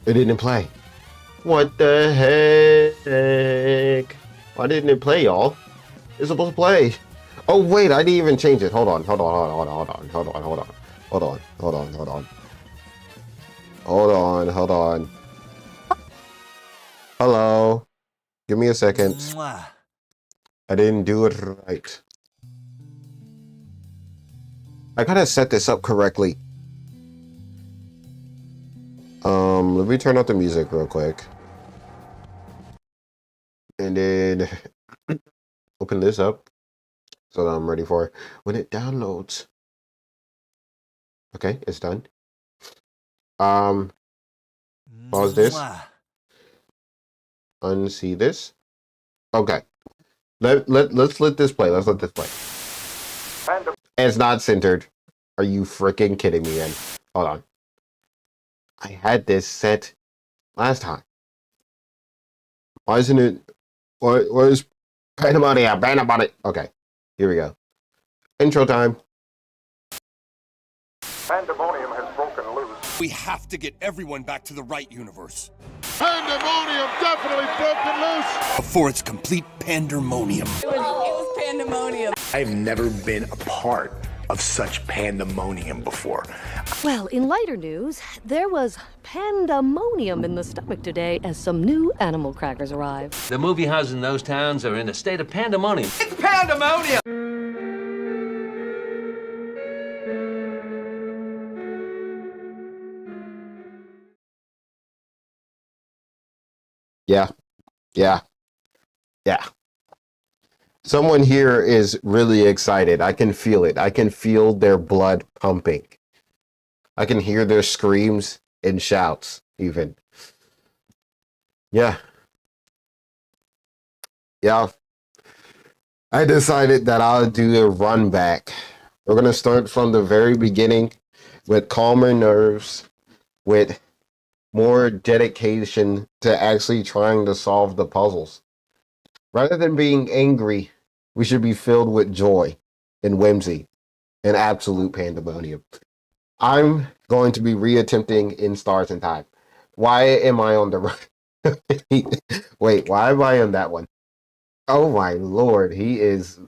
It didn't play. What the heck? Why didn't it play, y'all? It's supposed to play. Oh wait, I didn't even change it. Hold on, hold on, hold on, hold on, hold on, hold on, hold on, hold on, hold on, hold on, hold on. Hello. Give me a second. Mwah. I didn't do it right. I gotta set this up correctly. Let me turn off the music real quick. And then open this up so that I'm ready for it. When it downloads. Okay, it's done. Pause this. Mwah. Unsee this. Okay. Let's let this play. Let's let this play. It's not centered. Are you freaking kidding me, man? Hold on. I had this set last time. Why isn't it? Why is pandemonium? Pandemonium. Okay, here we go. Intro time. Pandemonium has broken loose. We have to get everyone back to the right universe. Pandemonium definitely broken loose. Before it's complete pandemonium. It was pandemonium. I've never been a part of such pandemonium before. Well, in lighter news, there was pandemonium in the stomach today as some new animal crackers arrived. The movie houses in those towns are in a state of pandemonium. It's pandemonium! Yeah, yeah, yeah. Someone here is really excited. I can feel it. I can feel their blood pumping. I can hear their screams and shouts, even. Yeah. Yeah. I decided that I'll do a run back. We're going to start from the very beginning with calmer nerves, with more dedication to actually trying to solve the puzzles. Rather than being angry, we should be filled with joy and whimsy and absolute pandemonium. I'm going to be reattempting in Stars in Time. Why am I on the right? Wait, why am I on that one? Oh my lord, he is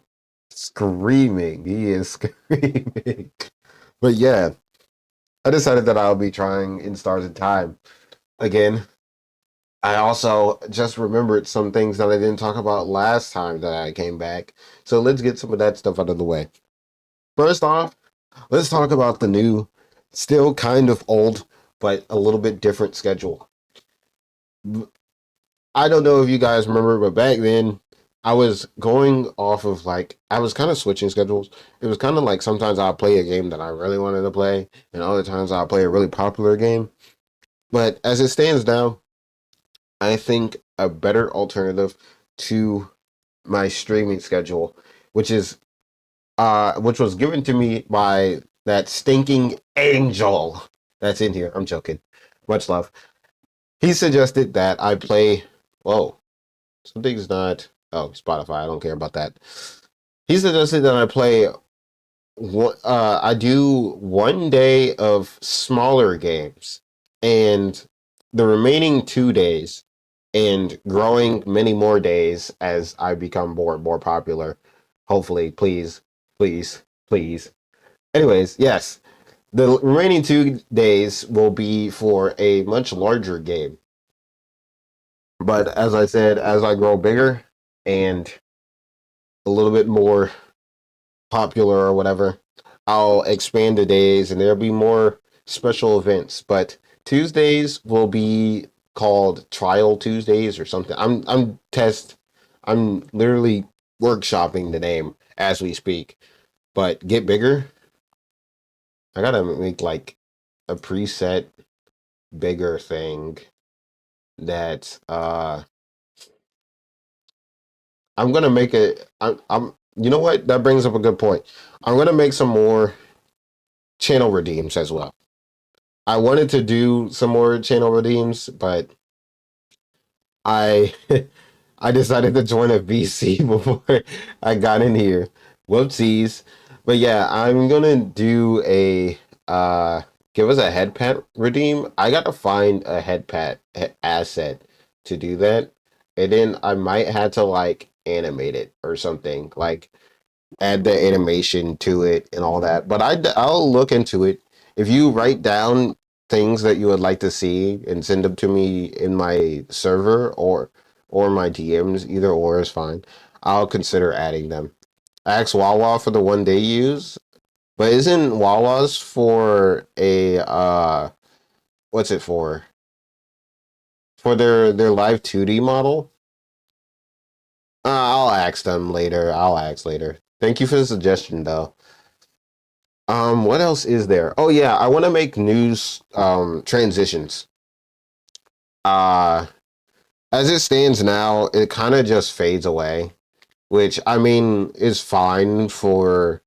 screaming. He is screaming. But yeah, I decided that I'll be trying in Stars in Time again. I also just remembered some things that I didn't talk about last time that I came back. So let's get some of that stuff out of the way. First off, let's talk about the new, still kind of old, but a little bit different schedule. I don't know if you guys remember, but back then, I was going off of I was kind of switching schedules. It was kind of like sometimes I'll play a game that I really wanted to play, and other times I'll play a really popular game. But as it stands now, I think a better alternative to my streaming schedule, which was given to me by that stinking angel that's in here. I'm joking. Much love. He suggested that I play. Whoa, something's not. Oh, Spotify. I don't care about that. He suggested that I play. I do one day of smaller games, and the remaining 2 days, and growing many more days as I become more and more popular. Hopefully, please, please, please. Anyways, yes, the remaining 2 days will be for a much larger game. But as I said, as I grow bigger and a little bit more popular or whatever, I'll expand the days and there'll be more special events. But Tuesdays will be called Trial Tuesdays or something. I'm literally workshopping the name as we speak. But get bigger. I gotta make like a preset bigger thing that I'm gonna make it. I'm you know what? That brings up a good point. I'm gonna make some more channel redeems as well. I wanted to do some more channel redeems, but I I decided to join a VC before I got in here. Whoopsies. But yeah, I'm gonna do a give us a head pat redeem. I gotta find a head pat asset to do that, and then I might have to like animate it or something, like add the animation to it and all that. But I'll look into it. If you write down things that you would like to see and send them to me in my server or my DMs, either or is fine. I'll consider adding them. I asked Wawa for the one they use, but isn't Wawa's for a what's it for? For their live 2D model? I'll ask them later. I'll ask later. Thank you for the suggestion though. What else is there? Oh yeah, I want to make news transitions. Uh as it stands now, it kind of just fades away, which I mean is fine for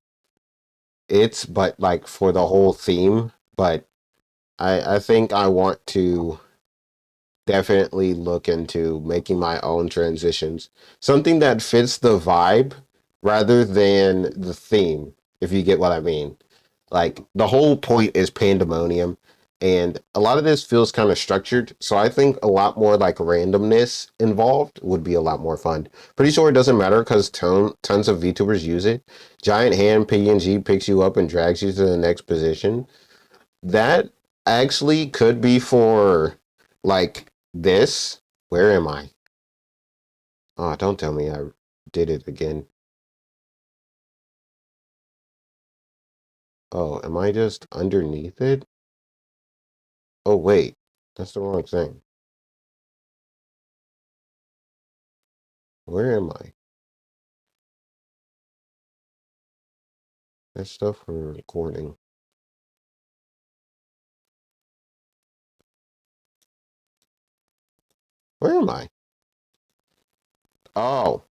it, but like for the whole theme. But I think I want to definitely look into making my own transitions. Something that fits the vibe rather than the theme, if you get what I mean. Like the whole point is pandemonium, and a lot of this feels kind of structured. So I think a lot more like randomness involved would be a lot more fun. Pretty sure it doesn't matter because tons of VTubers use it. Giant hand PNG picks you up and drags you to the next position. That actually could be for like this. Where am I? Oh, don't tell me I did it again. Oh, am I just underneath it? Oh, wait. That's the wrong thing. Where am I? That's stuff for recording. Where am I? Oh,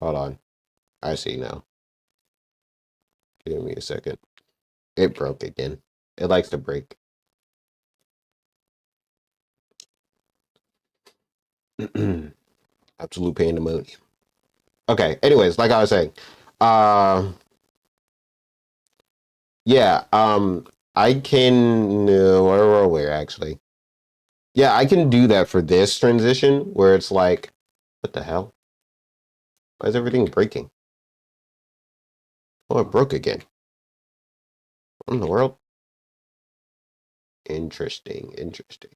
hold on. I see now. Give me a second. It broke again. It likes to break. Absolute pandemonium. Okay, anyways, like I was saying. Uh yeah, I can where actually. Yeah, I can do that for this transition where it's like, what the hell? Why is everything breaking? Oh, it broke again. What in the world? Interesting, interesting,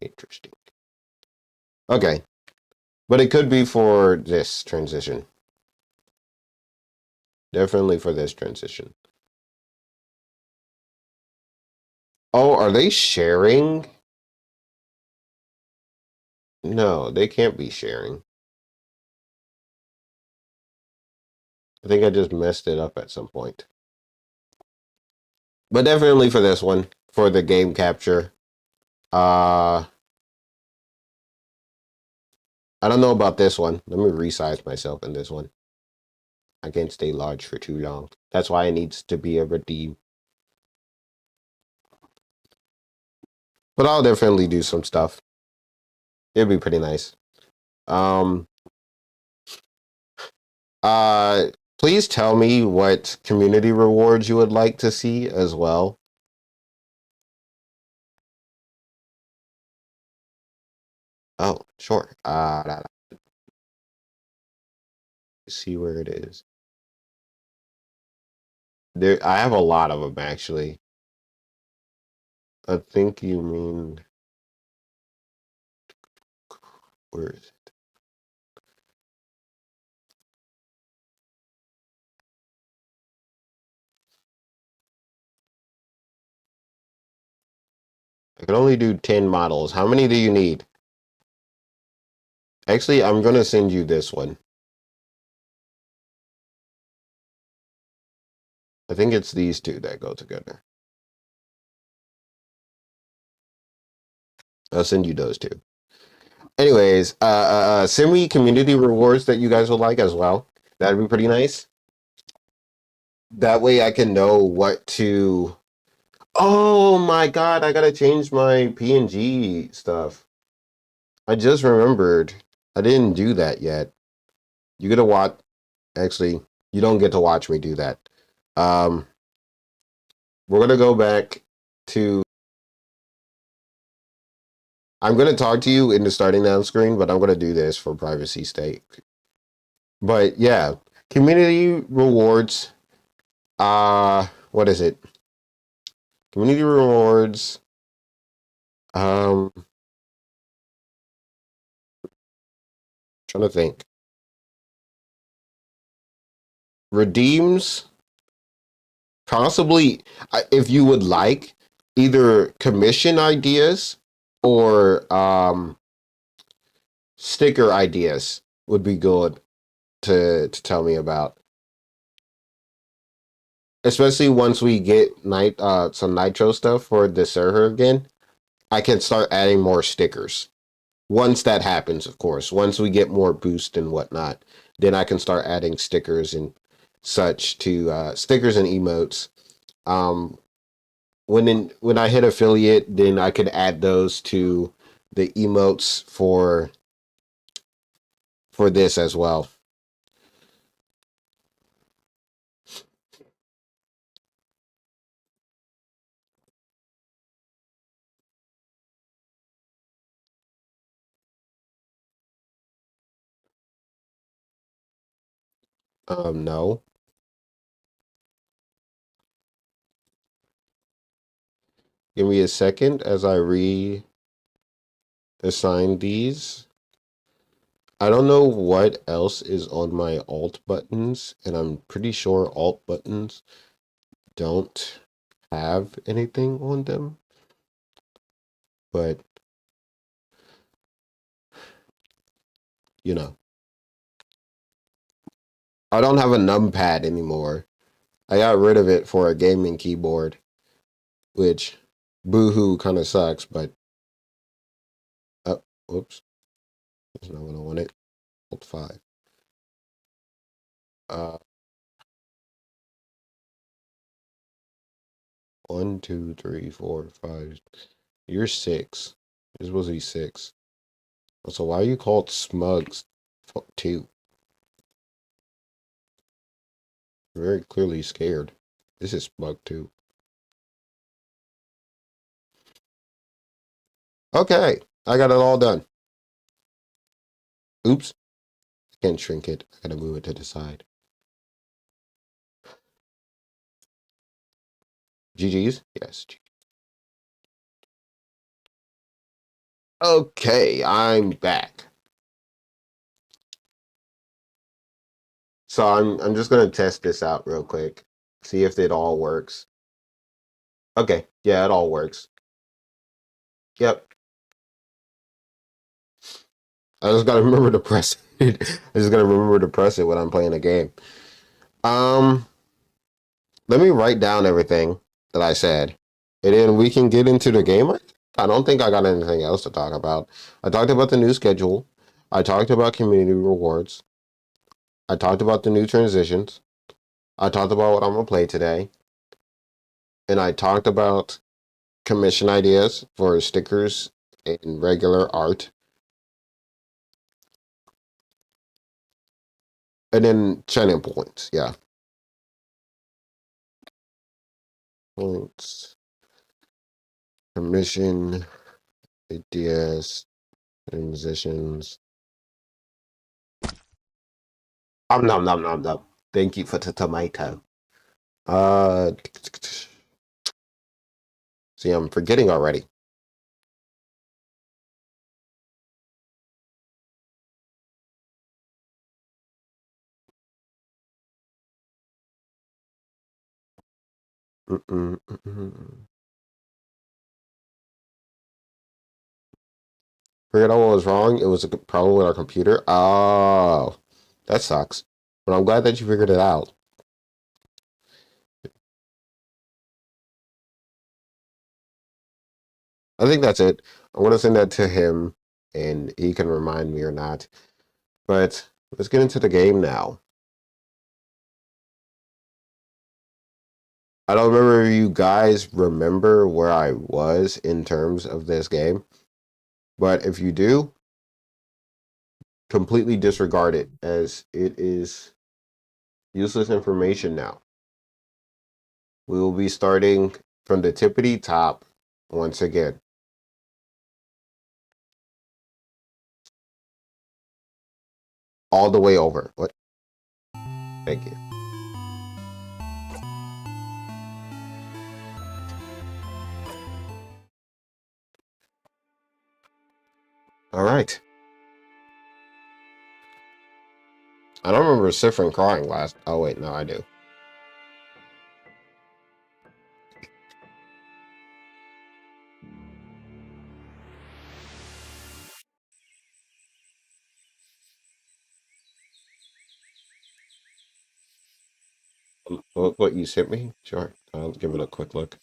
interesting. Okay, but it could be for this transition. Definitely for this transition. Oh, are they sharing? No, they can't be sharing. I think I just messed it up at some point. But definitely for this one, for the game capture. Uh, I don't know about this one. Let me resize myself in this one. I can't stay large for too long. That's why it needs to be a redeem. But I'll definitely do some stuff. It'd be pretty nice. Um, uh, please tell me what community rewards you would like to see as well. Oh, sure. See where it is. There, I have a lot of them actually. I think you mean where is it? I can only do 10 models. How many do you need? Actually, I'm gonna send you this one. I think it's these two that go together. I'll send you those two. Anyways, send me community rewards that you guys would like as well. That'd be pretty nice. That way I can know what to. Oh my god, I gotta change my PNG stuff. I just remembered. I didn't do that yet. You gotta watch. Actually, you don't get to watch me do that. Um, we're gonna go back to. I'm gonna talk to you in the starting down screen, but I'm gonna do this for privacy sake. But yeah, community rewards. What is it? Community rewards. Trying to think. Redeems possibly, if you would like, either commission ideas or sticker ideas would be good to tell me about. Especially once we get some nitro stuff for the server again, I can start adding more stickers. Once that happens, of course, once we get more boost and whatnot, then I can start adding stickers and such to stickers and emotes. Um, when I hit affiliate, then I could add those to the emotes for this as well. No. Give me a second as I reassign these. I don't know what else is on my alt buttons, and I'm pretty sure alt buttons don't have anything on them. But, you know, I don't have a numpad anymore. I got rid of it for a gaming keyboard, which boohoo kind of sucks, but whoops. That's not what I wanted. Alt 5. Uh, 1, 2, 3, 4, 5. You're 6. You're supposed to be 6. So why are you called Smugs 2? Very clearly scared. This is Smug 2. Okay, I got it all done. Oops. I can't shrink it. I gotta move it to the side. GG's? Yes. Okay, I'm back. So I'm just gonna test this out real quick. See if it all works. Okay, yeah, it all works. Yep. I just gotta remember to press it. I just gotta remember to press it when I'm playing a game. Let me write down everything that I said, and then we can get into the game. I don't think I got anything else to talk about. I talked about the new schedule. I talked about community rewards. I talked about the new transitions. I talked about what I'm gonna play today. And I talked about commission ideas for stickers and regular art. And then shining points, yeah. Points, commission, ideas, transitions. Nom nom nom nom. Thank you for the tomato. Uh, See, I'm forgetting already. Mm-mm, mm-mm. Figured out what was wrong. It was a problem with our computer. Oh, that sucks. But I'm glad that you figured it out. I think that's it. I'm gonna send that to him, and he can remind me or not. But let's get into the game now. I don't remember if you guys remember where I was in terms of this game, but if you do, completely disregard it as it is useless information now. We will be starting from the tippity top once again. All the way over. What? Thank you. All right. I don't remember Sifrin crying last. Oh, wait. No, I do. What you sent me? Sure. I'll give it a quick look.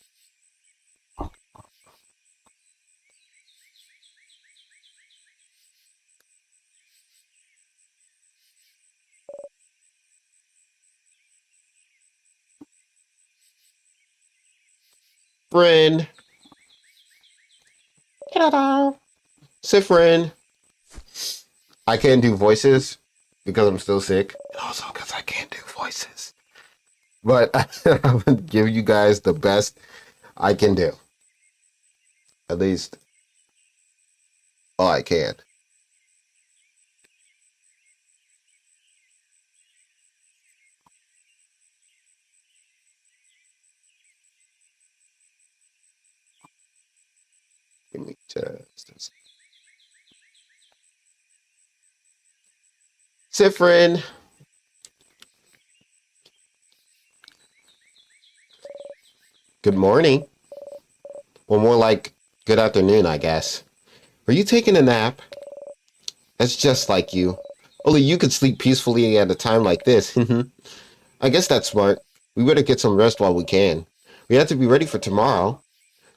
Friend. Ta-da! Sifrin. I can't do voices because I'm still sick. And also because I can't do voices. But I'm going to give you guys the best I can do. At least all I can. Give me just Sifrin. Good morning. Well, more like good afternoon, I guess. Are you taking a nap? That's just like you. Only you could sleep peacefully at a time like this. I guess that's smart. We better get some rest while we can. We have to be ready for tomorrow,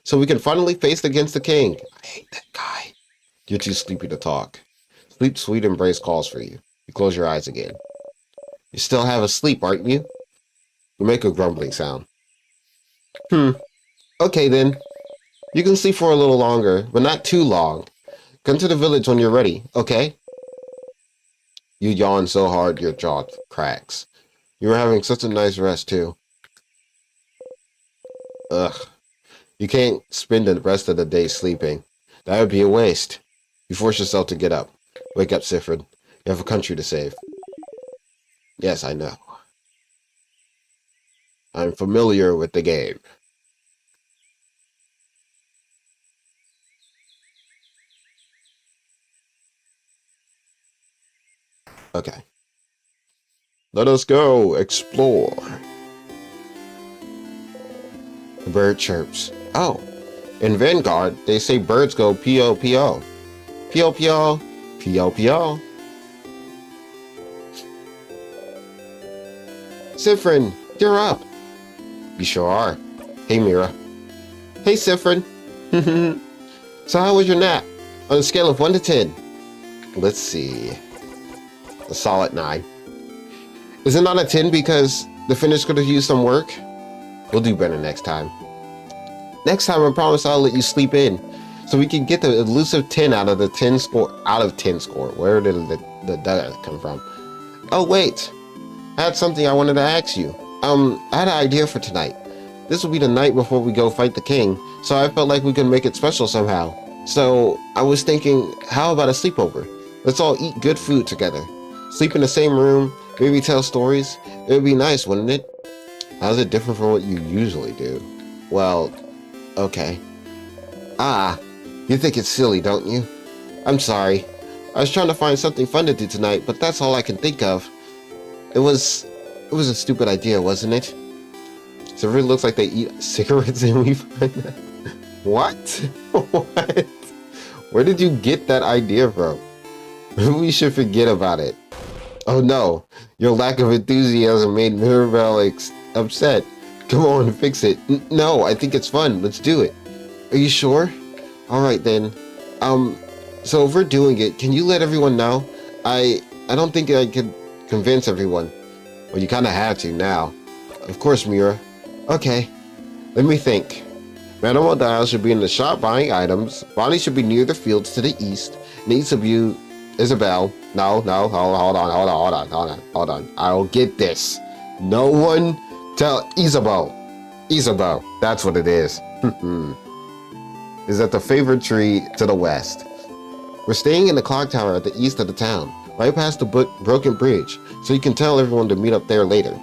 so we can finally face against the king. I hate that guy. You're too sleepy to talk. Sleep sweet embrace calls for you. You close your eyes again. You still have a sleep, aren't you? You make a grumbling sound. Okay then. You can sleep for a little longer, but not too long. Come to the village when you're ready, okay? You yawn so hard your jaw cracks. You were having such a nice rest, too. Ugh. You can't spend the rest of the day sleeping. That would be a waste. You force yourself to get up. Wake up, Sifrid. You have a country to save. Yes, I know. I'm familiar with the game. Okay. Let us go explore. The bird chirps. Oh, in Vanguard, they say birds go P-O-P-O. P-O-P-O. P-O-P-O. Sifrin, you're up. You sure are. Hey, Mira. Hey, Sifrin. So how was your nap? On a scale of 1 to 10. Let's see. A solid 9. Is it not a 10 because the finish could have used some work? We'll do better next time. Next time, I promise I'll let you sleep in, so we can get the elusive 10 out of the 10 score. Out of 10 score. Where did the data come from? Oh wait, I had something I wanted to ask you. I had an idea for tonight. This will be the night before we go fight the king, so I felt like we could make it special somehow. So I was thinking, how about a sleepover? Let's all eat good food together. Sleep in the same room, maybe tell stories. It would be nice, wouldn't it? How's it different from what you usually do? Well, okay. Ah, you think it's silly, don't you? I'm sorry. I was trying to find something fun to do tonight, but that's all I can think of. It was a stupid idea, wasn't it? So it really looks like they eat cigarettes and we find that. What? What? Where did you get that idea from? We should forget about it. Oh no, your lack of enthusiasm made Mirabelle upset. Come on, fix it. No, I think it's fun. Let's do it. Are you sure? Alright then. So if we're doing it, can you let everyone know? I don't think I could convince everyone. Well, you kind of have to now. Of course, Mira. Okay, let me think. Madame O'Dial should be in the shop buying items. Bonnie should be near the fields to the east. Needs to be Isabel. No, hold on. I'll get this. No one tell Isabel. Isabel, that's what it is. Is at the favorite tree to the west. We're staying in the clock tower at the east of the town, right past the broken bridge, so you can tell everyone to meet up there later.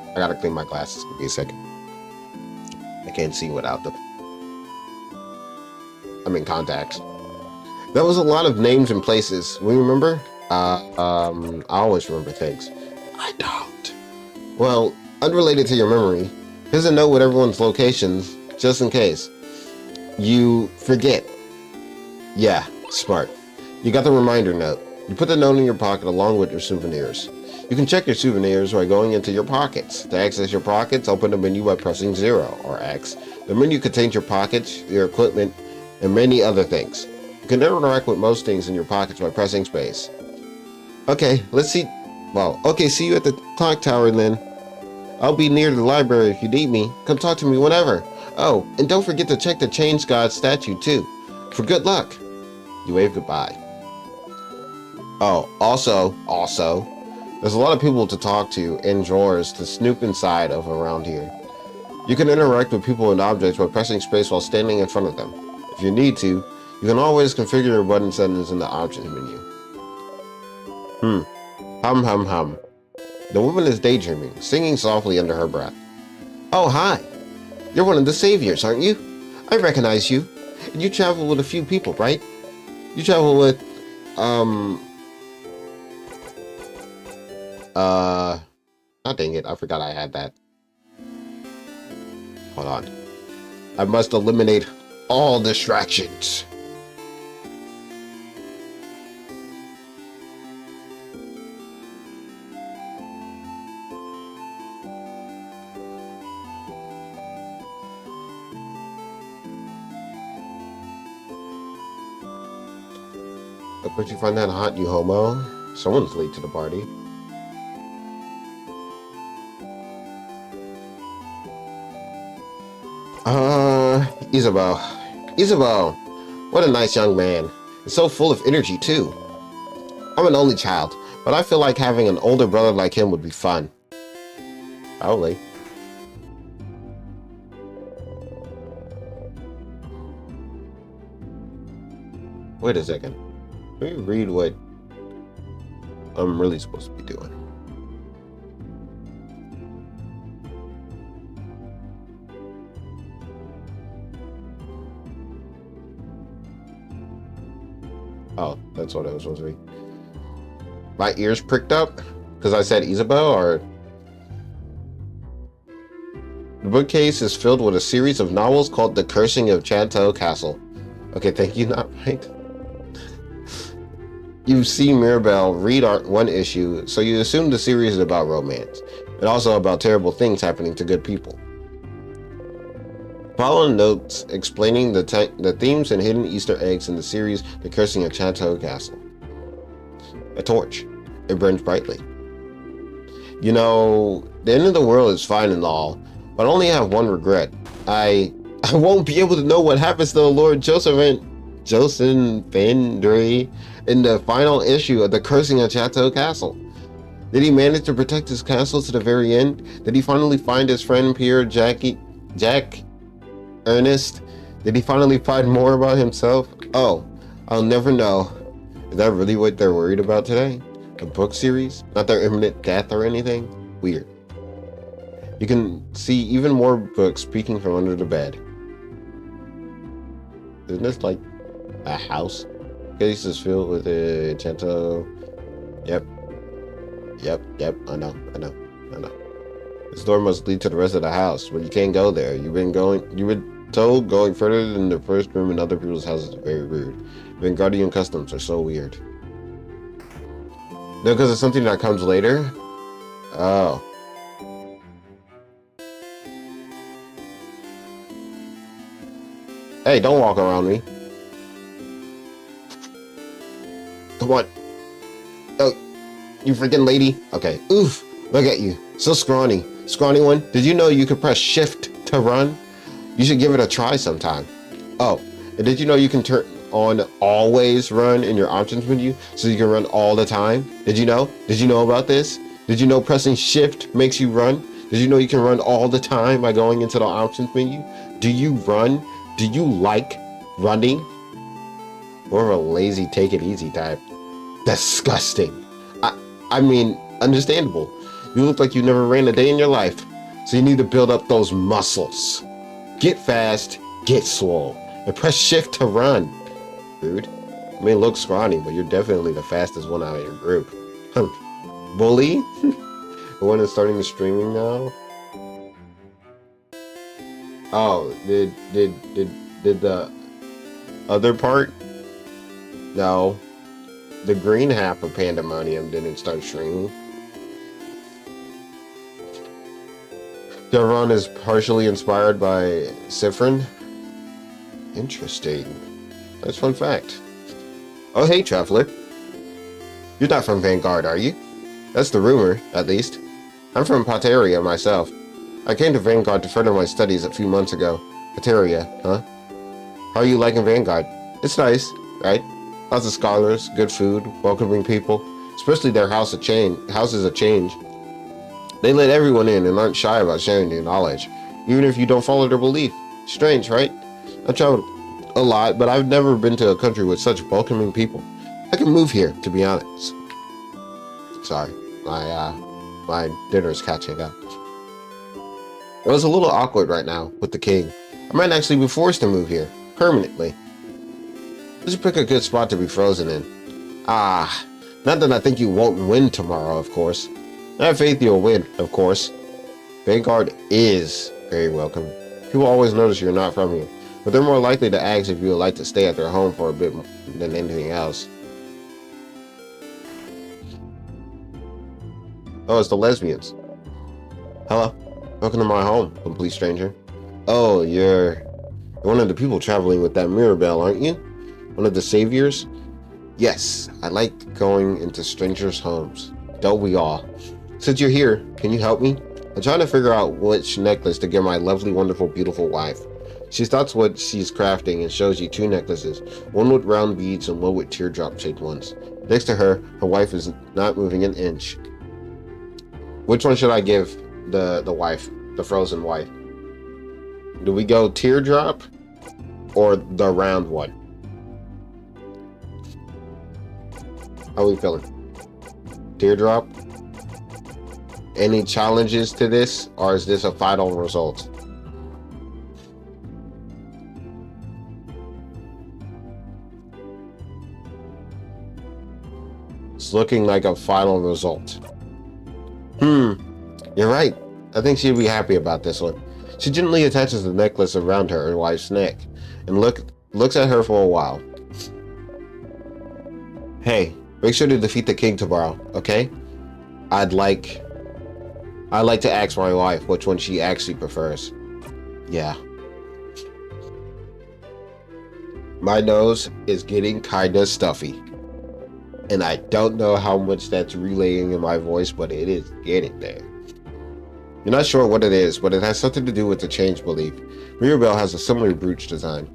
I gotta clean my glasses. Give me a second. I can't see without them. I'm in contacts. That was a lot of names and places. We remember? I always remember things. I don't. Well, unrelated to your memory, here's a note with everyone's locations, just in case you forget. Yeah, smart. You got the reminder note. You put the note in your pocket along with your souvenirs. You can check your souvenirs by going into your pockets. To access your pockets, open the menu by pressing 0 or X. The menu contains your pockets, your equipment, and many other things. You can interact with most things in your pockets by pressing space. Okay, let's see. Well, okay, see you at the clock tower then. I'll be near the library if you need me. Come talk to me whenever. Oh, and don't forget to check the Change God statue too. For good luck. You wave goodbye. Oh, also, there's a lot of people to talk to and drawers to snoop inside of around here. You can interact with people and objects by pressing space while standing in front of them. If you need to, you can always configure your button settings in the options menu. Hum. The woman is daydreaming, singing softly under her breath. Oh, hi. You're one of the saviors, aren't you? I recognize you. And you travel with a few people, right? You travel with, oh, dang it, I forgot I had that. Hold on. I must eliminate all distractions. But you find that hot, you homo? Someone's late to the party. Isabel, what a nice young man. He's so full of energy too. I'm an only child, but I feel like having an older brother like him would be fun. Probably. Wait a second. Let me read what I'm really supposed to be doing. Oh, that's what I was supposed to read. My ears pricked up because I said Isabel, or... The bookcase is filled with a series of novels called The Cursing of Chateau Castle. Okay, thank you, not right. You see Mirabelle read one issue, so you assume the series is about romance, and also about terrible things happening to good people. Follow notes explaining the themes and hidden Easter eggs in the series The Cursing of Chateau Castle. A torch. It burns brightly. You know, the end of the world is fine and all, but I only have one regret. I won't be able to know what happens to Lord Joseph Vendry in the final issue of The Cursing of Chateau Castle. Did he manage to protect his castle to the very end? Did he finally find his friend Jack Ernest? Did he finally find more about himself? Oh, I'll never know. Is that really what they're worried about today? A book series? Not their imminent death or anything? Weird. You can see even more books peeking from under the bed. Isn't this like a house? Case is filled with a Chateau. Yep. I know. This door must lead to the rest of the house, but you can't go there. You've been told going further than the first room in other people's houses is very rude. Vingardian customs are so weird. No, because it's something that comes later? Oh. Hey, don't walk around me. Come on. Oh, you freaking lady. Okay. Oof. Look at you. So scrawny. Scrawny one. Did you know you could press shift to run? You should give it a try sometime. Oh, and did you know you can turn on always run in your options menu so you can run all the time? Did you know? Did you know about this? Did you know pressing shift makes you run? Did you know you can run all the time by going into the options menu? Do you run? Do you like running? Or a lazy take it easy type? Disgusting. I mean, understandable. You look like you never ran a day in your life. So you need to build up those muscles. Get fast, get swole, and press shift to run. Dude, you may look scrawny, but you're definitely the fastest one out of your group. Bully? The one that's starting the streaming now? Oh, did the other part? No. The green half of Pandemonium didn't start streaming. Chevron is partially inspired by Sifrin. Interesting. That's a fun fact. Oh, hey, traveler. You're not from Vanguard, are you? That's the rumor, at least. I'm from Pateria myself. I came to Vanguard to further my studies a few months ago. Pateria, huh? How are you liking Vanguard? It's nice, right? Lots of scholars, good food, welcoming people. Especially their houses of change. They let everyone in and aren't shy about sharing their knowledge, even if you don't follow their belief. Strange, right? I've traveled a lot, but I've never been to a country with such welcoming people. I can move here, to be honest. Sorry, my dinner's catching up. It was a little awkward right now with the king. I might actually be forced to move here, permanently. We should pick a good spot to be frozen in. Ah, not that I think you won't win tomorrow, of course. I have faith you'll win, of course. Vanguard is very welcoming. People always notice you're not from here, but they're more likely to ask if you would like to stay at their home for a bit than anything else. Oh, it's the lesbians. Hello. Welcome to my home, complete stranger. Oh, you're one of the people traveling with that Mirabelle, aren't you? One of the saviors? Yes, I like going into strangers' homes. Don't we all? Since you're here, can you help me? I'm trying to figure out which necklace to give my lovely, wonderful, beautiful wife. She starts what she's crafting and shows you two necklaces, one with round beads and one with teardrop-shaped ones. Next to her, her wife is not moving an inch. Which one should I give the wife, the frozen wife? Do we go teardrop or the round one? How are we feeling? Teardrop? Any challenges to this, or is this a final result? It's looking like a final result. You're right. I think she'd be happy about this one. She gently attaches the necklace around her wife's neck and looks at her for a while. Hey, make sure to defeat the king tomorrow, okay? I'd like to ask my wife which one she actually prefers. Yeah. My nose is getting kinda stuffy. And I don't know how much that's relaying in my voice, but it is getting there. You're not sure what it is, but it has something to do with the change belief. Mirabelle has a similar brooch design.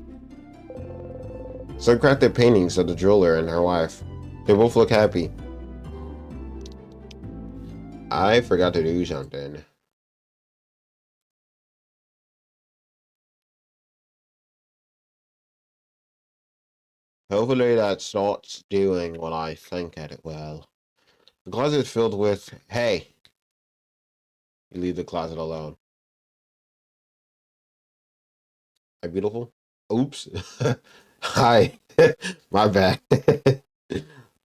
Some crafted paintings of the jeweler and her wife. They both look happy. I forgot to do something. Hopefully that starts doing what I think it will. The closet is filled with, hey, you leave the closet alone. Hi, beautiful. Oops. Hi. My bad.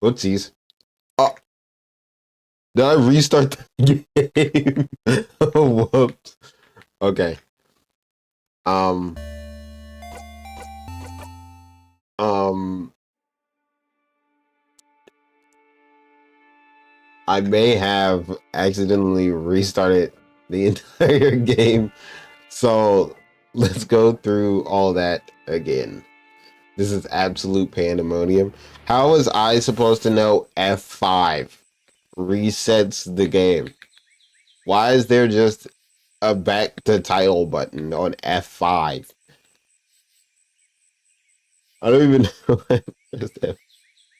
Whoopsies. Oh, did I restart the game? Whoops. Okay. Um, I may have accidentally restarted the entire game. So let's go through all that again. This is absolute pandemonium. How was I supposed to know F5 resets the game? Why is there just a back to title button on F5? I don't even know what is F.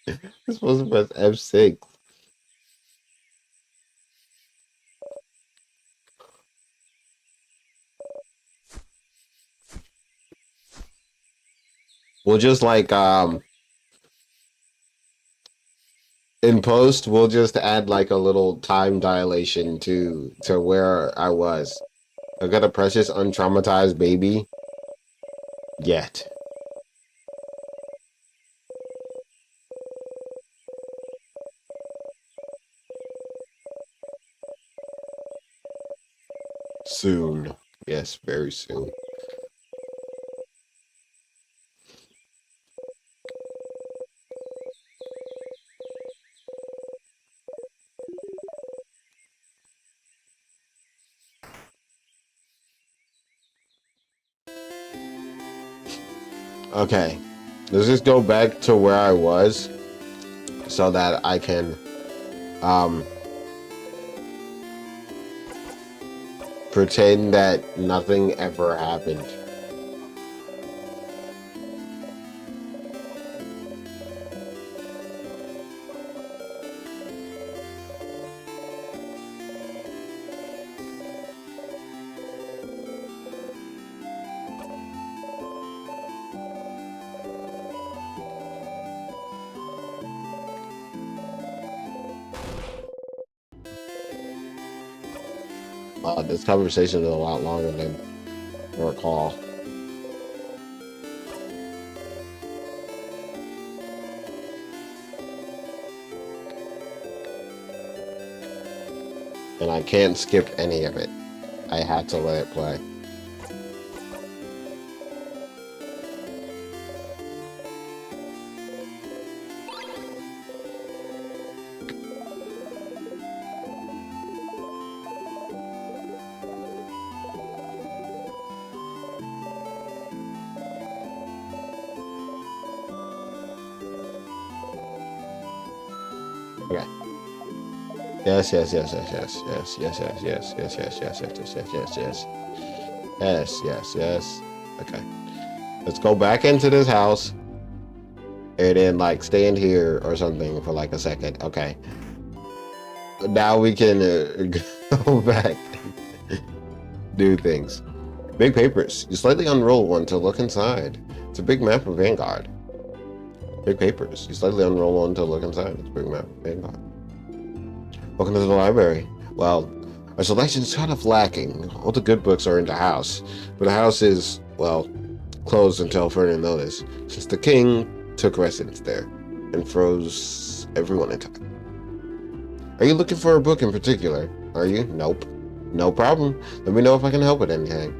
I'm supposed to press F6. We'll just like in post, we'll just add like a little time dilation to where I was. I got a precious untraumatized baby. Yet. Soon. Yes, very soon. Okay. Let's just go back to where I was so that I can pretend that nothing ever happened. This conversation is a lot longer than I recall. And I can't skip any of it. I had to let it play. Okay. Yes, yes, yes, yes, yes, yes, yes, yes, yes, yes, yes, yes, yes, yes, yes, yes, yes. Yes, yes, yes. Okay. Let's go back into this house and then like stand here or something for like a second. Okay. Now we can go back and do things. Big papers. You slightly unroll one to look inside. It's a big map of Vanguard. Big papers. You slightly unroll one to look inside. It's a big map of Vanguard. Welcome to the library. Well, our selection's kind of lacking. All the good books are in the house, but the house is, well, closed until further notice, since the king took residence there and froze everyone in time. Are you looking for a book in particular? Are you? Nope. No problem. Let me know if I can help with anything.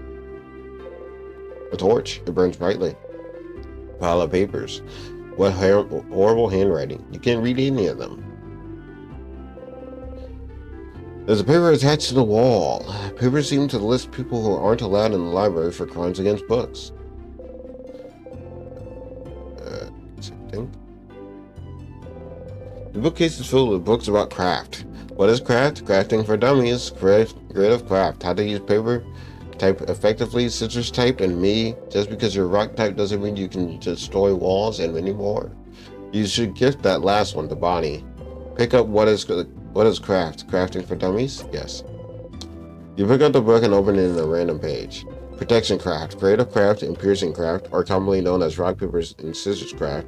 A torch. It burns brightly. Pile of papers. What horrible handwriting. You can't read any of them. There's a paper attached to the wall. Papers seem to list people who aren't allowed in the library for crimes against books. The bookcase is filled with books about craft. What is craft? Crafting for dummies. Creative craft. How to use paper. Type effectively. Citrus type and me. Just because you're rock type doesn't mean you can destroy walls and many more. You should gift that last one to Bonnie. Pick up what is craft? Crafting for dummies? Yes. You pick up the book and open it in a random page. Protection craft, creative craft, and piercing craft, or commonly known as rock, paper, and scissors craft,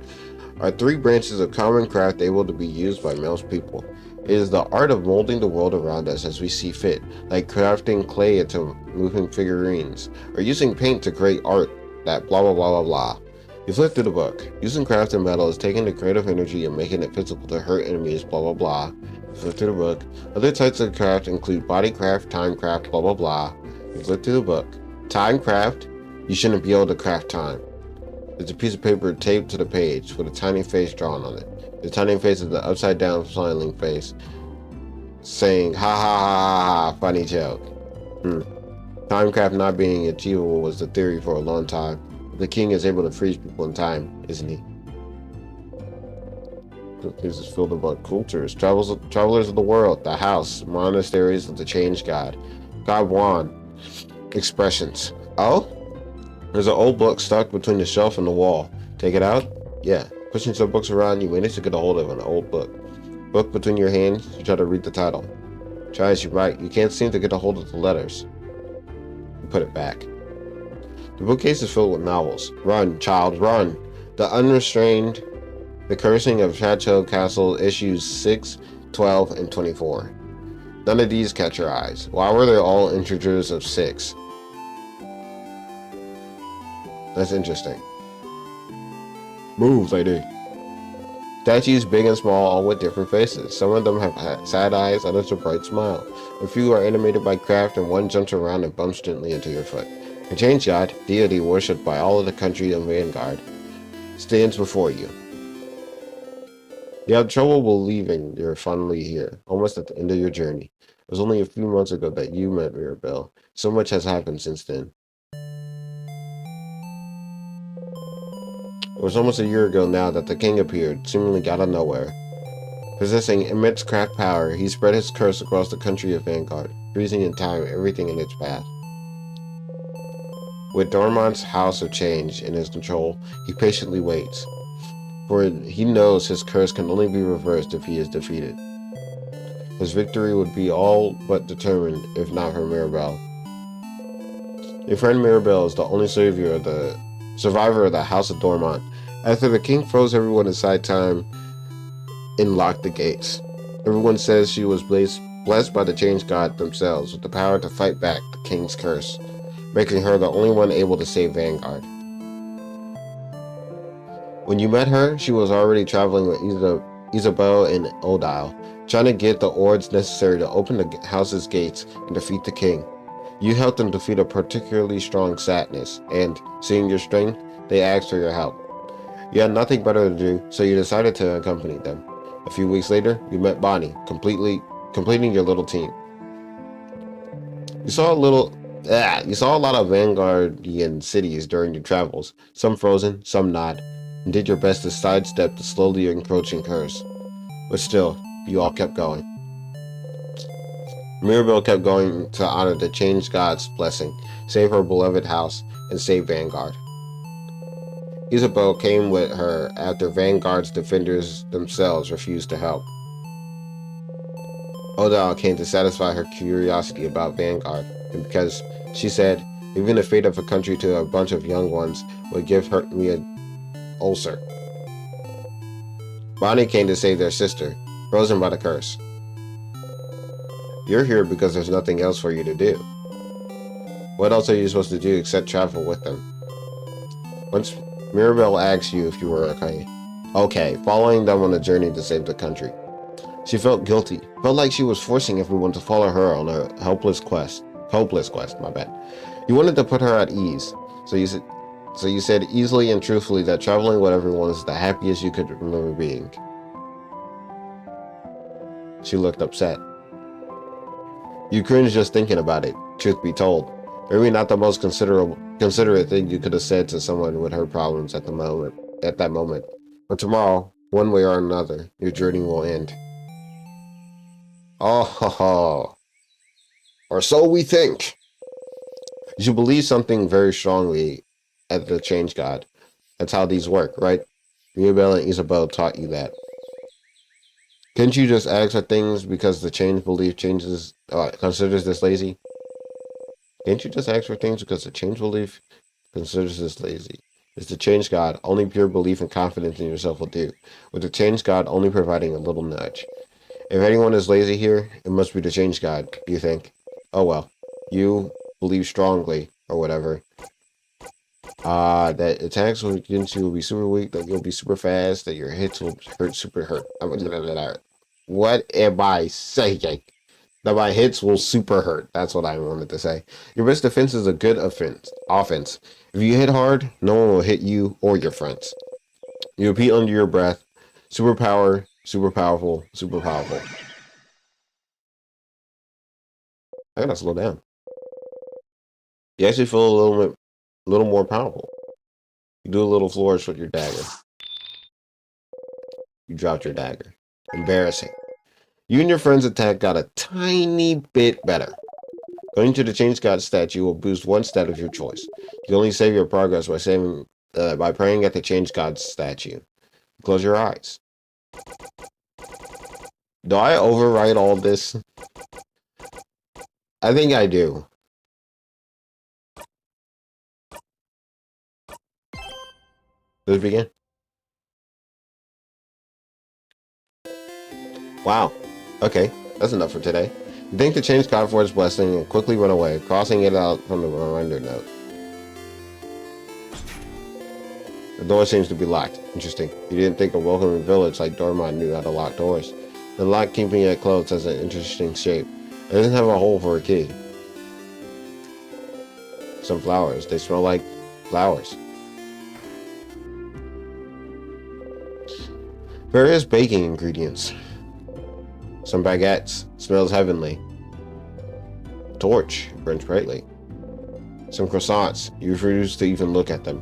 are three branches of common craft able to be used by most people. It is the art of molding the world around us as we see fit, like crafting clay into moving figurines, or using paint to create art that blah blah blah blah blah. You flip through the book. Using craft and metal is taking the creative energy and making it physical to hurt enemies, blah blah blah. You flip through the book. Other types of craft include body craft, time craft, blah blah blah. You flip through the book. Time craft, you shouldn't be able to craft time. There's a piece of paper taped to the page with a tiny face drawn on it. The tiny face is the upside down smiling face, saying ha ha ha ha ha, funny joke. Time craft not being achievable was the theory for a long time. The king is able to freeze people in time, isn't he? This is filled about cultures, travelers of the world, the house, monasteries of the change god, God Wan, expressions. Oh? There's an old book stuck between the shelf and the wall. Take it out? Yeah. Pushing some books around, you manage to get a hold of an old book. Book between your hands, you try to read the title. Try as you might, you can't seem to get a hold of the letters. You put it back. The bookcase is filled with novels. Run, child, run. The unrestrained, the cursing of Chateau Castle issues 6, 12, and 24. None of these catch your eyes. Why were they all integers of 6? That's interesting. Move, lady. Statues big and small, all with different faces. Some of them have sad eyes, others a bright smile. A few are animated by craft, and one jumps around and bumps gently into your foot. A change god, deity worshipped by all of the country of Vanguard, stands before you. You have trouble believing you're finally here, almost at the end of your journey. It was only a few months ago that you met Mirabelle. So much has happened since then. It was almost a year ago now that the king appeared, seemingly out of nowhere. Possessing immense craft power, he spread his curse across the country of Vanguard, freezing in time everything in its path. With Dormont's House of Change in his control, he patiently waits, for he knows his curse can only be reversed if he is defeated. His victory would be all but determined if not for Mirabelle. Your friend Mirabelle is the only survivor of the House of Dormont. After the king froze everyone inside time and locked the gates, everyone says she was blessed by the Change God themselves with the power to fight back the king's curse, making her the only one able to save Vanguard. When you met her, she was already traveling with Isabeau and Odile, trying to get the ords necessary to open the house's gates and defeat the king. You helped them defeat a particularly strong sadness, and, seeing your strength, they asked for your help. You had nothing better to do, so you decided to accompany them. A few weeks later, you met Bonnie, completing your little team. You saw a lot of Vanguardian cities during your travels, some frozen, some not, and did your best to sidestep the slowly encroaching curse. But still, you all kept going. Mirabelle kept going to honor the Change God's blessing, save her beloved house, and save Vanguard. Isabeau came with her after Vanguard's defenders themselves refused to help. Odile came to satisfy her curiosity about Vanguard, and because, she said, even the fate of a country to a bunch of young ones would give me an ulcer. Bonnie came to save their sister, frozen by the curse. You're here because there's nothing else for you to do. What else are you supposed to do except travel with them? Once Mirabelle asked you if you were okay, following them on a journey to save the country. She felt guilty, felt like she was forcing everyone to follow her on a hopeless quest, my bad. You wanted to put her at ease, so you said easily and truthfully that traveling with everyone is the happiest you could remember being. She looked upset. You cringed just thinking about it, truth be told. Maybe not the most considerate thing you could have said to someone with her problems at that moment. But tomorrow, one way or another, your journey will end. Oh, ho, ho. Or so we think. You should believe something very strongly at the Change God. That's how these work, right? Mirabelle and Isabeau taught you that. Couldn't you just ask for things because the change belief considers this lazy? Can't you just ask for things because the change belief considers this lazy? It's the Change God, only pure belief and confidence in yourself will do, with the Change God only providing a little nudge. If anyone is lazy here, it must be the Change God, you think. Oh well, you believe strongly, or whatever. That attacks against you will be super weak, that you'll be super fast, that your hits will hurt. What am I saying? That my hits will super hurt. That's what I wanted to say. Your best defense is a good offense. If you hit hard, no one will hit you or your friends. You repeat under your breath. Superpower, super powerful, super powerful. I gotta slow down. You actually feel a little more powerful. You do a little flourish with your dagger. You dropped your dagger. Embarrassing. You and your friend's attack got a tiny bit better. Going to the Change God statue will boost one stat of your choice. You can only save your progress by praying at the Change God statue. Close your eyes. Do I overwrite all this? I think I do. Does it begin? Wow. Okay, that's enough for today. You thank the change God for his blessing and quickly run away, crossing it out from the reminder note. The door seems to be locked. Interesting. You didn't think a welcoming village like Dormont knew how to lock doors. The lock keeping it closed has an interesting shape. It doesn't have a hole for a key. Some flowers. They smell like flowers. Various baking ingredients. Some baguettes. Smells heavenly. Torch. Burns brightly. Some croissants. You refuse to even look at them.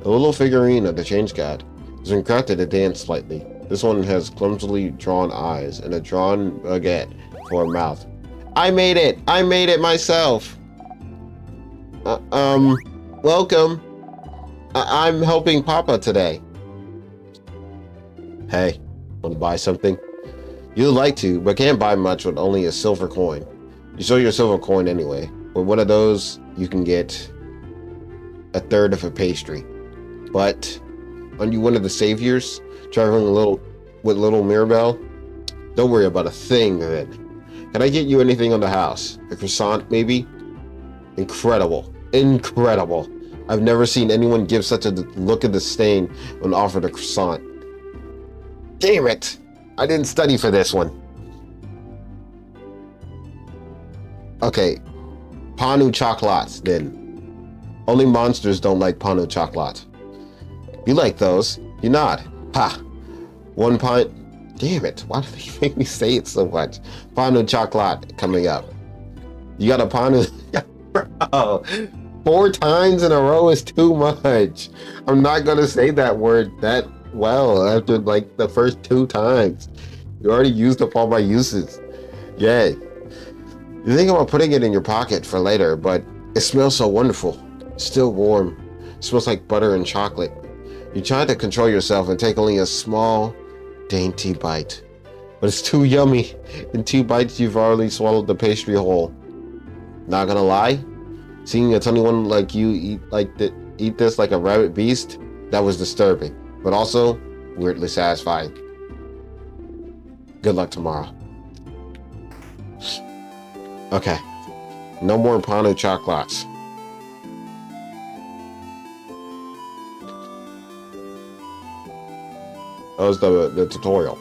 The little figurine of the change god has been crafted to dance slightly. This one has clumsily drawn eyes and a drawn baguette for a mouth. I made it! I made it myself! Welcome. I'm helping Papa today. Hey, want to buy something? You'd like to, but can't buy much with only a silver coin. You show your silver coin anyway. With one of those, you can get a third of a pastry. But aren't you one of the saviors traveling with little Mirabelle? Don't worry about a thing of it. Can I get you anything on the house? A croissant, maybe? Incredible. Incredible. I've never seen anyone give such a look of disdain when offered a croissant. Damn it! I didn't study for this one. Okay. Panu chocolates, then. Only monsters don't like Panu chocolate. You like those. You nod. Ha! 1 pint. Damn it. Why do they make me say it so much? Panu chocolate coming up. You got a Panu. Bro, 4 times in a row is too much. I'm not going to say that word that well after like the first 2 times. You already used up all my uses. Yay. You think about putting it in your pocket for later, but it smells so wonderful. It's still warm. It smells like butter and chocolate. You try to control yourself and take only a small, dainty bite. But it's too yummy. In 2 bites, you've already swallowed the pastry whole. Not gonna lie, seeing a tiny one like you eat this like a rabbit beast, that was disturbing, but also weirdly satisfying. Good luck tomorrow. Okay, no more Panu chocolates. That was the tutorial.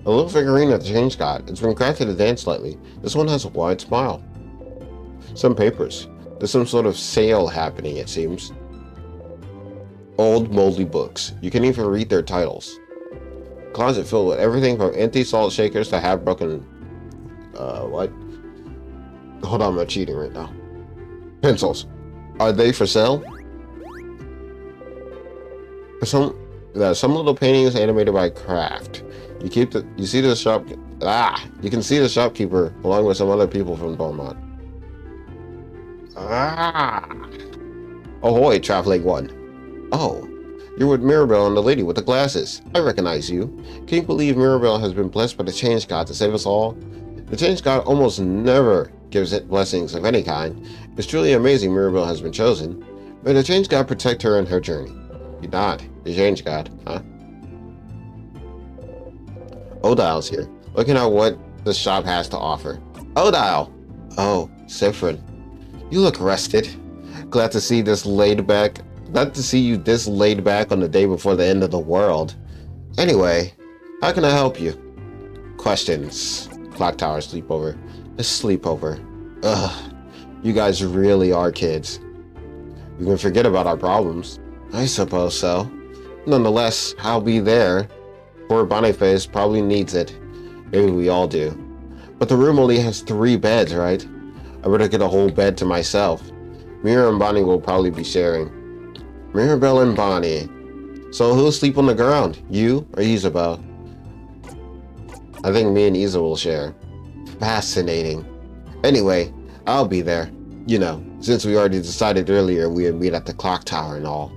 A little figurine of the change god. It's been crafted to dance slightly. This one has a wide smile. Some papers. There's some sort of sale happening, it seems. Old, moldy books. You can even read their titles. Closet filled with everything from empty salt shakers to half-broken... what? Hold on, I'm cheating right now. Pencils. Are they for sale? Some little paintings animated by craft. You can see the shopkeeper along with some other people from Dormont. Ahoy, traveling one. Oh, you're with Mirabelle and the lady with the glasses. I recognize you. Can you believe Mirabelle has been blessed by the change god to save us all? The change god almost never gives it blessings of any kind. It's truly amazing Mirabelle has been chosen. May the change god protect her in her journey. You nod. The change god, huh? Odile's here, looking at what the shop has to offer. Odile! Oh, Sifrin. You look rested. Glad to see you this laid back on the day before the end of the world. Anyway, how can I help you? Questions. Clock tower sleepover. A sleepover. Ugh. You guys really are kids. You can forget about our problems. I suppose so. Nonetheless, I'll be there. Poor Boniface probably needs it. Maybe we all do. But the room only has 3 beds, right? I better get a whole bed to myself. Mira and Bonnie will probably be sharing. Mirabelle and Bonnie. So who'll sleep on the ground? You or Isabel? I think me and Isa will share. Fascinating. Anyway, I'll be there. You know, since we already decided earlier we would meet at the clock tower and all.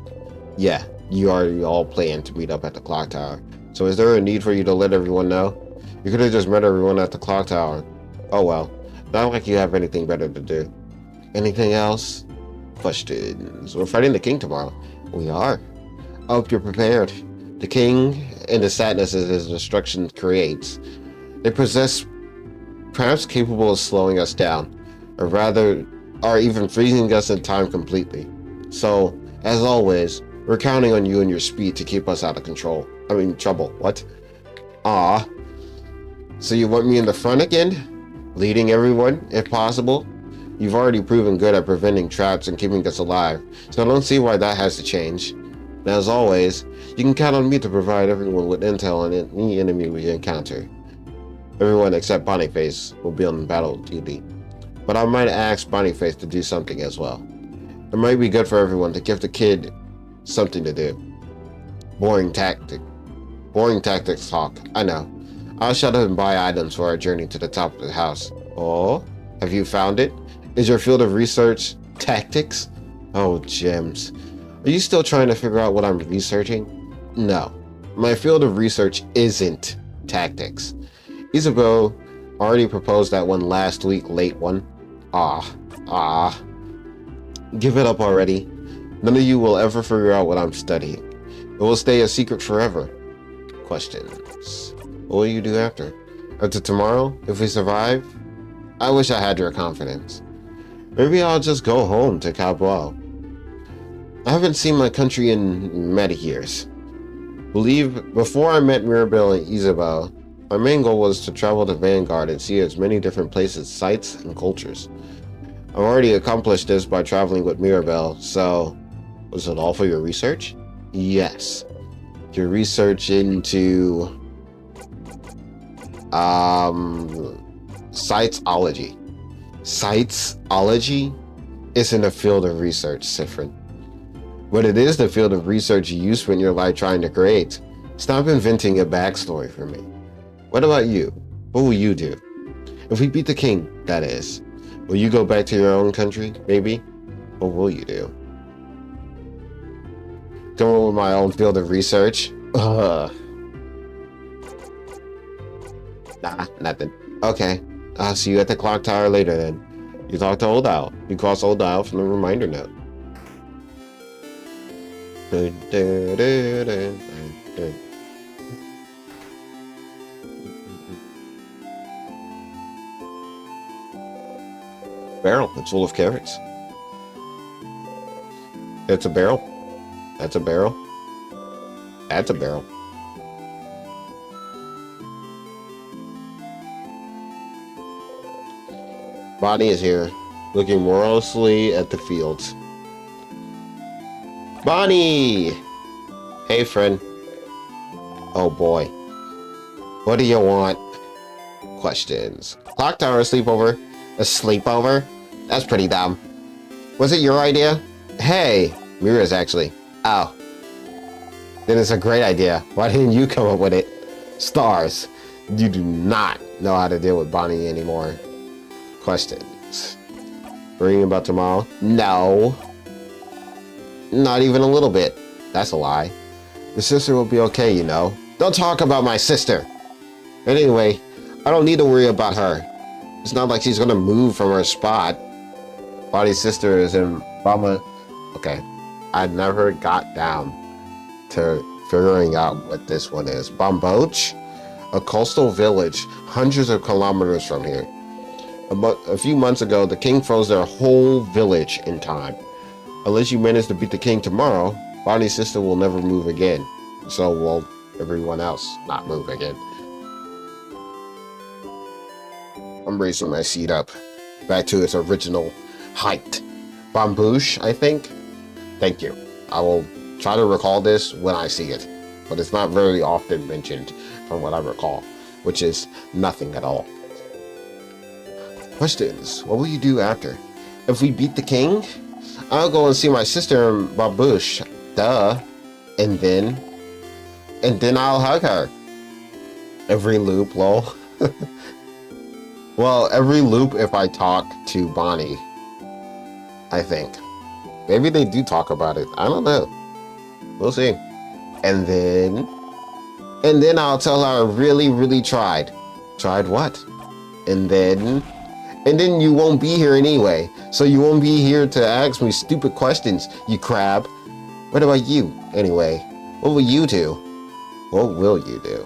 Yeah, you already all planned to meet up at the clock tower. So is there a need for you to let everyone know? You could have just met everyone at the clock tower. Oh well, not like you have anything better to do. Anything else? Questions. We're fighting the king tomorrow. We are. I hope you're prepared. The king and the sadness that his destruction creates. They possess perhaps capable of slowing us down, or rather, are even freezing us in time completely. So, as always, we're counting on you and your speed to keep us out of trouble. What? Ah. So you want me in the front again? Leading everyone, if possible? You've already proven good at preventing traps and keeping us alive, so I don't see why that has to change. And as always, you can count on me to provide everyone with intel on any enemy we encounter. Everyone except Boniface will be on battle duty. But I might ask Boniface to do something as well. It might be good for everyone to give the kid something to do. Boring tactics talk, I know. I'll shut up and buy items for our journey to the top of the house. Oh, have you found it? Is your field of research tactics? Oh, gems. Are you still trying to figure out what I'm researching? No, my field of research isn't tactics. Isabel already proposed that one last week, late one. Give it up already. None of you will ever figure out what I'm studying. It will stay a secret forever. Questions. What will you do after? After tomorrow, if we survive? I wish I had your confidence. Maybe I'll just go home to Cabral. I haven't seen my country in many years. Before I met Mirabelle and Isabel, my main goal was to travel to Vanguard and see as many different places, sites, and cultures. I've already accomplished this by traveling with Mirabelle, so was it all for your research? Yes. Your research into Sitesology. Sitesology isn't a field of research, Sifrin. But it is the field of research you spend your life trying to create. Stop inventing a backstory for me. What about you? What will you do? If we beat the king, that is. Will you go back to your own country, maybe? What will you do? Come on with my own field of research? Nah, nothing. Okay, I'll see you at the clock tower later then. You talk to Old Owl. You cross Old Owl from the reminder note. Barrel. It's full of carrots. It's a barrel. That's a barrel. That's a barrel. Bonnie is here, looking morosely at the fields. Bonnie! Hey, friend. Oh boy. What do you want? Questions. Clock tower sleepover. A sleepover? That's pretty dumb. Was it your idea? Hey, Mira's actually. Oh. Then it's a great idea. Why didn't you come up with it? Stars. You do not know how to deal with Bonnie anymore. Questions. Worrying about tomorrow? No. Not even a little bit. That's a lie. The sister will be okay, you know. Don't talk about my sister. But anyway, I don't need to worry about her. It's not like she's gonna move from her spot. Bonnie's sister is in Bama. Okay. I never got down to figuring out what this one is. Bamboche? A coastal village hundreds of kilometers from here. A few months ago, the king froze their whole village in time. Unless you manage to beat the king tomorrow, Bonnie's sister will never move again. So will everyone else not move again. I'm raising my seat up, back to its original height. Bamboche, I think? Thank you. I will try to recall this when I see it, but it's not very often mentioned from what I recall, which is nothing at all. Questions. What will you do after? If we beat the king, I'll go and see my sister in Bamboche. Duh. And then I'll hug her. Every loop, lol. Well, every loop if I talk to Bonnie. I think. Maybe they do talk about it. I don't know. We'll see. And then I'll tell her I really, really tried. Tried what? And then you won't be here anyway. So you won't be here to ask me stupid questions, you crab. What about you, anyway? What will you do? What will you do?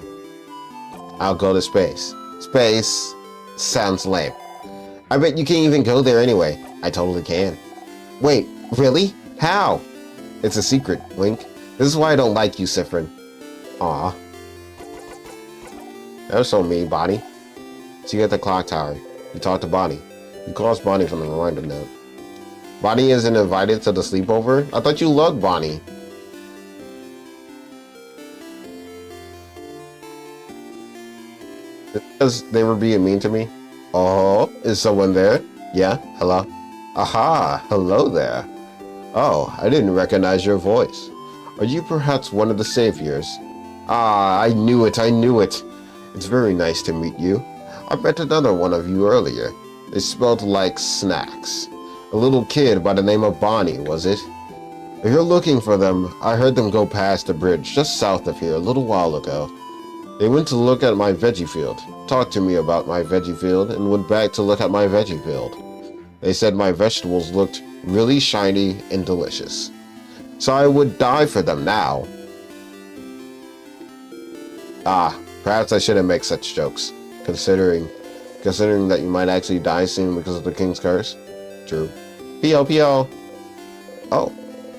I'll go to space. Space sounds lame. I bet you can't even go there anyway. I totally can. Wait, really? How? It's a secret, Link. This is why I don't like you, Sifrin. Aw. That was so mean, Bonnie. See you at the clock tower. You talk to Bonnie. You cross Bonnie from the reminder note. Bonnie isn't invited to the sleepover? I thought you loved Bonnie. Because they were being mean to me. Oh, is someone there? Yeah, hello? Aha, hello there. Oh, I didn't recognize your voice. Are you perhaps one of the saviors? Ah, I knew it. It's very nice to meet you. I met another one of you earlier. They smelled like snacks. A little kid by the name of Bonnie, was it? If you're looking for them, I heard them go past the bridge just south of here a little while ago. They went to look at my veggie field, talked to me about my veggie field, and went back to look at my veggie field. They said my vegetables looked really shiny and delicious. So I would die for them now. Ah, perhaps I shouldn't make such jokes, considering that you might actually die soon because of the King's Curse. True. P.O. Oh,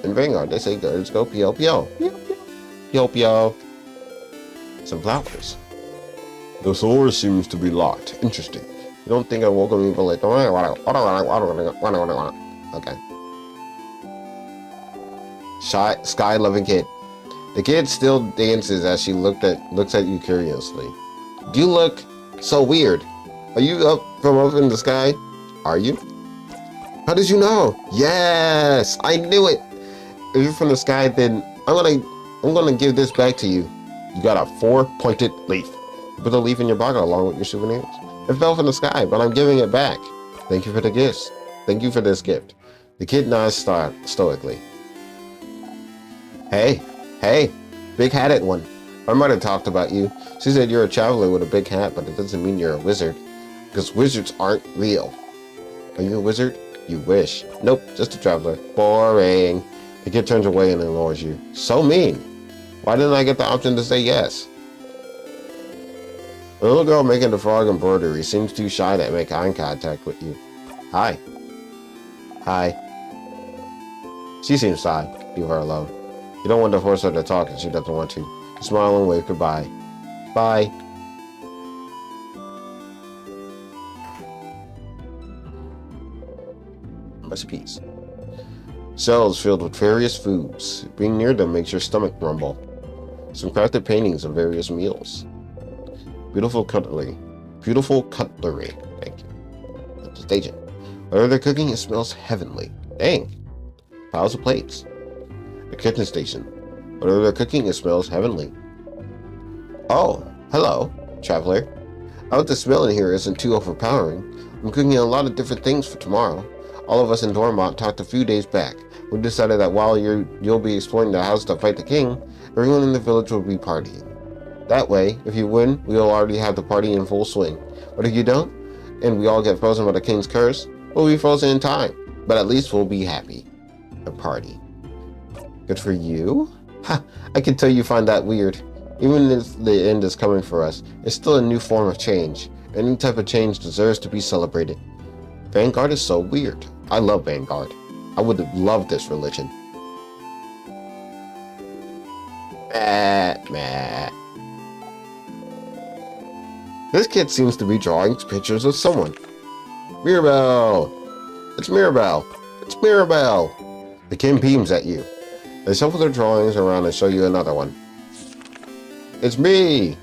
in Vanguard they say birds go P.O. P.O. Some flowers. The door seems to be locked. Interesting. You don't think I welcome you late? Okay. Sky loving kid. The kid still dances as she looks at you curiously. Do you look so weird? Are you up in the sky? Are you? How did you know? Yes, I knew it. If you're from the sky, then I'm gonna give this back to you. You got a 4-pointed leaf. You put the leaf in your pocket along with your souvenirs. It fell from the sky, but I'm giving it back. Thank you for the gifts. Thank you for this gift. The kid nods stoically. Hey, big hatted one. My mother talked about you. She said you're a traveler with a big hat, but it doesn't mean you're a wizard. Because wizards aren't real. Are you a wizard? You wish. Nope, just a traveler. Boring. The kid turns away and ignores you. So mean. Why didn't I get the option to say yes? The little girl making the frog embroidery seems too shy to make eye contact with you. Hi. She seems shy. Leave her alone. You don't want to force her to talk and she doesn't want to. You smile and wave goodbye. Bye. Recipes. Cells filled with various foods. Being near them makes your stomach rumble. Some crafted paintings of various meals. Beautiful cutlery. Thank you. That's the station. Whatever they're cooking, it smells heavenly. Dang. Piles of plates. The kitchen station. Whatever they're cooking, it smells heavenly. Oh, hello, traveler. I hope the smell in here isn't too overpowering. I'm cooking a lot of different things for tomorrow. All of us in Dormont talked a few days back. We decided that while you'll be exploring the house to fight the king, everyone in the village will be partying. That way, if you win, we'll already have the party in full swing. But if you don't, and we all get frozen by the king's curse, we'll be frozen in time. But at least we'll be happy. A party. Good for you? Ha! I can tell you find that weird. Even if the end is coming for us, it's still a new form of change. Any type of change deserves to be celebrated. Vanguard is so weird. I love Vanguard. I would have loved this religion. Meh. This kid seems to be drawing pictures of someone. Mirabelle! It's Mirabelle! It's Mirabelle! The kid beams at you. They shuffle their drawings around and show you another one. It's me!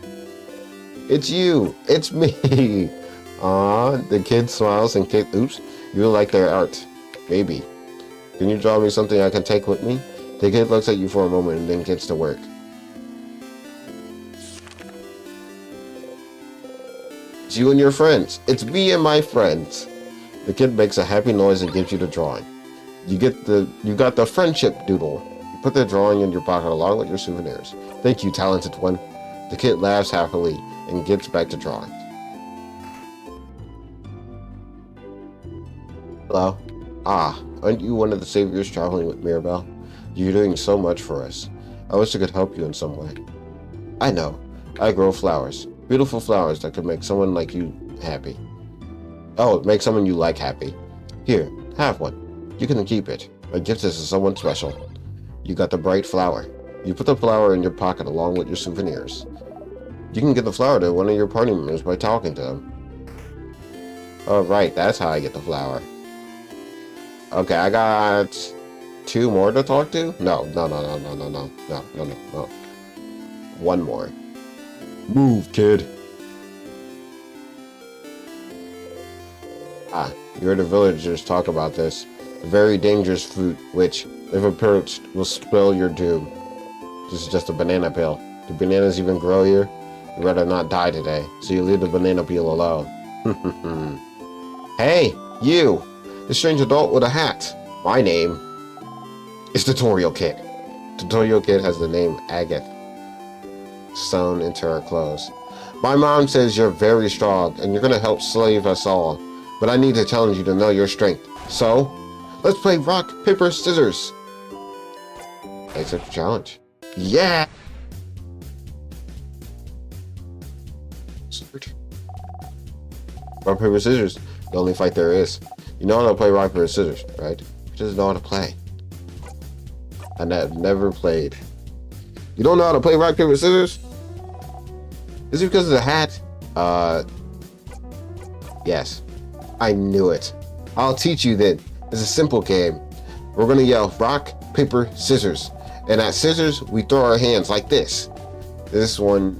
It's you! It's me! Aww, the kid smiles and kid, oops, you like their art. Maybe. Can you draw me something I can take with me? The kid looks at you for a moment and then gets to work. It's you and your friends. It's me and my friends. The kid makes a happy noise and gives you the drawing. You got the friendship doodle. You put the drawing in your pocket along with your souvenirs. Thank you, talented one. The kid laughs happily and gets back to drawing. Hello. Ah, aren't you one of the saviors traveling with Mirabelle? You're doing so much for us. I wish I could help you in some way. I know. I grow flowers. Beautiful flowers that could make someone like you happy. Oh, make someone you like happy. Here, have one. You can keep it. My gift is to someone special. You got the bright flower. You put the flower in your pocket along with your souvenirs. You can give the flower to one of your party members by talking to them. Oh, right, that's how I get the flower. Okay, I got 2 more to talk to? No. One more. Move, kid. Ah, you heard the villagers talk about this. A very dangerous fruit, which, if approached, will spell your doom. This is just a banana peel. Do bananas even grow here? You'd rather not die today, so you leave the banana peel alone. Hey, you! The strange adult with a hat. My name is Tutorial Kid. Tutorial Kid has the name Agatha sewn into her clothes. My mom says you're very strong and you're gonna help save us all, but I need to challenge you to know your strength. So, let's play rock, paper, scissors. Accept the challenge. Yeah! Rock, paper, scissors. The only fight there is. You know how to play rock, paper, scissors, right? You just know how to play. And I've never played. You don't know how to play rock, paper, scissors? Is it because of the hat? Yes. I knew it. I'll teach you then. It's a simple game. We're gonna yell rock, paper, scissors. And at scissors, we throw our hands like this. This one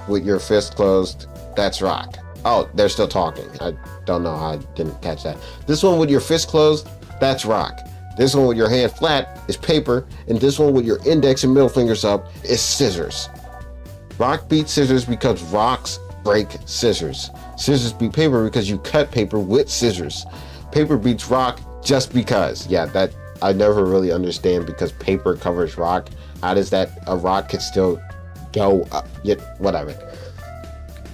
with your fist closed, that's rock. Oh, they're still talking. I don't know. I didn't catch that. This one with your fist closed, that's rock. This one with your hand flat is paper. And this one with your index and middle fingers up is scissors. Rock beats scissors because rocks break scissors. Scissors beat paper because you cut paper with scissors. Paper beats rock just because. Yeah, that I never really understand because paper covers rock. How does that, a rock could still go up? Yet, whatever.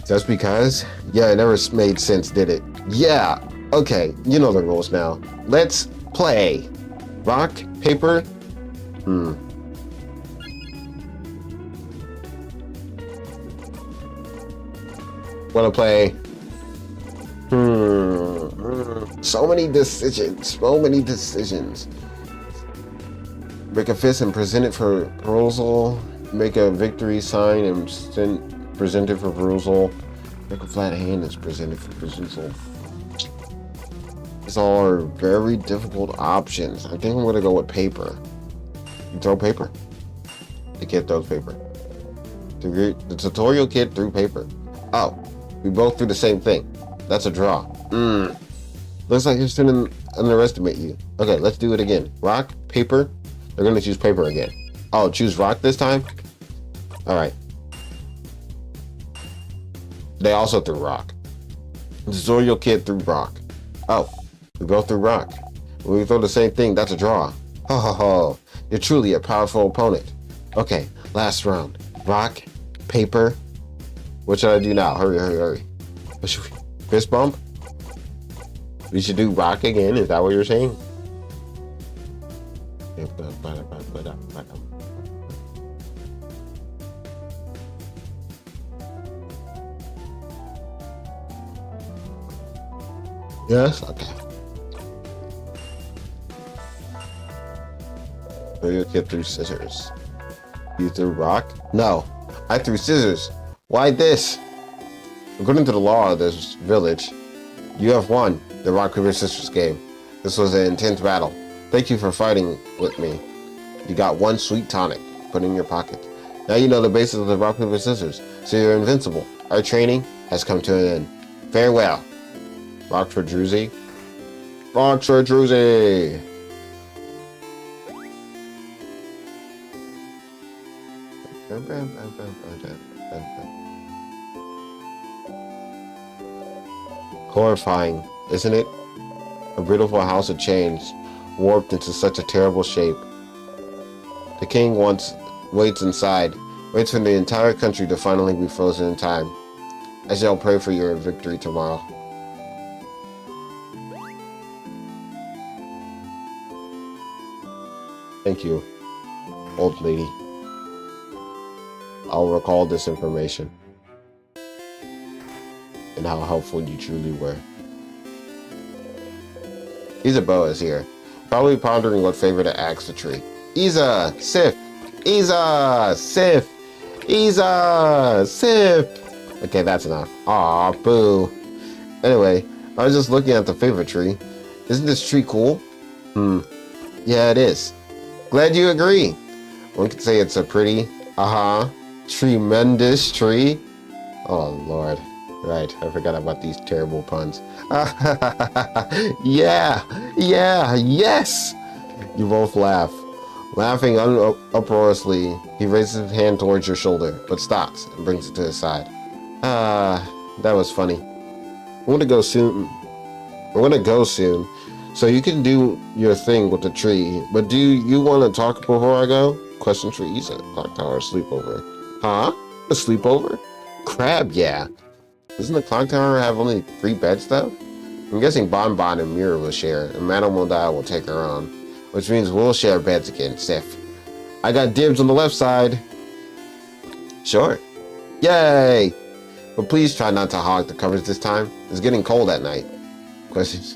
Just because? Yeah, it never made sense, did it? Yeah, okay, you know the rules now. Let's play. Rock, paper, Wanna play? So many decisions. Make a fist and present it for perusal. Make a victory sign and present it for perusal. Make a flat hand and present it for perusal. These all are very difficult options. I think I'm gonna go with paper. You throw paper. The kid throws paper. The tutorial kid threw paper. Oh, we both threw the same thing. That's a draw. Looks like he's gonna underestimate you. Okay, let's do it again. Rock, paper. They're gonna choose paper again. Oh, choose rock this time? Alright. They also threw rock. The tutorial kid threw rock. Oh, we both threw rock. When we throw the same thing, that's a draw. Ho ho ho. You're truly a powerful opponent. Okay, last round. Rock, paper. What should I do now? Hurry. What should we? Fist bump? We should do rock again. Is that what you're saying? Yes? Okay. So your kid threw scissors. You threw rock? No. I threw scissors. Why this? According to the law of this village, you have won the rock, paper, scissors game. This was an intense battle. Thank you for fighting with me. You got 1 sweet tonic. Put in your pocket. Now you know the basis of the rock, paper, scissors, so you're invincible. Our training has come to an end. Farewell. Rockford Druzy. Rockford Druzy. Horrifying, isn't it? A beautiful house of chains, warped into such a terrible shape. The king waits inside, waits for the entire country to finally be frozen in time. I shall pray for your victory tomorrow. Thank you, old lady. I'll recall this information and how helpful you truly were. Isabeau is here, probably pondering what favor to ask the tree. Isa! Sif! Isa! Sif! Isa! Sif! Okay, that's enough. Aw, boo. Anyway, I was just looking at the favorite tree. Isn't this tree cool? Yeah, it is. Glad you agree. One could say it's a pretty, tremendous tree. Oh, Lord. Right, I forgot about these terrible puns. Yeah, yes! You both laugh. Laughing uproariously, he raises his hand towards your shoulder, but stops and brings it to his side. That was funny. I want to go soon. So you can do your thing with the tree, but do you want to talk before I go? Question trees at Clock Tower sleepover. Huh? A sleepover? Crab, yeah. Doesn't the Clock Tower have only 3 beds though? I'm guessing Bon Bon and Mira will share, and Madame will take her own, which means we'll share beds again, Sif. I got dibs on the left side. Sure. Yay! But please try not to hog the covers this time. It's getting cold at night. Questions?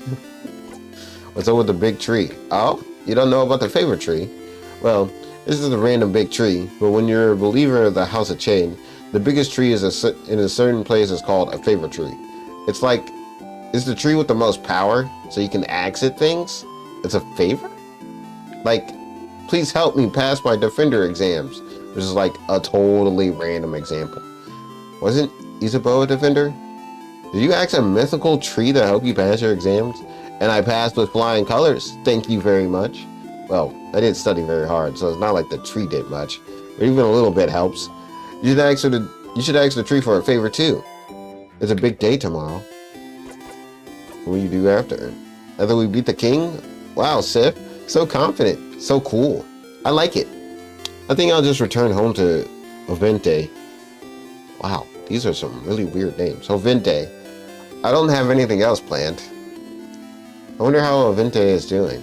What's up with the big tree? Oh, you don't know about the favorite tree? Well, this is a random big tree, but when you're a believer of the House of Chain, the biggest tree in a certain place is called a favorite tree. It's the tree with the most power, so you can axe at things. It's a favor? Like, please help me pass my defender exams, which is like a totally random example. Wasn't Isabeau a defender? Did you ask a mythical tree to help you pass your exams? And I passed with flying colors. Thank you very much. Well, I didn't study very hard, so it's not like the tree did much. But even a little bit helps. You should ask the tree for a favor too. It's a big day tomorrow. What will you do after? After we beat the king? Wow, Sif. So confident. So cool. I like it. I think I'll just return home to Ovente. Wow, these are some really weird names. Ovente. I don't have anything else planned. I wonder how Ovente is doing.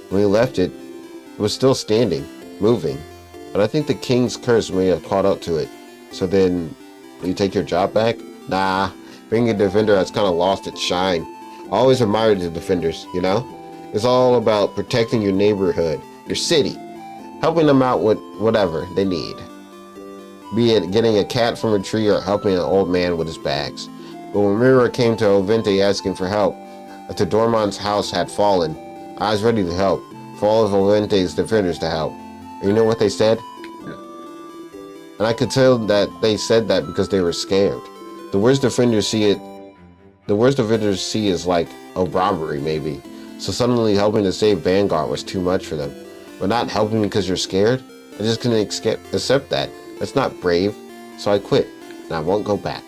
When we left it, it was still standing, moving. But I think the king's curse may have caught up to it. So then, will you take your job back? Nah, being a defender has kind of lost its shine. I always admired the defenders, you know? It's all about protecting your neighborhood, your city, helping them out with whatever they need. Be it getting a cat from a tree or helping an old man with his bags. But when Mira came to Ovente asking for help, after Dormon's house had fallen, I was ready to help, for all of Ovente's defenders to help. And you know what they said? And I could tell that they said that because they were scared. The worst defenders see is like a robbery, maybe. So suddenly helping to save Vanguard was too much for them. But not helping because you're scared? I just couldn't accept that. That's not brave. So I quit, and I won't go back.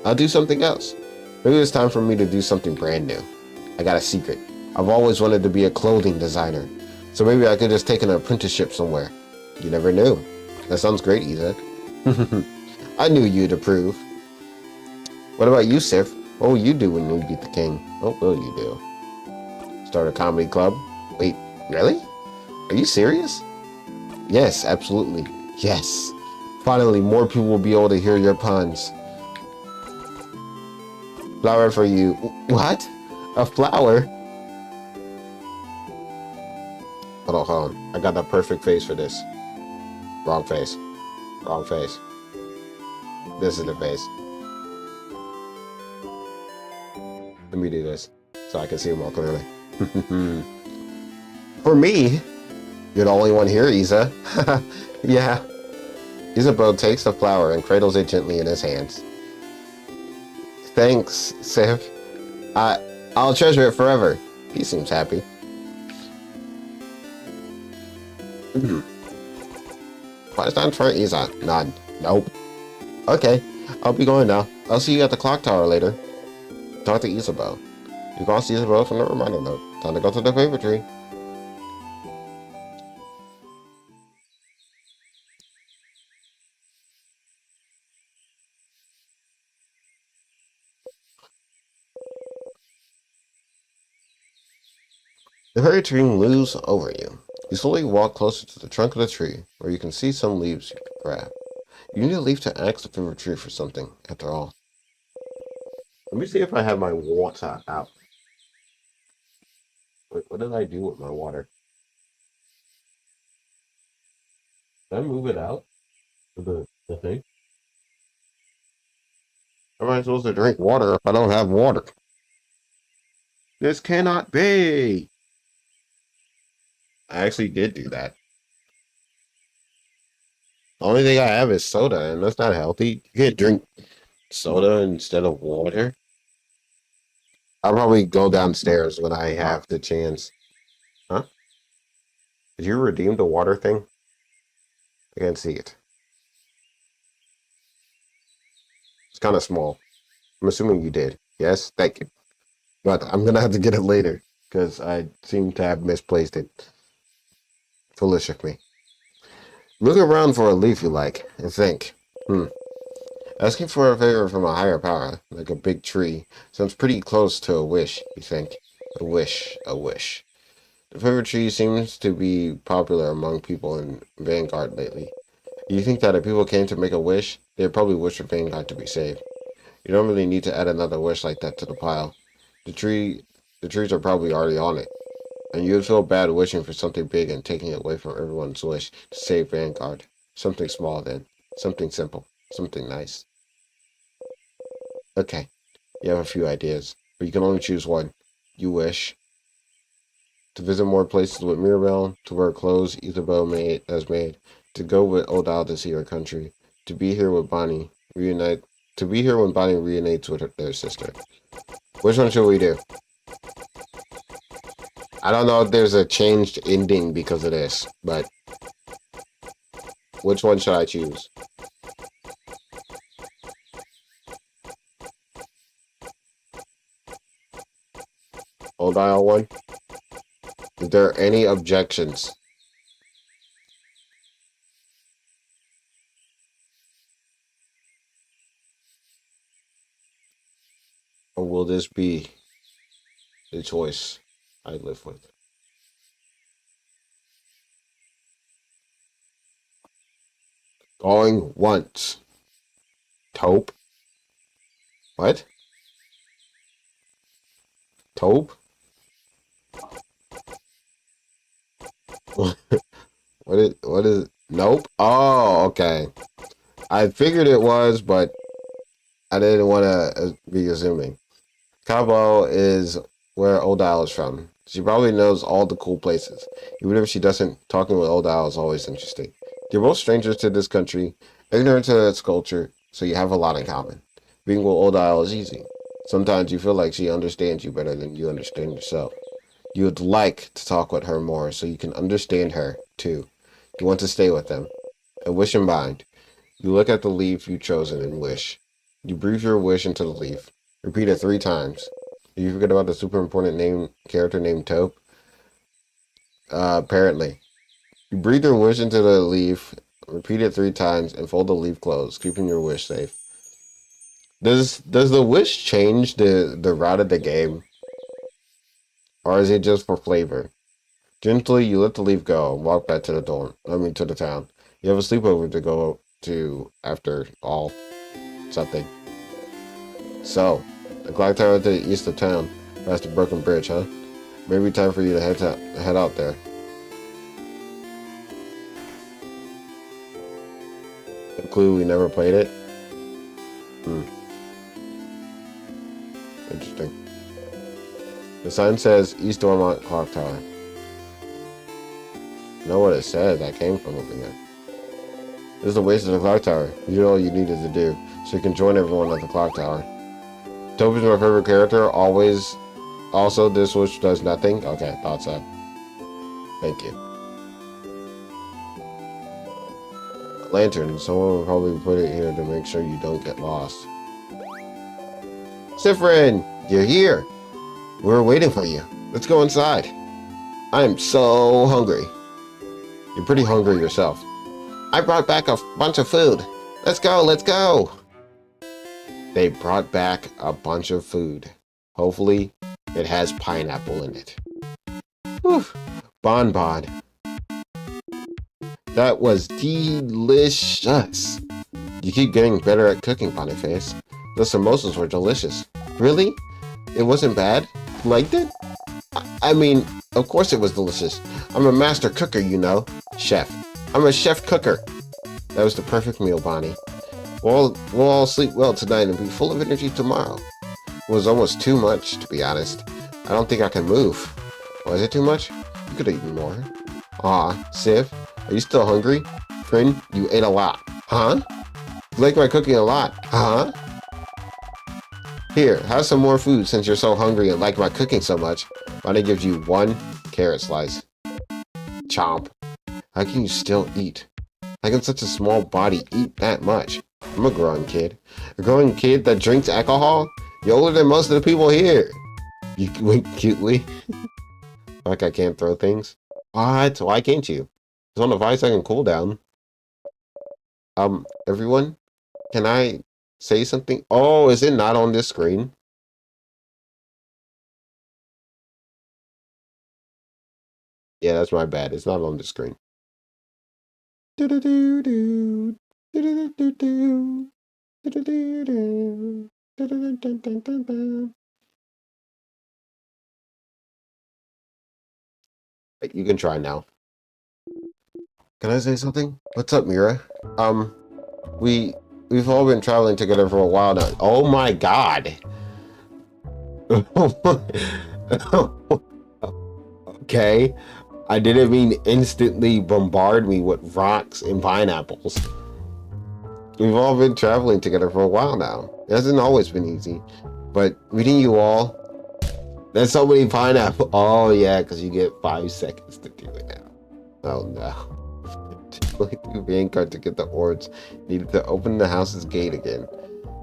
I'll do something else. Maybe it's time for me to do something brand new. I got a secret. I've always wanted to be a clothing designer. So maybe I could just take an apprenticeship somewhere. You never knew. That sounds great, Isa. I knew you'd approve. What about you, Sif? What will you do when you beat the king? What will you do? Start a comedy club? Wait, really? Are you serious? Yes, absolutely. Yes. Finally, more people will be able to hear your puns. Flower for you. What? A flower? Hold on. I got the perfect face for this. Wrong face. Wrong face. This is the face. Let me do this so I can see it more clearly. For me, you're the only one here, Isa. Yeah. Isabeau takes the flower and cradles it gently in his hands. Thanks, Sif. I'll treasure it forever. He seems happy. Question for Isa. None. Nope. Okay. I'll be going now. I'll see you at the clock tower later. Talk to Isabeau. You can see Isabeau from the reminder note. Time to go to the favorite tree. The fairy tree looms over you. You slowly walk closer to the trunk of the tree, where you can see some leaves you can grab. You need to leave to ask the favorite tree for something, after all. Let me see if I have my water out. Wait, what did I do with my water? Did I move it out? The thing? How am I supposed to drink water if I don't have water? This cannot be! I actually did do that. The only thing I have is soda, and that's not healthy. You can't drink soda instead of water. I'll probably go downstairs when I have the chance. Huh? Did you redeem the water thing? I can't see it. It's kind of small. I'm assuming you did. Yes? Thank you. But I'm going to have to get it later because I seem to have misplaced it. Foolish of me. Look around for a leaf you like and think. Asking for a favor from a higher power, like a big tree, sounds pretty close to a wish, you think. A wish, a wish. The favorite tree seems to be popular among people in Vanguard lately. You think that if people came to make a wish, they'd probably wish for Vanguard to be saved. You don't really need to add another wish like that to the pile. The trees are probably already on it, and you'd feel bad wishing for something big and taking it away from everyone's wish to save Vanguard. Something small then, something simple, something nice. Okay, you have a few ideas, but you can only choose one. You wish to visit more places with Mirabelle, to wear clothes Isabel has made, to go with Odile to see her country, to be here with Bonnie, to be here when Bonnie reunites with their sister. Which one should we do? I don't know if there's a changed ending because of this, but which one should I choose? Odile one? Is there any objections? Or will this be the choice I live with? Going once. Taupe? What? Taupe? What is nope? Oh, okay. I figured it was, but I didn't want to be assuming. Cabo is where Odile is from. She probably knows all the cool places. Even if she doesn't, talking with Odile is always interesting. You're both strangers to this country, ignorant to its culture, so you have a lot in common. Being with Odile is easy. Sometimes you feel like she understands you better than you understand yourself. You would like to talk with her more so you can understand her, too. You want to stay with them. A wish in mind. You look at the leaf you've chosen and wish. You breathe your wish into the leaf. Repeat it 3 times. Did you forget about the super important character named Taupe? Apparently. You breathe your wish into the leaf, repeat it 3 times, and fold the leaf closed, keeping your wish safe. Does the wish change the route of the game? Or is it just for flavor? Gently, you let the leaf go and walk back to the town. You have a sleepover to go to after all. Something. So, the clock tower to the east of town, past the broken bridge, huh? Maybe time for you to head out there. A clue we never played it? Interesting. The sign says East Dormont Clock Tower. I know what it says. I came from over there. This is the waste of the clock tower. You know all you needed to do, so you can join everyone at the clock tower. Toby's my favorite character, always. Also, this wish does nothing. Okay, thought so. Thank you. Lantern. Someone will probably put it here to make sure you don't get lost. Sifrin, you're here. We're waiting for you. Let's go inside. I'm so hungry. You're pretty hungry yourself. I brought back a bunch of food. Let's go, let's go. They brought back a bunch of food. Hopefully, it has pineapple in it. Whew. Bonbon. That was delicious. You keep getting better at cooking, Boniface. Those samosas were delicious. Really? It wasn't bad? You liked it? I mean, of course it was delicious. I'm a master cooker, you know. Chef. I'm a chef cooker. That was the perfect meal, Bonnie. We'll all sleep well tonight and be full of energy tomorrow. It was almost too much, to be honest. I don't think I can move. Was it too much? You could have eaten more. Aw, Sif, are you still hungry? Friend, you ate a lot. Huh? You like my cooking a lot, huh? Here, have some more food since you're so hungry and like my cooking so much. Bonnie gives you 1 carrot slice. Chomp. How can you still eat? How can such a small body eat that much? I'm a growing kid. A growing kid that drinks alcohol? You're older than most of the people here. You wink cutely. Like I can't throw things. What? Why can't you? It's on a 5-second cooldown. Everyone? Can I say something? Oh, is it not on this screen? Yeah, that's my bad. It's not on the screen. Do-do-do-do. Do-do-do-do-do. Do-do-do-do. Do-do-do-do-do-do. Wait, you can try now. Can I say something? What's up, Mira? We've all been traveling together for a while now. Oh my god. Okay. I didn't mean instantly bombard me with rocks and pineapples. We've all been traveling together for a while now. It hasn't always been easy. But meeting you all, there's so many pineapple. Oh yeah, because you get 5 seconds to do it now. Oh no. Like the vanguard to get the orbs, needed to open the house's gate again.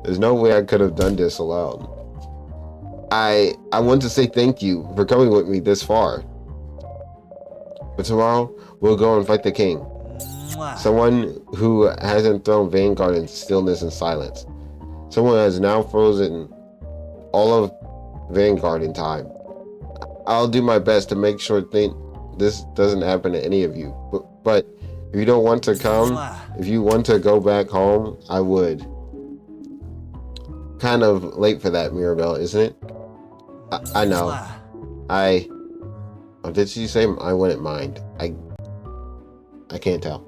There's no way I could have done this alone. I want to say thank you for coming with me this far. But tomorrow we'll go and fight the king. Someone who hasn't thrown Vanguard in stillness and silence. Someone has now frozen all of Vanguard in time. I'll do my best to make sure this doesn't happen to any of you. But if you don't want to come, if you want to go back home, I would. Kind of late for that, Mirabelle, isn't it? I know. Oh, did she say I wouldn't mind? I can't tell.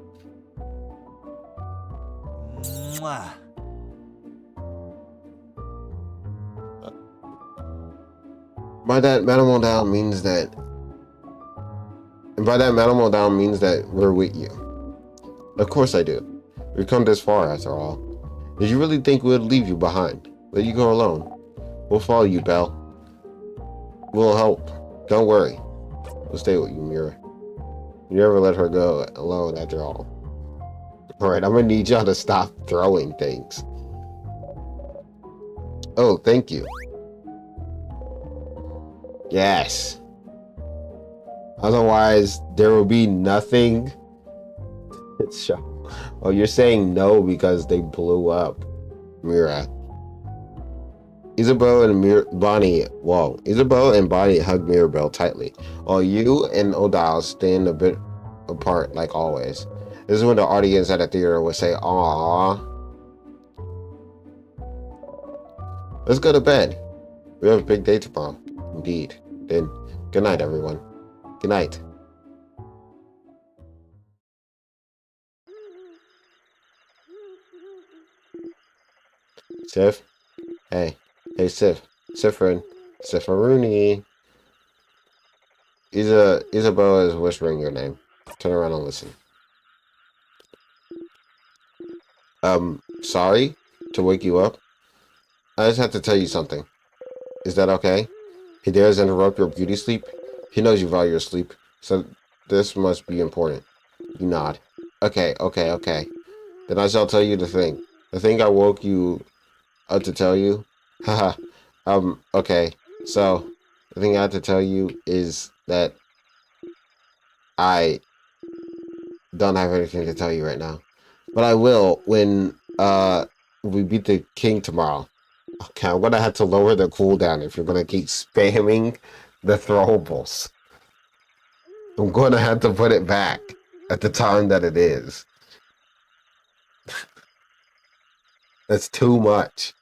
By that Manimal down means that. And by that Manimal down means that we're with you. Of course I do. We've come this far after all. Did you really think we'd leave you behind? Let you go alone? We'll follow you, Belle. We'll help. Don't worry. We'll stay with you, Mira. You never let her go alone after all. Alright, I'm gonna need y'all to stop throwing things. Oh, thank you. Yes. Otherwise, there will be nothing. It's show. Oh, you're saying no because they blew up Mira. Isabeau and Bonnie, whoa. Isabeau and Bonnie hug Mirabelle tightly, while you and Odile stand a bit apart like always. This is when the audience at the theater would say, "Aww." Let's go to bed. We have a big day tomorrow. Indeed. Then, good night, everyone. Good night. Sif? Hey. Hey, Sif. Sifrin. Sifferoony. Isabeau is whispering your name. Turn around and listen. Sorry to wake you up. I just have to tell you something. Is that okay? He dares interrupt your beauty sleep? He knows you value your sleep, so this must be important. You nod. Okay. Then I shall tell you the thing. The thing I woke you up to tell you? Haha. Okay. So, the thing I have to tell you is that I don't have anything to tell you right now. But I will when, we beat the king tomorrow. Okay, I'm gonna have to lower the cooldown if you're gonna keep spamming the throwables. I'm gonna have to put it back at the time that it is. That's too much.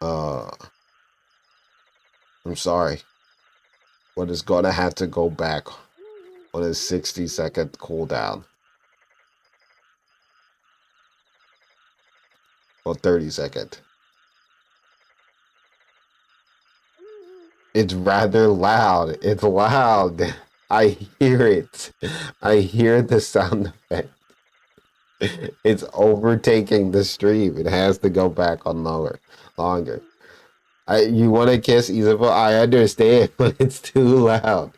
I'm sorry. But it's gonna have to go back on a 60-second cooldown. Or 30-second. It's rather loud. It's loud. I hear it. I hear the sound effect. It's overtaking the stream. It has to go back on longer. You want to kiss Isabel? I understand, but it's too loud.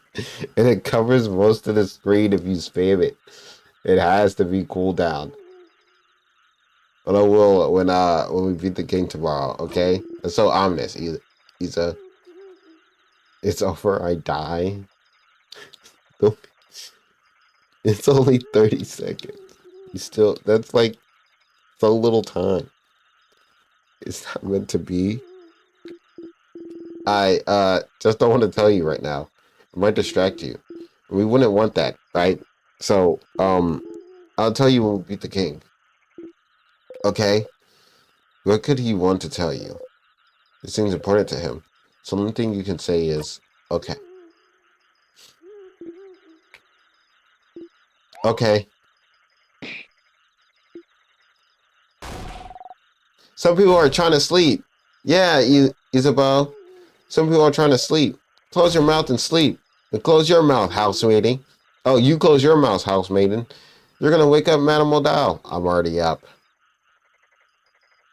And it covers most of the screen if you spam it. It has to be cooled down. But I will when we beat the king tomorrow, okay? It's so ominous. Isa. It's over, I die. It's only 30 seconds. That's like so little time. It's not meant to be. I just don't want to tell you right now. It might distract you. We wouldn't want that, right? So, I'll tell you when we beat the king. Okay? What could he want to tell you? It seems important to him. So the only thing you can say is, okay. Okay. Some people are trying to sleep. Yeah, Isabel. Some people are trying to sleep. Close your mouth and sleep. And close your mouth, housemaiden. Oh, you close your mouth, housemaiden. You're gonna wake up Madame O'Dowd. I'm already up.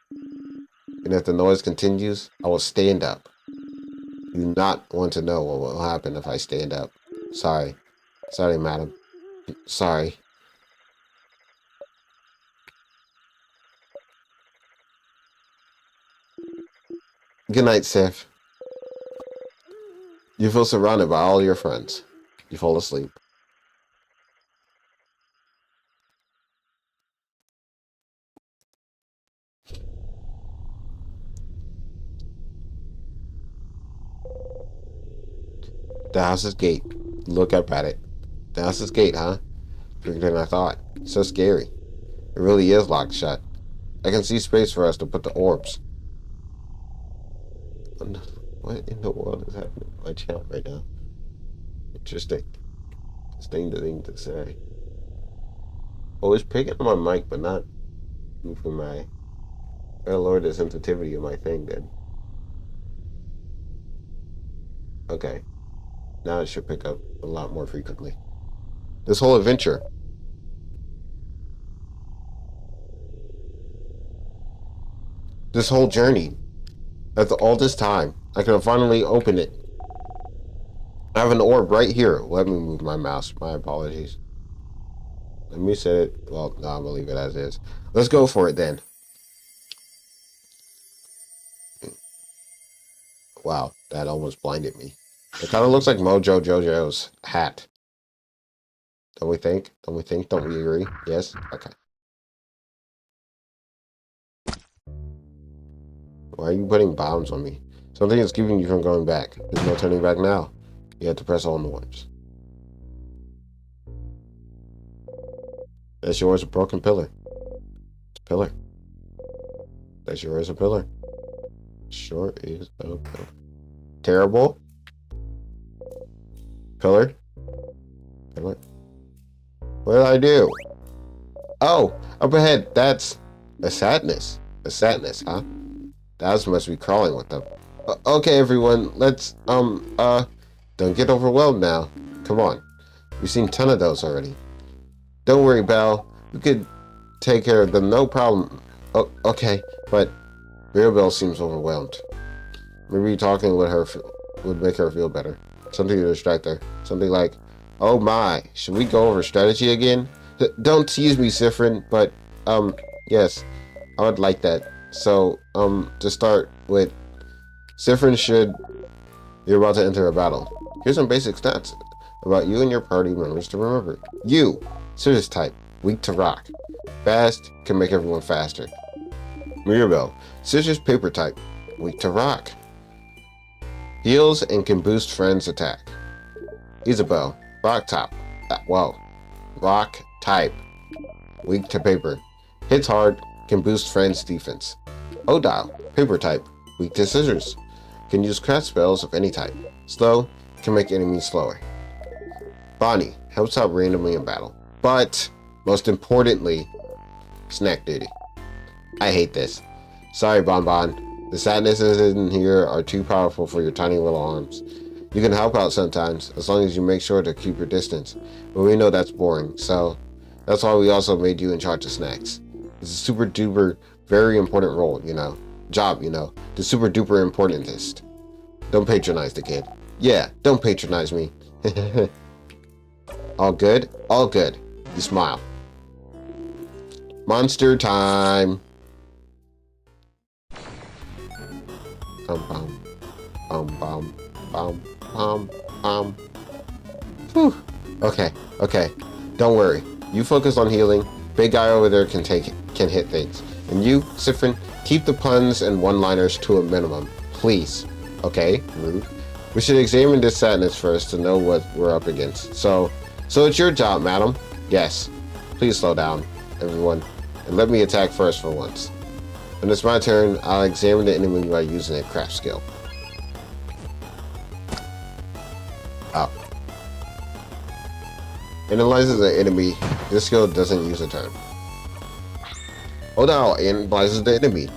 And if the noise continues, I will stand up. You do not want to know what will happen if I stand up. Sorry. Sorry, madam. Sorry. Good night, Sif. You feel surrounded by all your friends. You fall asleep. The house's gate. Look up at it. The house's gate, huh? Bigger than I thought. So scary. It really is locked shut. I can see space for us to put the orbs. What in the world is happening in my chat right now? Interesting. Interesting thing to say. Oh, it's picking up my mic, but not moving my... I gotta lower the sensitivity of my thing then. Okay. Now it should pick up a lot more frequently. This whole adventure. This whole journey. After all this time, I can finally open it. I have an orb right here. Let me move my mouse. My apologies. Let me set it. Well, no, I'm gonna leave it as is. Let's go for it then. Wow, that almost blinded me. It kind of looks like Mojo Jojo's hat. Don't we think? Don't we think? Don't we agree? Yes? Okay. Why are you putting bombs on me? Something is keeping you from going back. There's no turning back now. You have to press all orbs. That sure is a broken pillar. It's a pillar. That sure is a pillar. Sure is a pillar. Terrible. Pillar. Pillar. What did I do? Oh, up ahead. That's a sadness. A sadness, huh? That must be crawling with them. Okay, everyone. Let's, don't get overwhelmed now. Come on. We've seen 10 of those already. Don't worry, Belle. We could take care of them, no problem. Oh, okay, but Mirabelle seems overwhelmed. Maybe talking with her would make her feel better. Something to distract her. Something like, oh my, should we go over strategy again? Don't tease me, Sifrin, but, yes, I would like that. So, to start with, Sifrin you're about to enter a battle. Here's some basic stats about you and your party members to remember. You, Scissors type, weak to rock. Fast, can make everyone faster. Mirabelle, Scissors paper type, weak to rock. Heals and can boost friends' attack. Isabel, rock top. Whoa. Rock type. Weak to paper. Hits hard. Can boost friends' defense. Odile. Paper type. Weak to scissors. Can use craft spells of any type. Slow. Can make enemies slower. Bonnie. Helps out randomly in battle. But, most importantly, snack duty. I hate this. Sorry, Bonbon. The sadnesses in here are too powerful for your tiny little arms. You can help out sometimes, as long as you make sure to keep your distance. But we know that's boring, so that's why we also made you in charge of snacks. It's a super duper, very important role, Job, the super duper importantest. Don't patronize the kid. Yeah, don't patronize me. All good? All good. You smile. Monster time. Whew. Okay. Don't worry. You focus on healing. Big guy over there can hit things. And you, Siffrin, keep the puns and one-liners to a minimum. Please. Okay, rude. We should examine this sadness first to know what we're up against. So it's your job, madam. Yes. Please slow down, everyone, and let me attack first for once. When it's my turn, I'll examine the enemy by using a craft skill. Up. Analyzes the enemy. This skill doesn't use a turn. Odile analyzes the enemy.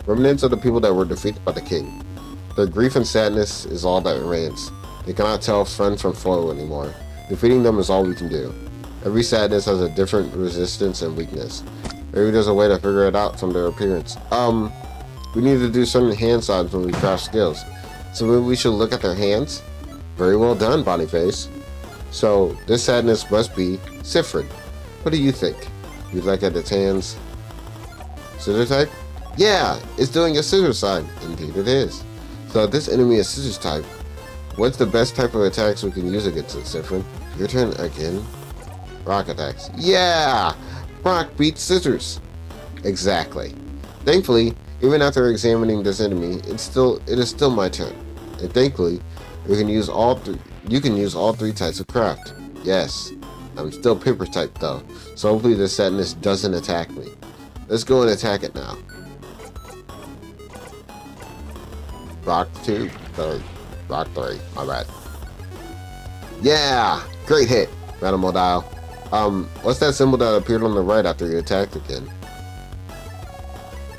Remnants of the people that were defeated by the king. Their grief and sadness is all that remains. They cannot tell friend from foe anymore. Defeating them is all we can do. Every sadness has a different resistance and weakness. Maybe there's a way to figure it out from their appearance. We need to do certain hand signs when we craft skills. So maybe we should look at their hands? Very well done, Bonyface. So, this sadness must be Siffrin. What do you think? You'd like at its hands? Scissor type? Yeah, it's doing a scissor sign. Indeed it is. So if this enemy is scissors type, what's the best type of attacks we can use against it, Siffrin? Your turn again. Rock attacks. Yeah! Rock beats scissors. Exactly. Thankfully, even after examining this enemy, it is still my turn. And thankfully, you can use all three types of craft. Yes. I'm still paper type though, so hopefully this sadness doesn't attack me. Let's go and attack it now. Rock 2, 3. Rock 3. Alright. Yeah! Great hit, Madam Odile. What's that symbol that appeared on the right after you attacked again?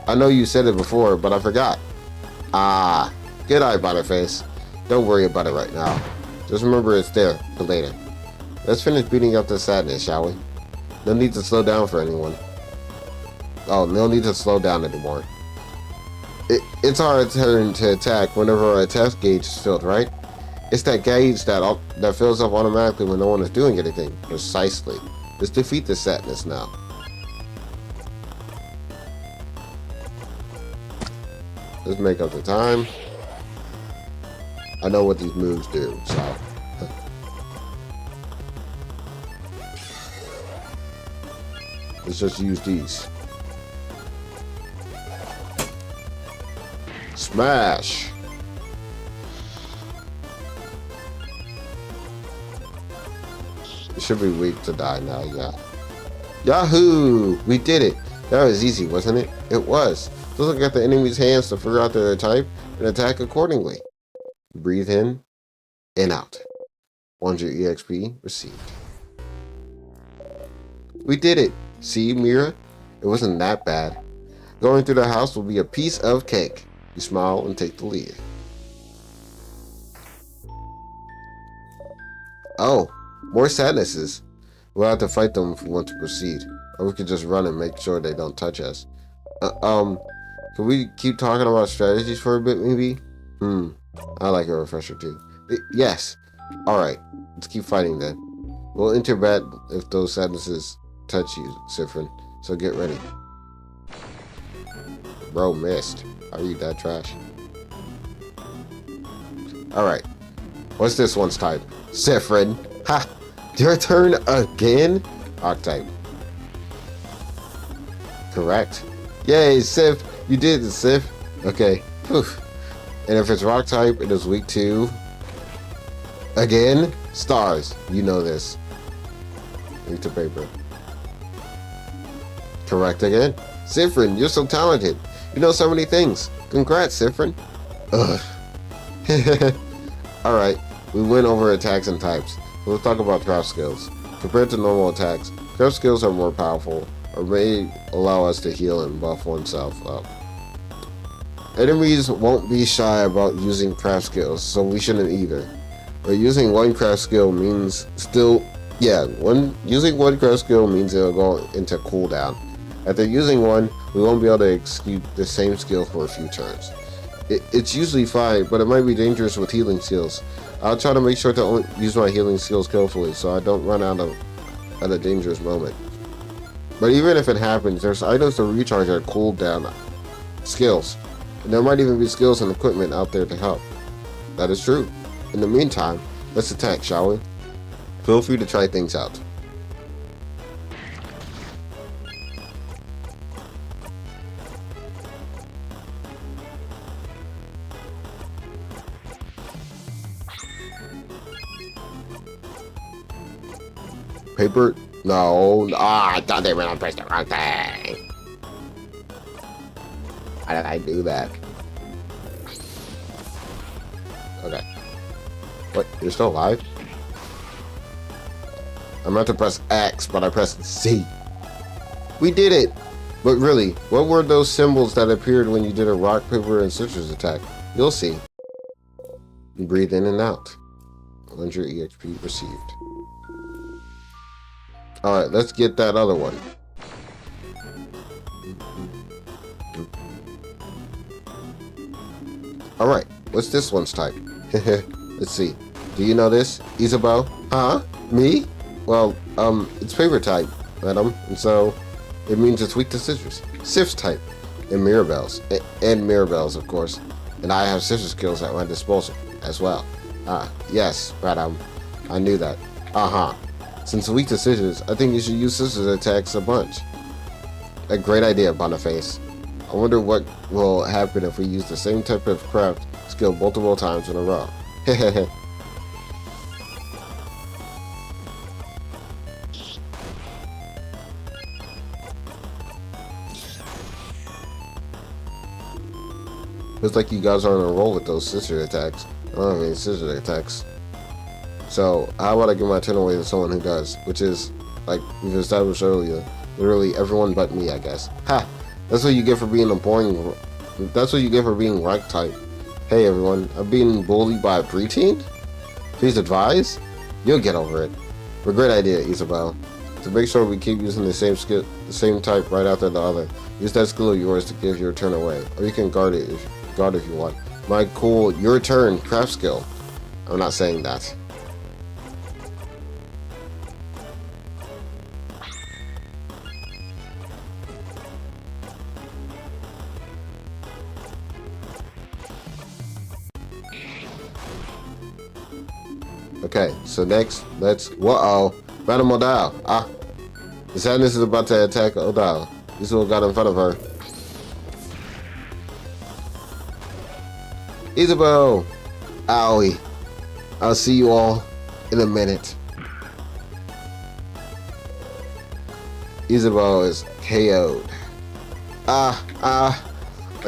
I know you said it before, but I forgot. Ah, good eye, Butterface. Don't worry about it right now. Just remember it's there for later. Let's finish beating up the sadness, shall we? No need to slow down for anyone. Oh, no need to slow down anymore. It's our turn to attack whenever our attack gauge is filled, right? It's that gauge that fills up automatically when no one is doing anything. Precisely. Let's defeat the sadness now. Let's make up the time. I know what these moves do, so. Let's just use these. Smash! It should be weak to die now, yeah. Yahoo! We did it! That was easy, wasn't it? It was. Just look at the enemy's hands to figure out their type and attack accordingly. Breathe in and out. 100 EXP received. We did it! See, Mira? It wasn't that bad. Going through the house will be a piece of cake. You smile and take the lead. Oh, more sadnesses. We'll have to fight them if we want to proceed. Or we could just run and make sure they don't touch us. Can we keep talking about strategies for a bit, maybe? I like a refresher too. Yes. Alright, let's keep fighting then. We'll interbat if those sadnesses touch you, Siffrin. So get ready. Bro missed. Are you that trash? Alright. What's this one's type? Siffrin. Ha! Your turn again? Archetype. Correct. Yay, Sif! You did it, Sif. Okay. Whew. And if it's rock type, it is weak to... Again? Stars. You know this. Read to paper. Correct again. Sifrin, you're so talented. You know so many things. Congrats, Sifrin. Ugh. Alright, we went over attacks and types. So let's talk about craft skills. Compared to normal attacks, craft skills are more powerful, or may allow us to heal and buff oneself up. Enemies won't be shy about using craft skills, so we shouldn't either. But using one craft skill means using one craft skill means it'll go into cooldown. After using one, we won't be able to execute the same skill for a few turns. It's usually fine, but it might be dangerous with healing skills. I'll try to make sure to only use my healing skills carefully so I don't run out at a dangerous moment. But even if it happens, there's items to recharge our cooldown skills. And there might even be skills and equipment out there to help. That is true. In the meantime, let's attack, shall we? Feel free to try things out. Paper? No. Ah, I thought they went on press the wrong thing. Why did I do that? Okay. What? You're still alive? I meant to press X, but I pressed Z. We did it! But really, what were those symbols that appeared when you did a rock, paper, and scissors attack? You'll see. You breathe in and out. 100 EXP received. Alright, let's get that other one. Alright, what's this one's type? Let's see. Do you know this? Isabel? Huh? Me? Well, it's paper type, madam, and so it means it's weak to scissors. Sif's type. And Mirabelle's. And Mirabelle's, of course. And I have scissor skills at my disposal as well. Yes, madam. I knew that. Uh-huh. Since weak to scissors, I think you should use scissors attacks a bunch. A great idea, Boniface. I wonder what will happen if we use the same type of craft skill multiple times in a row. Hehehe. Looks like you guys are on a roll with those scissor attacks. I don't have any scissor attacks. So, how about I give my turn away to someone who does? Which is, like we've established earlier, literally everyone but me, I guess. Ha! That's what you get for being a boring... That's what you get for being rank type. Hey everyone, I'm being bullied by a preteen? Please advise? You'll get over it. But great idea, Isabel. To make sure we keep using the same skill, the same type right after the other, use that skill of yours to give your turn away. Or you can guard if you want. My cool, your turn, craft skill. I'm not saying that. Okay, so next, whoa, Madame O'Dowd. The sadness is about to attack O'Dowd. This one got in front of her. Isabel! Owie. I'll see you all in a minute. Isabel is KO'd. Are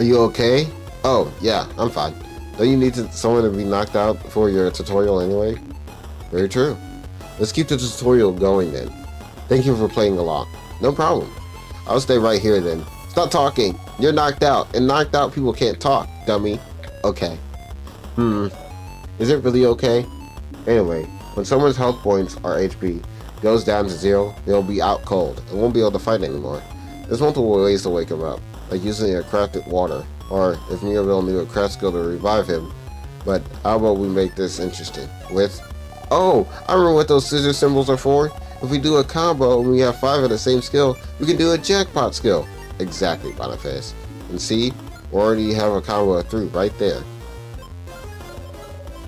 you okay? Oh, yeah, I'm fine. Don't you need someone to be knocked out for your tutorial anyway? Very true. Let's keep the tutorial going then. Thank you for playing along. No problem. I'll stay right here then. Stop talking. You're knocked out, and knocked out people can't talk, dummy. Okay. Is it really okay? Anyway, when someone's health points or HP goes down to 0, they'll be out cold and won't be able to fight anymore. There's multiple ways to wake him up, like using a crafted water, or if Mirabelle knew a craft skill to revive him. But how about we make this interesting with... Oh, I remember what those scissor symbols are for. If we do a combo and we have 5 of the same skill, we can do a jackpot skill. Exactly, Boniface. And see, we already have a combo of 3 right there.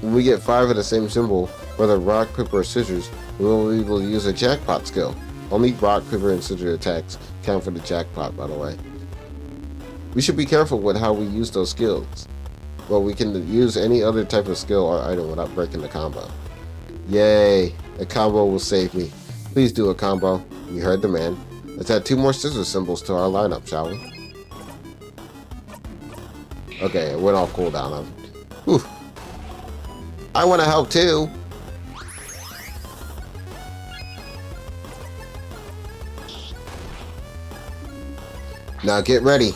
When we get 5 of the same symbol, whether rock, paper, or scissors, we will be able to use a jackpot skill. Only rock, paper, and scissor attacks count for the jackpot, by the way. We should be careful with how we use those skills. But we can use any other type of skill or item without breaking the combo. Yay! A combo will save me. Please do a combo. You heard the man. Let's add 2 more scissor symbols to our lineup, shall we? Okay, it went off cooldown. Whew. I want to help too. Now get ready.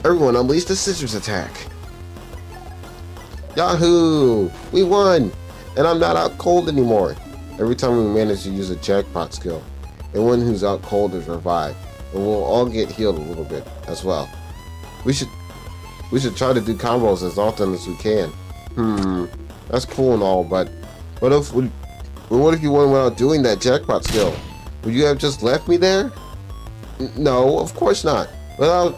Everyone unleash the scissors attack. Yahoo! We won! And I'm not out cold anymore. Every time we manage to use a jackpot skill, anyone who's out cold is revived. And we'll all get healed a little bit as well. We should try to do combos as often as we can. That's cool and all, but what if you won without doing that jackpot skill? Would you have just left me there? No, of course not.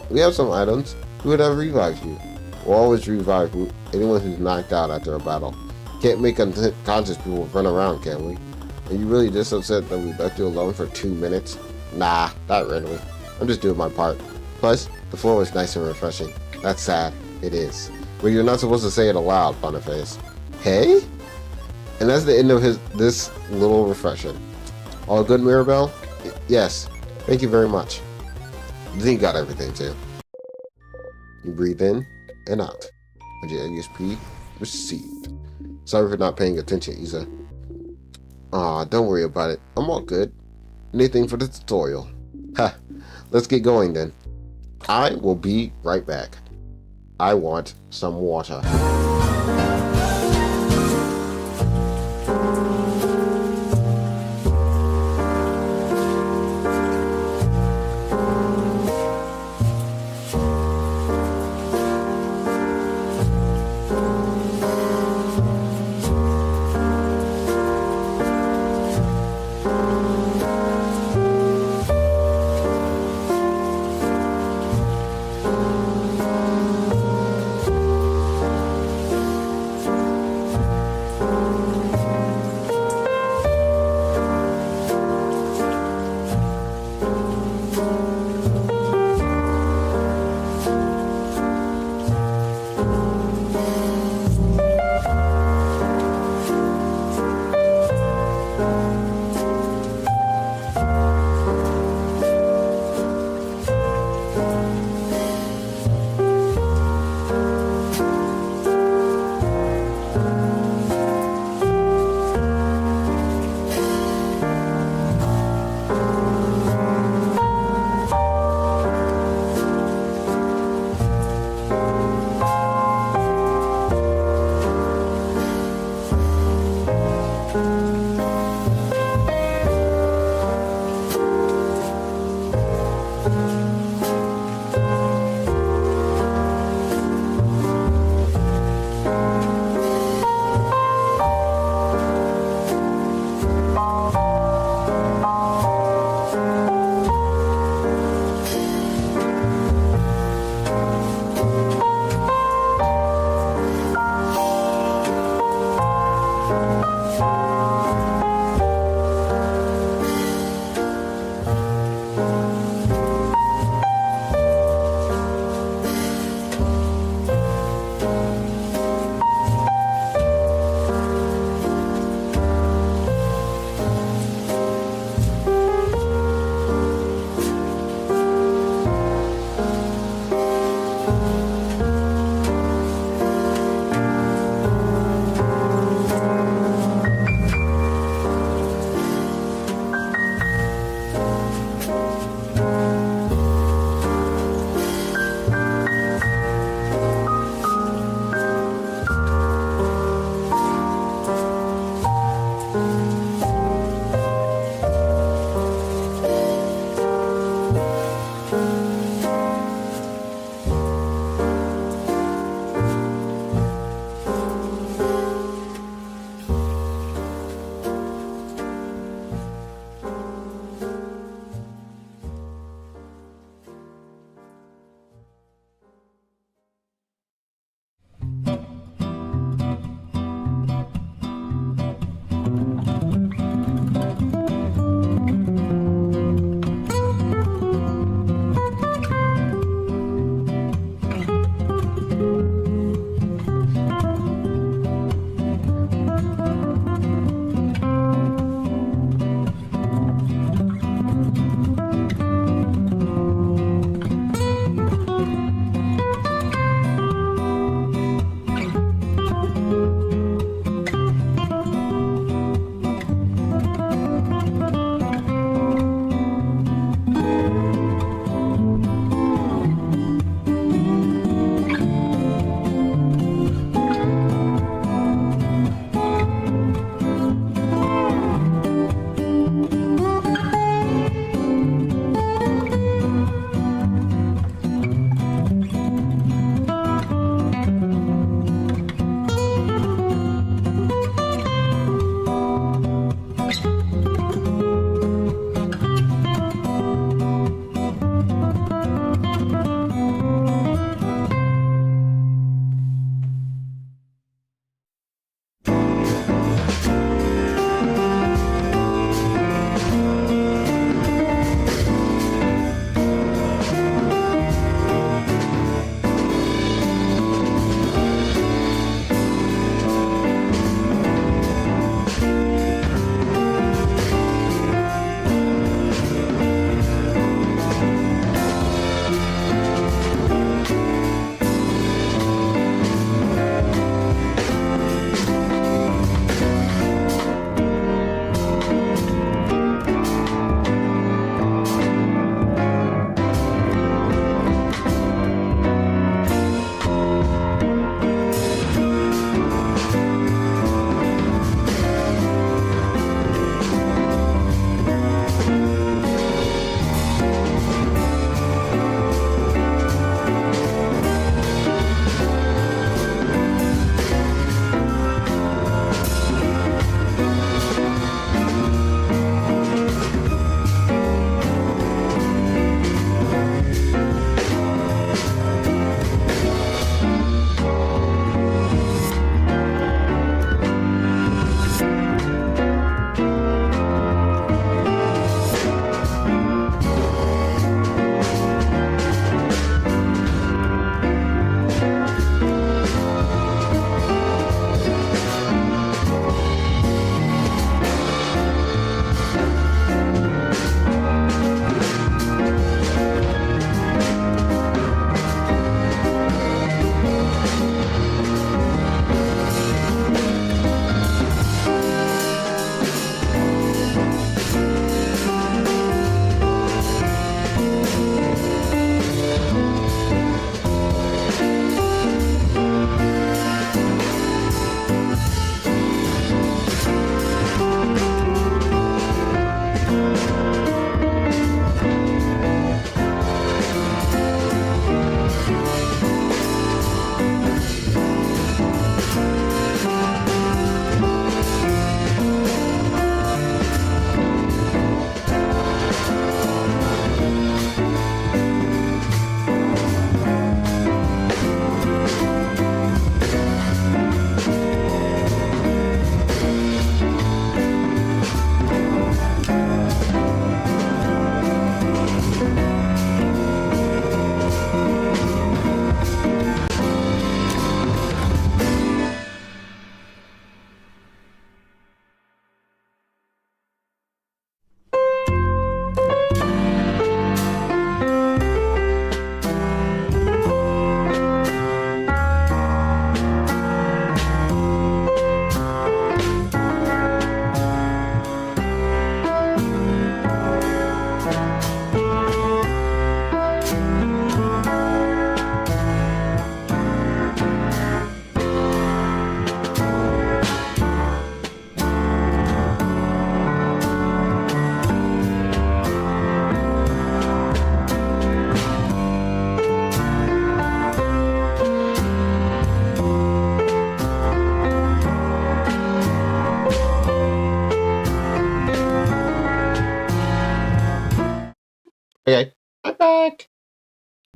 We have some items. Who would have revived you? We'll always revive anyone who's knocked out after a battle. Can't make unconscious people run around, can we? Are you really just upset that we left you alone for 2 minutes? Nah, not really. I'm just doing my part. Plus, the floor was nice and refreshing. That's sad. It is. But you're not supposed to say it aloud, Boniface. Hey? And that's the end of this little refreshing. All good, Mirabelle? Yes. Thank you very much. Then you got everything, too. You breathe in and out. With your ESP received. Sorry for not paying attention, Isa. Aw, don't worry about it. I'm all good. Anything for the tutorial. Ha! Let's get going then. I will be right back. I want some water.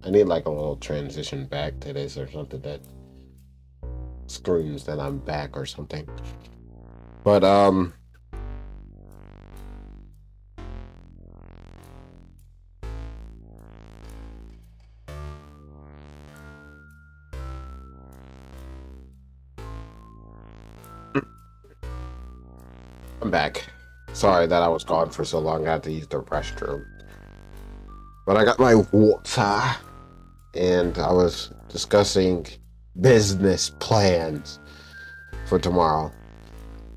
I need like a little transition back to this or something that screams that I'm back or something. But I'm back. Sorry that I was gone for so long. I had to use the restroom. But I got my water, and I was discussing business plans for tomorrow.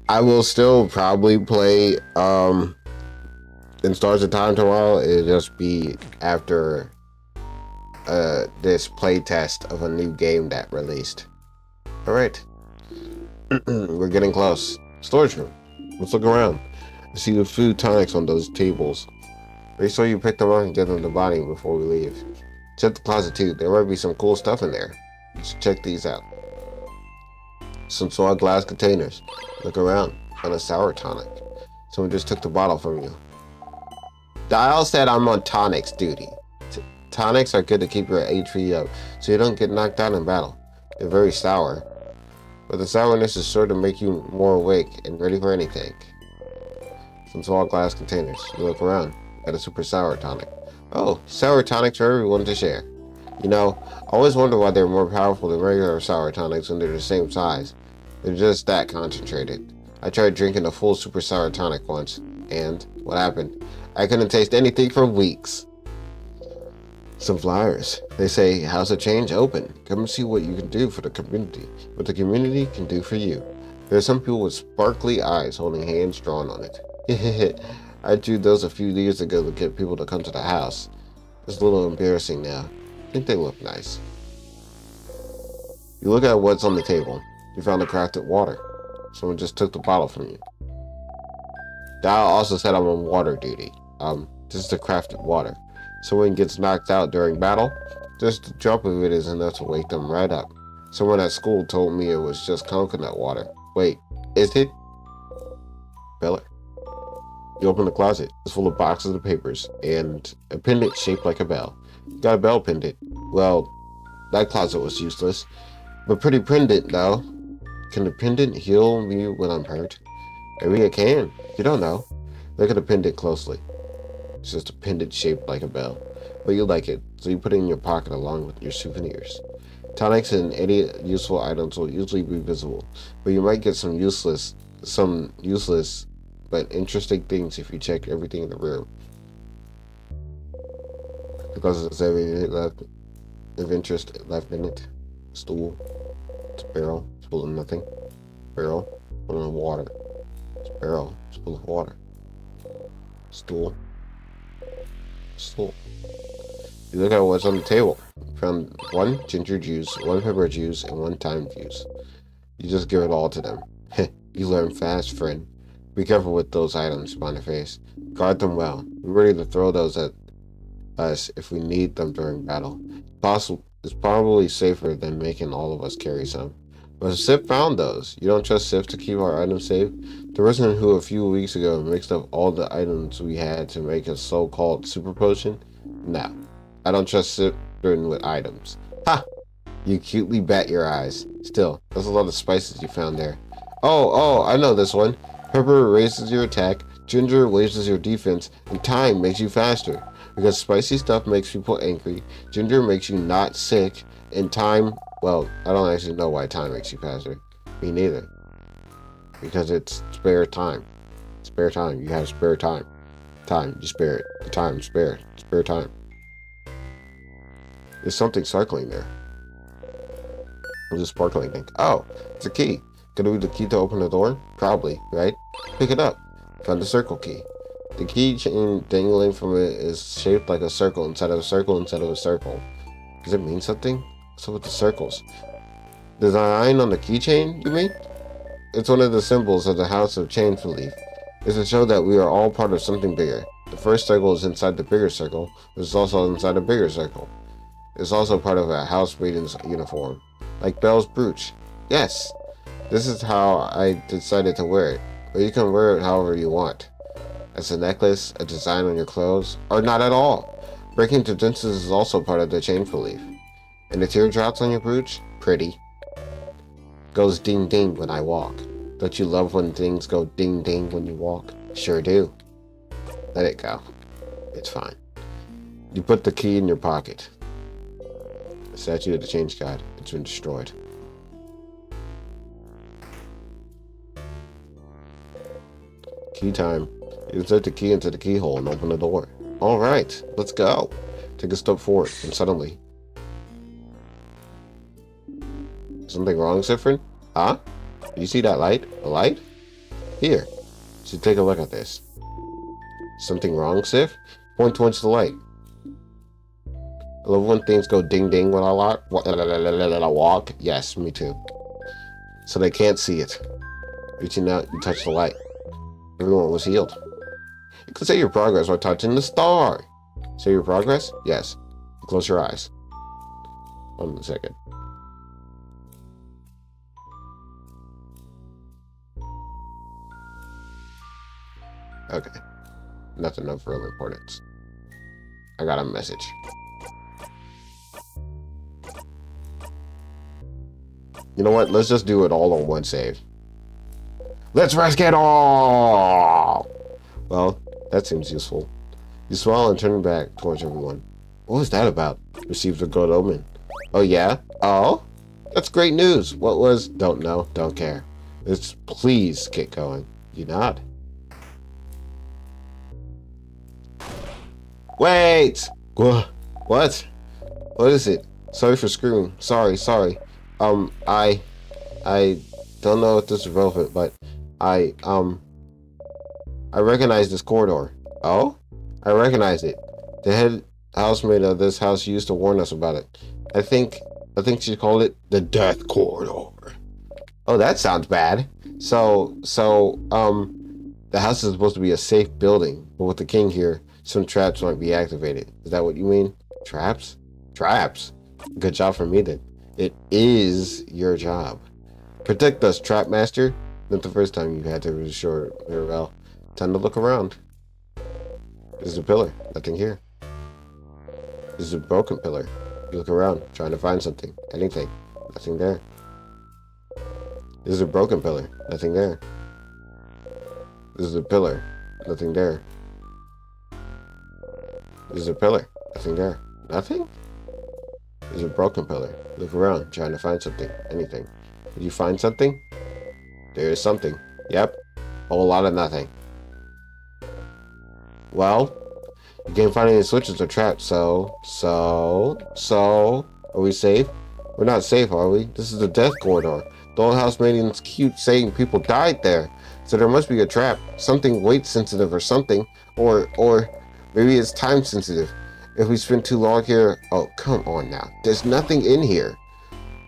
I will still probably play in Stars of Time tomorrow. It'll just be after this play test of a new game that released. Alright. We're getting close. Storage room. Let's look around. I see the food tonics on those tables. Make sure you pick them up and get them to Bonnie before we leave. Check the closet too. There might be some cool stuff in there. Let's check these out. Some small glass containers. Look around. On a sour tonic. Someone just took the bottle from you. Dial said I'm on tonics duty. Tonics are good to keep your HP up, so you don't get knocked out in battle. They're very sour, but the sourness is sure to make you more awake and ready for anything. Some small glass containers. You look around. Got a super sour tonic. Oh, sour tonics for everyone to share. You know, I always wonder why they're more powerful than regular sour tonics when they're the same size. They're just that concentrated. I tried drinking a full super sour tonic once, and what happened? I couldn't taste anything for weeks. Some flyers. They say, House of Change open. Come and see what you can do for the community. What the community can do for you. There are some people with sparkly eyes holding hands drawn on it. I drew those a few years ago to get people to come to the house. It's a little embarrassing now. I think they look nice. You look at what's on the table. You found a crafted water. Someone just took the bottle from you. Dial also said I'm on water duty. This is the crafted water. Someone gets knocked out during battle, just a drop of it is enough to wake them right up. Someone at school told me it was just coconut water. Wait, is it? Beller. You open the closet. It's full of boxes of papers and a pendant shaped like a bell. You got a bell pendant. Well, that closet was useless, but pretty pendant though. Can the pendant heal me when I'm hurt? Maybe it can. You don't know. Look at the pendant closely. It's just a pendant shaped like a bell. But you like it, so you put it in your pocket along with your souvenirs. Tonics and any useful items will usually be visible, but you might get some useless but interesting things if you check everything in the room. Because there's everything left of interest left in it. Stool. It's a barrel. It's full of nothing. Barrel. Full of water. It's a barrel. It's full of water. Stool. Stool. You look at what's on the table. You found one ginger juice, one pepper juice, and one thyme juice. You just give it all to them. You learn fast, friend. Be careful with those items, smiley face. Guard them well. Be ready to throw those at us if we need them during battle. It's probably safer than making all of us carry some. But Sif found those. You don't trust Sif to keep our items safe? The person who a few weeks ago mixed up all the items we had to make a so-called super potion? No. I don't trust Sif with items. Ha! You cutely bat your eyes. Still, there's a lot of spices you found there. Oh, I know this one. Pepper raises your attack, ginger raises your defense, and thyme makes you faster. Because spicy stuff makes people angry, ginger makes you not sick, and thyme, well, I don't actually know why thyme makes you faster. Me neither. Because it's spare time. Spare time. You have spare time. Time, you spare it. The time, spare it. Spare time. There's something circling there. There's a sparkling thing. Oh, it's a key. Could it be the key to open the door? Probably, right? Pick it up. Found the circle key. The key chain dangling from it is shaped like a circle inside of a circle inside of a circle. Does it mean something? What's up with the circles? The design on the keychain, you mean? It's one of the symbols of the House of Change belief. It's to show that we are all part of something bigger. The first circle is inside the bigger circle, but it's also inside a bigger circle. It's also part of a house maiden's uniform. Like Belle's brooch. Yes! This is how I decided to wear it. But you can wear it however you want. As a necklace, a design on your clothes, or not at all. Breaking into fences is also part of the change belief. And the teardrops on your brooch? Pretty. Goes ding ding when I walk. Don't you love when things go ding ding when you walk? Sure do. Let it go. It's fine. You put the key in your pocket. The statue of the change god. It's been destroyed. Key time. You insert the key into the keyhole and open the door. Alright, let's go. Take a step forward, and suddenly... Something wrong, Siffrin? Huh? Do you see that light? A light? Here. So take a look at this. Something wrong, Sif? Point towards the light. I love when things go ding ding when I walk. Yes, me too. So they can't see it. Reaching out, you touch the light. Everyone was healed. You can say your progress by touching the star. Say your progress? Yes. Close your eyes. 1 second. Okay. Nothing of real importance. I got a message. You know what? Let's just do it all on one save. Let's risk it all! Well, that seems useful. You smile and turn back towards everyone. What was that about? Received a good omen. Oh yeah? Oh? That's great news. What was? Don't know. Don't care. Let's please get going. You nod. Wait! What? What is it? Sorry for screaming. Sorry. I don't know if this is relevant, but I recognize this corridor. Oh? I recognize it. The head housemaid of this house used to warn us about it. I think she called it the Death Corridor. Oh, that sounds bad. So, the house is supposed to be a safe building, but with the king here, some traps might be activated. Is that what you mean? Traps? Traps. Good job for me then. It is your job. Protect us, Trap Master. Not the first time you had to reassure Mirabelle. Time to look around. There's a pillar. Nothing here. This is a broken pillar. You look around, trying to find something. Anything. Nothing there. This is a broken pillar. Nothing there. This is a pillar. Nothing there. This is a pillar. Nothing there. Nothing? There's a broken pillar. Look around, trying to find something. Anything. Did you find something? There is something. Yep. A whole lot of nothing. Well, you can't find any switches or traps, so, are we safe? We're not safe, are we? This is the Death Corridor. The old housemaid's cute saying people died there. So there must be a trap. Something weight sensitive or something. Or maybe it's time sensitive. If we spend too long here... Oh, come on now. There's nothing in here.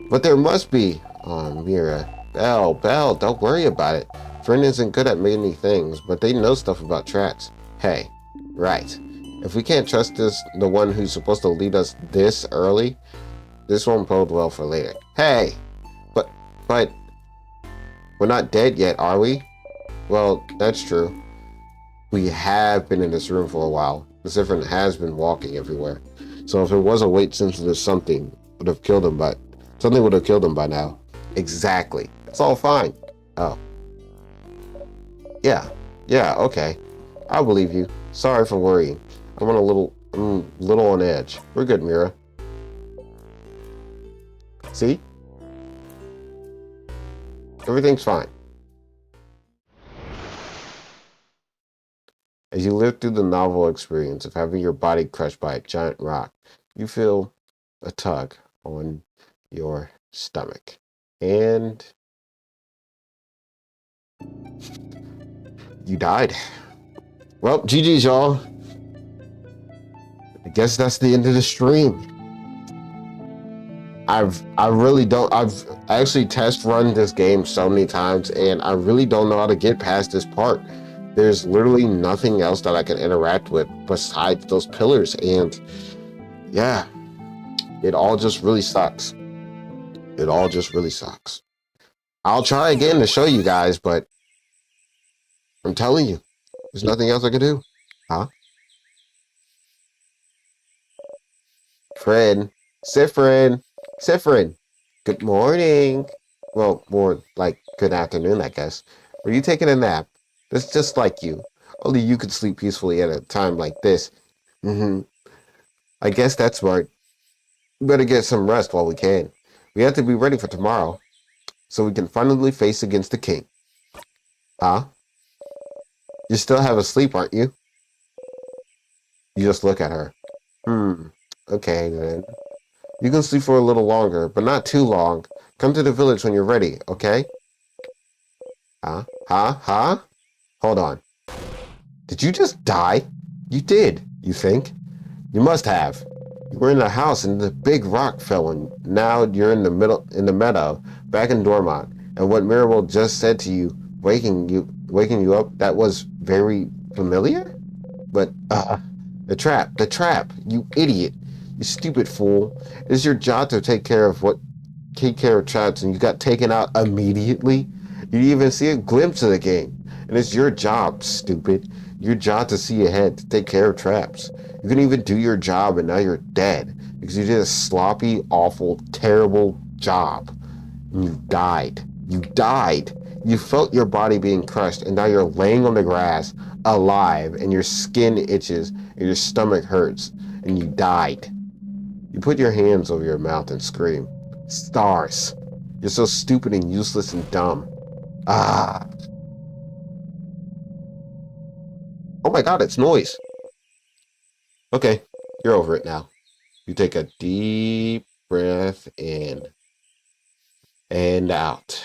But there must be. Oh, Mira. Belle, don't worry about it. Friend isn't good at many things, but they know stuff about traps. Hey, right. If we can't trust the one who's supposed to lead us this early, this won't bode well for later. Hey! But... We're not dead yet, are we? Well, that's true. We have been in this room for a while. The Siffrin has been walking everywhere. So if it was a weight-sensitive something, would have killed him, but something would have killed him by now. Exactly. It's all fine. Oh. Yeah, okay. I'll believe you. Sorry for worrying. I'm a little on edge. We're good, Mira. See? Everything's fine. As you live through the novel experience of having your body crushed by a giant rock, you feel a tug on your stomach. And you died. Well, GG's, y'all. I guess that's the end of the stream. I've actually test run this game so many times, and I really don't know how to get past this part. There's literally nothing else that I can interact with besides those pillars, and yeah, it all just really sucks. It all just really sucks. I'll try again to show you guys, but I'm telling you, there's nothing else I can do. Huh? Fred, Sifrin, Sifrin. Good morning. Well, more like good afternoon, I guess. Were you taking a nap? That's just like you. Only you could sleep peacefully at a time like this. Mm-hmm. I guess that's smart. We better get some rest while we can. We have to be ready for tomorrow, so we can finally face against the king. Huh? You still have a sleep, aren't you? You just look at her. Okay then. You can sleep for a little longer, but not too long. Come to the village when you're ready, okay? Huh? Huh? Hold on. Did you just die? You did, you think? You must have. You were in the house and the big rock fell and now you're in the meadow, back in Dormont. And what Mirabel just said to you, waking you up, that was very familiar? But, the trap, you idiot. You stupid fool. It's your job to take care of traps and you got taken out immediately? You didn't even see a glimpse of the game. And it's your job, stupid. Your job to see ahead, to take care of traps. You couldn't even do your job and now you're dead because you did a sloppy, awful, terrible job. And you died. You died. You felt your body being crushed and now you're laying on the grass, alive, and your skin itches and your stomach hurts, and you died. You put your hands over your mouth and scream. Stars. You're so stupid and useless and dumb. Ah. Oh my god, it's noise. Okay, you're over it now. You take a deep breath in and out.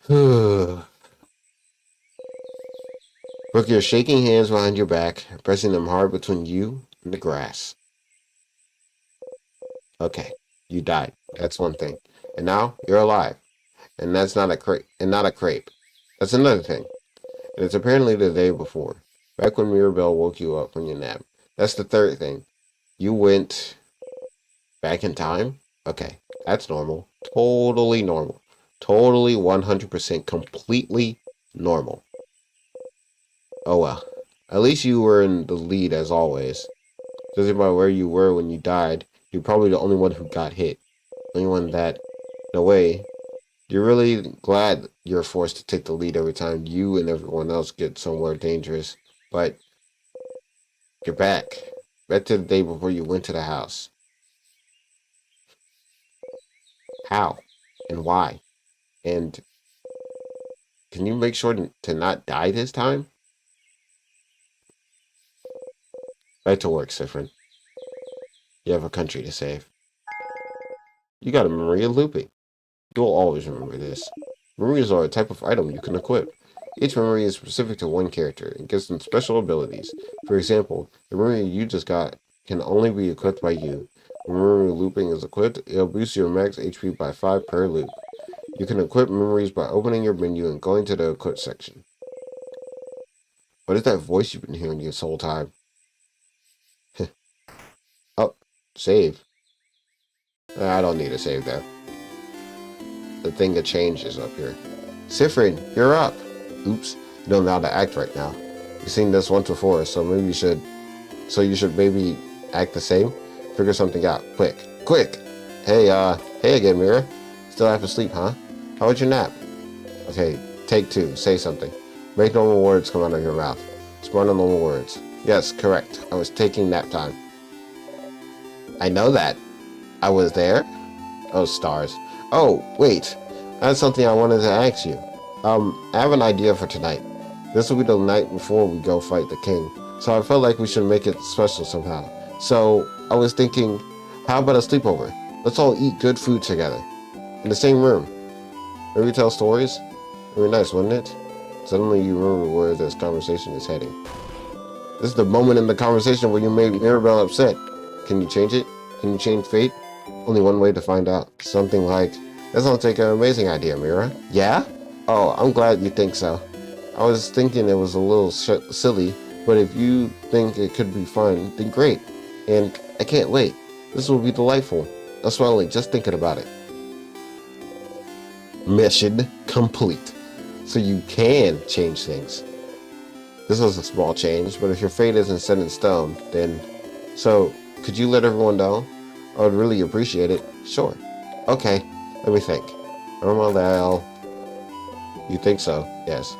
Brooke, you're shaking hands behind your back, pressing them hard between you and the grass. Okay, you died. That's one thing. And now you're alive. And that's not a crepe. That's another thing. And it's apparently the day before. Back when Mirabelle woke you up from your nap. That's the third thing. You went back in time? Okay, that's normal. Totally normal. Totally 100% completely normal. Oh well. At least you were in the lead as always. Judging by where you were when you died, you're probably the only one who got hit. Only one that, in a way, you're really glad you're forced to take the lead every time you and everyone else get somewhere dangerous. But you're back. Back to the day before you went to the house. How? And why? And can you make sure to not die this time? Back to work, Sifrin. You have a country to save. You got a memory of looping. You'll always remember this. Memories are a type of item you can equip. Each memory is specific to one character and gives them special abilities. For example, the memory you just got can only be equipped by you. When memory looping is equipped, it'll boost your max HP by 5 per loop. You can equip memories by opening your menu and going to the equip section. What is that voice you've been hearing this whole time? Oh, save. I don't need a save there. The thing that changes up here. Sifrin, you're up. Oops, you don't know how to act right now. You've seen this once before, so maybe you should maybe act the same. Figure something out. Quick. Hey again, Mira. Still half asleep, huh? How was your nap? Okay, take 2. Say something. Make normal words come out of your mouth. Spawn on normal words. Yes, correct. I was taking nap time. I know that. I was there? Oh, stars. Oh, wait. That's something I wanted to ask you. I have an idea for tonight. This will be the night before we go fight the king, so I felt like we should make it special somehow. So, I was thinking, how about a sleepover? Let's all eat good food together. In the same room. Maybe tell stories? It would be nice, wouldn't it? Suddenly you remember where this conversation is heading. This is the moment in the conversation where you made Mirabelle upset. Can you change it? Can you change fate? Only one way to find out. Something like, that sounds like an amazing idea, Mira. Yeah? Oh, I'm glad you think so. I was thinking it was a little silly, but if you think it could be fun, then great. And I can't wait. This will be delightful. I'm smiling just thinking about it. Mission complete. So you can change things. This was a small change, but if your fate isn't set in stone, then... So, Could you let everyone know? I would really appreciate it. Sure. Okay, let me think. Normal. You think so? Yes.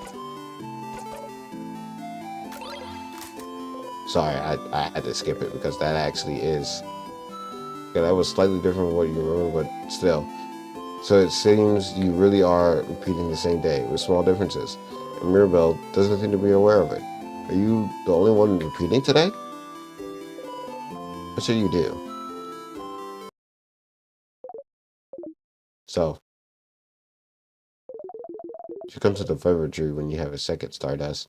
Sorry, I had to skip it because that actually is... Yeah, that was slightly different from what you remember, but still. So it seems you really are repeating the same day with small differences. And Mirabelle doesn't seem to be aware of it. Are you the only one repeating today? What should you do? So, you come to the fever tree when you have a second, Stardust.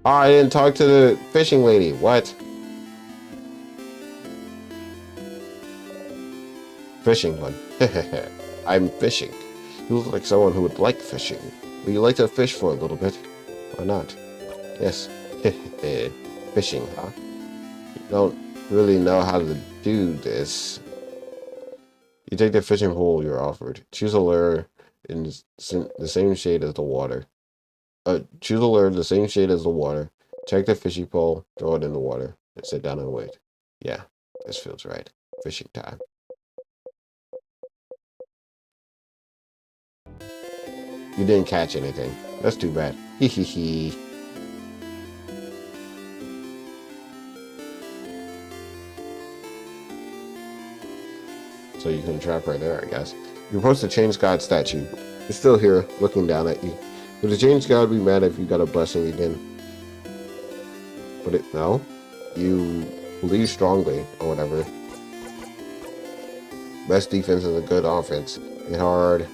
Oh, I didn't talk to the fishing lady. What? Fishing one. I'm fishing. You look like someone who would like fishing. Would you like to fish for a little bit? Why not? Yes. Fishing, huh? You don't really know how to do this. You take the fishing pole you're offered. Choose a lure in the same shade as the water. Choose a lure the same shade as the water. Take the fishing pole, throw it in the water, and sit down and wait. Yeah, this feels right. Fishing time. You didn't catch anything. That's too bad. Hee hee hee. So you can trap right there, I guess. You're supposed to change God's statue. It's still here, looking down at you. Would the change God be mad if you got a blessing again? But no. You believe strongly, or whatever. Best defense is a good offense. Hit hard.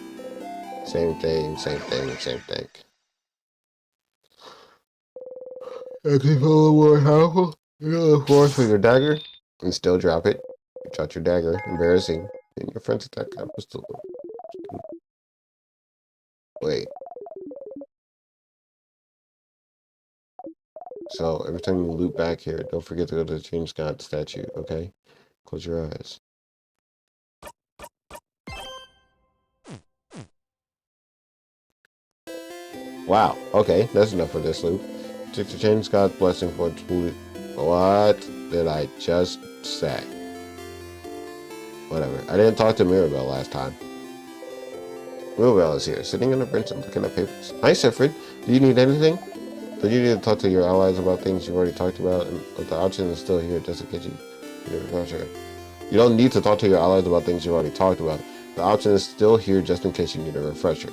Same thing, same thing, same thing. Actually, feel a little more powerful. You go forth for your dagger and still drop it. You dropped your dagger. Embarrassing. And your friend's attack was still. Wait. So every time you loop back here, don't forget to go to the Change God statue, okay? Close your eyes. Wow, okay, that's enough for this loop. Take the Change God's blessing for it. What did I just say? Whatever. I didn't talk to Mirabelle last time. Mirabelle is here, sitting on a bench and looking at papers. Hi, Siffred. Do you need anything? Do you need to talk to your allies about things you've already talked about? And the option is still here just in case you need a refresher. You don't need to talk to your allies about things you've already talked about. The option is still here just in case you need a refresher.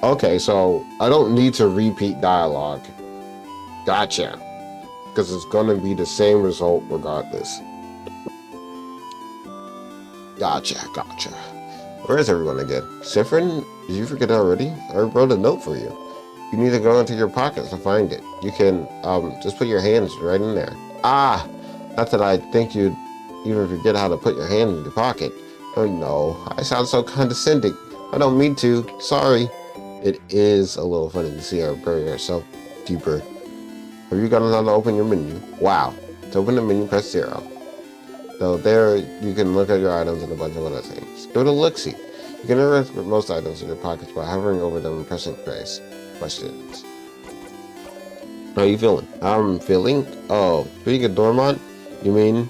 Okay, so I don't need to repeat dialogue. Gotcha. Because it's going to be the same result regardless. Gotcha. Where is everyone again? Siffrin, did you forget already? I wrote a note for you. You need to go into your pockets to find it. You can just put your hands right in there. Ah, not that I think you'd even forget how to put your hand in your pocket. Oh no, I sound so condescending. I don't mean to. Sorry. It is a little funny to see her bury herself deeper. Have you gotten how to open your menu? Wow. To open the menu, press 0. So there, you can look at your items and a bunch of other things. Give it a look-see. You can interact with most items in your pockets by hovering over them and pressing space. Questions. How are you feeling? I'm feeling? Oh, being a doormat? You mean?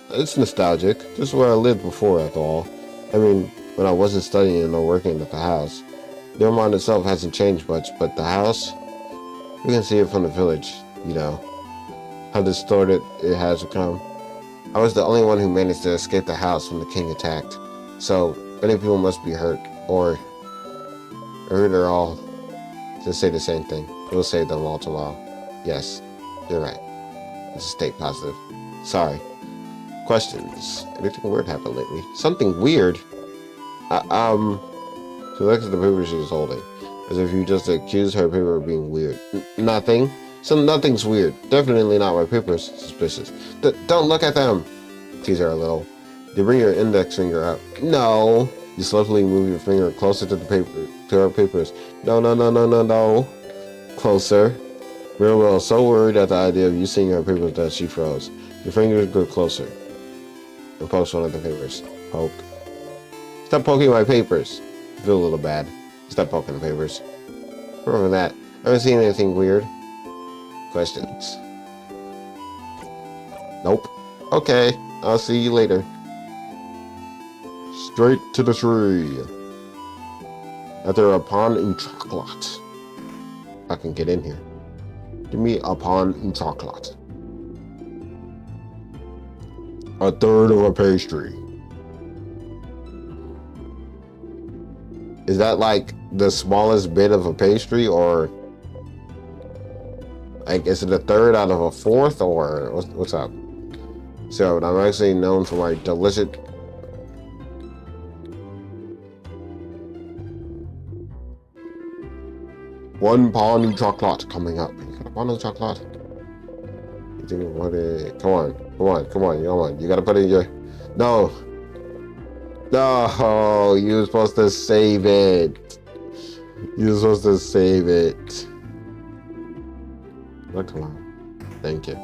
It's nostalgic. This is where I lived before, after all. I mean, when I wasn't studying or working at the house. Doormat itself hasn't changed much, but the house, you can see it from the village, you know, how distorted it has become. I was the only one who managed to escape the house when the king attacked. So, many people must be hurt, or hurt or all. Just say the same thing. We'll save them all tomorrow. Yes, you're right. Let's stay positive. Sorry. Questions. Anything weird happened lately? Something weird? She looks at the paper she's holding, as if you just accused her paper of being weird. Nothing? So nothing's weird. Definitely not my papers. Suspicious. Don't look at them! Tease her a little. You bring your index finger up. No! You slowly move your finger closer to the paper, to her papers. No. Closer. Mirabelle was so worried at the idea of you seeing her papers that she froze. Your fingers grew closer. And poked one of the papers. Poke. Stop poking my papers. I feel a little bad. Stop poking the papers. Remember that. I haven't seen anything weird. Questions. Nope. Okay, I'll see you later. Straight to the tree. After a pond in chocolate. I can get in here. Give me a pond in chocolate. A third of a pastry. Is that like the smallest bit of a pastry, or like is it a third out of a fourth, or what's up? So I'm actually known for my delicious. One pound of chocolate coming up. You got a pound of chocolate? You think what? Come on! You gotta put it in your. No. No, you were supposed to save it. You were supposed to save it. Look on. Thank you.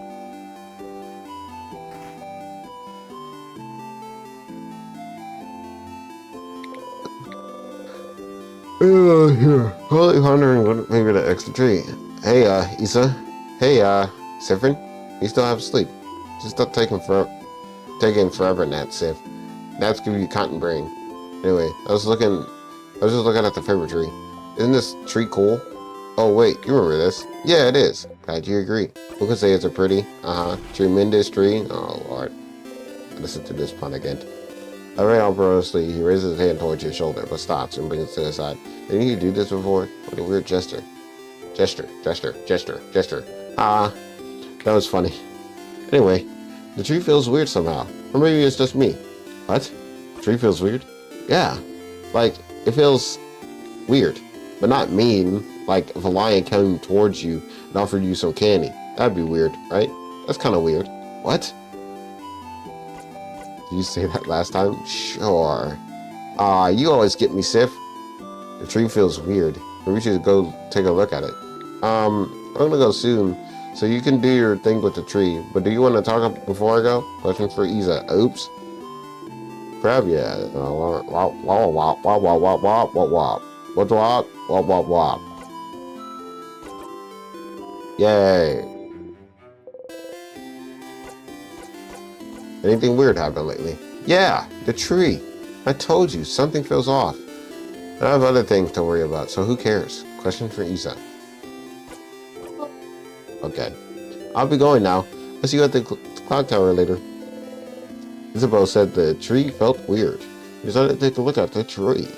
Here. Probably wondering what maybe the extra tree. Hey, Issa. Hey, Sifrin. You still have sleep. Just stop taking forever, Nat Sif. Naps give you cotton brain. Anyway, I was just looking at the favorite tree. Isn't this tree cool? Oh wait, you remember this? Yeah, it is. Glad you agree. Who could say it's a pretty, tremendous tree? Oh lord. Listen to this pun again. Alright, obviously, he raises his hand towards your shoulder, but stops and brings it to the side. Didn't you do this before? What a weird gesture. Gesture. Ah, that was funny. Anyway, the tree feels weird somehow. Or maybe it's just me. What? The tree feels weird? Yeah. Like, it feels weird. But not mean. Like, if a lion came towards you and offered you some candy. That'd be weird, right? That's kind of weird. What? Did you say that last time? Sure. You always get me, Sif. The tree feels weird. Maybe we should go take a look at it. I'm gonna go soon, so you can do your thing with the tree. But do you want to talk before I go? Question for Isa. Oops. Crab, yeah. Wop. Yay. Anything weird happened lately? Yeah, the tree. I told you, something feels off. I have other things to worry about, so who cares? Question for Isa. Okay. I'll be going now. I'll see you at the clock tower later. Isabel said the tree felt weird. We decided to take a look at the tree.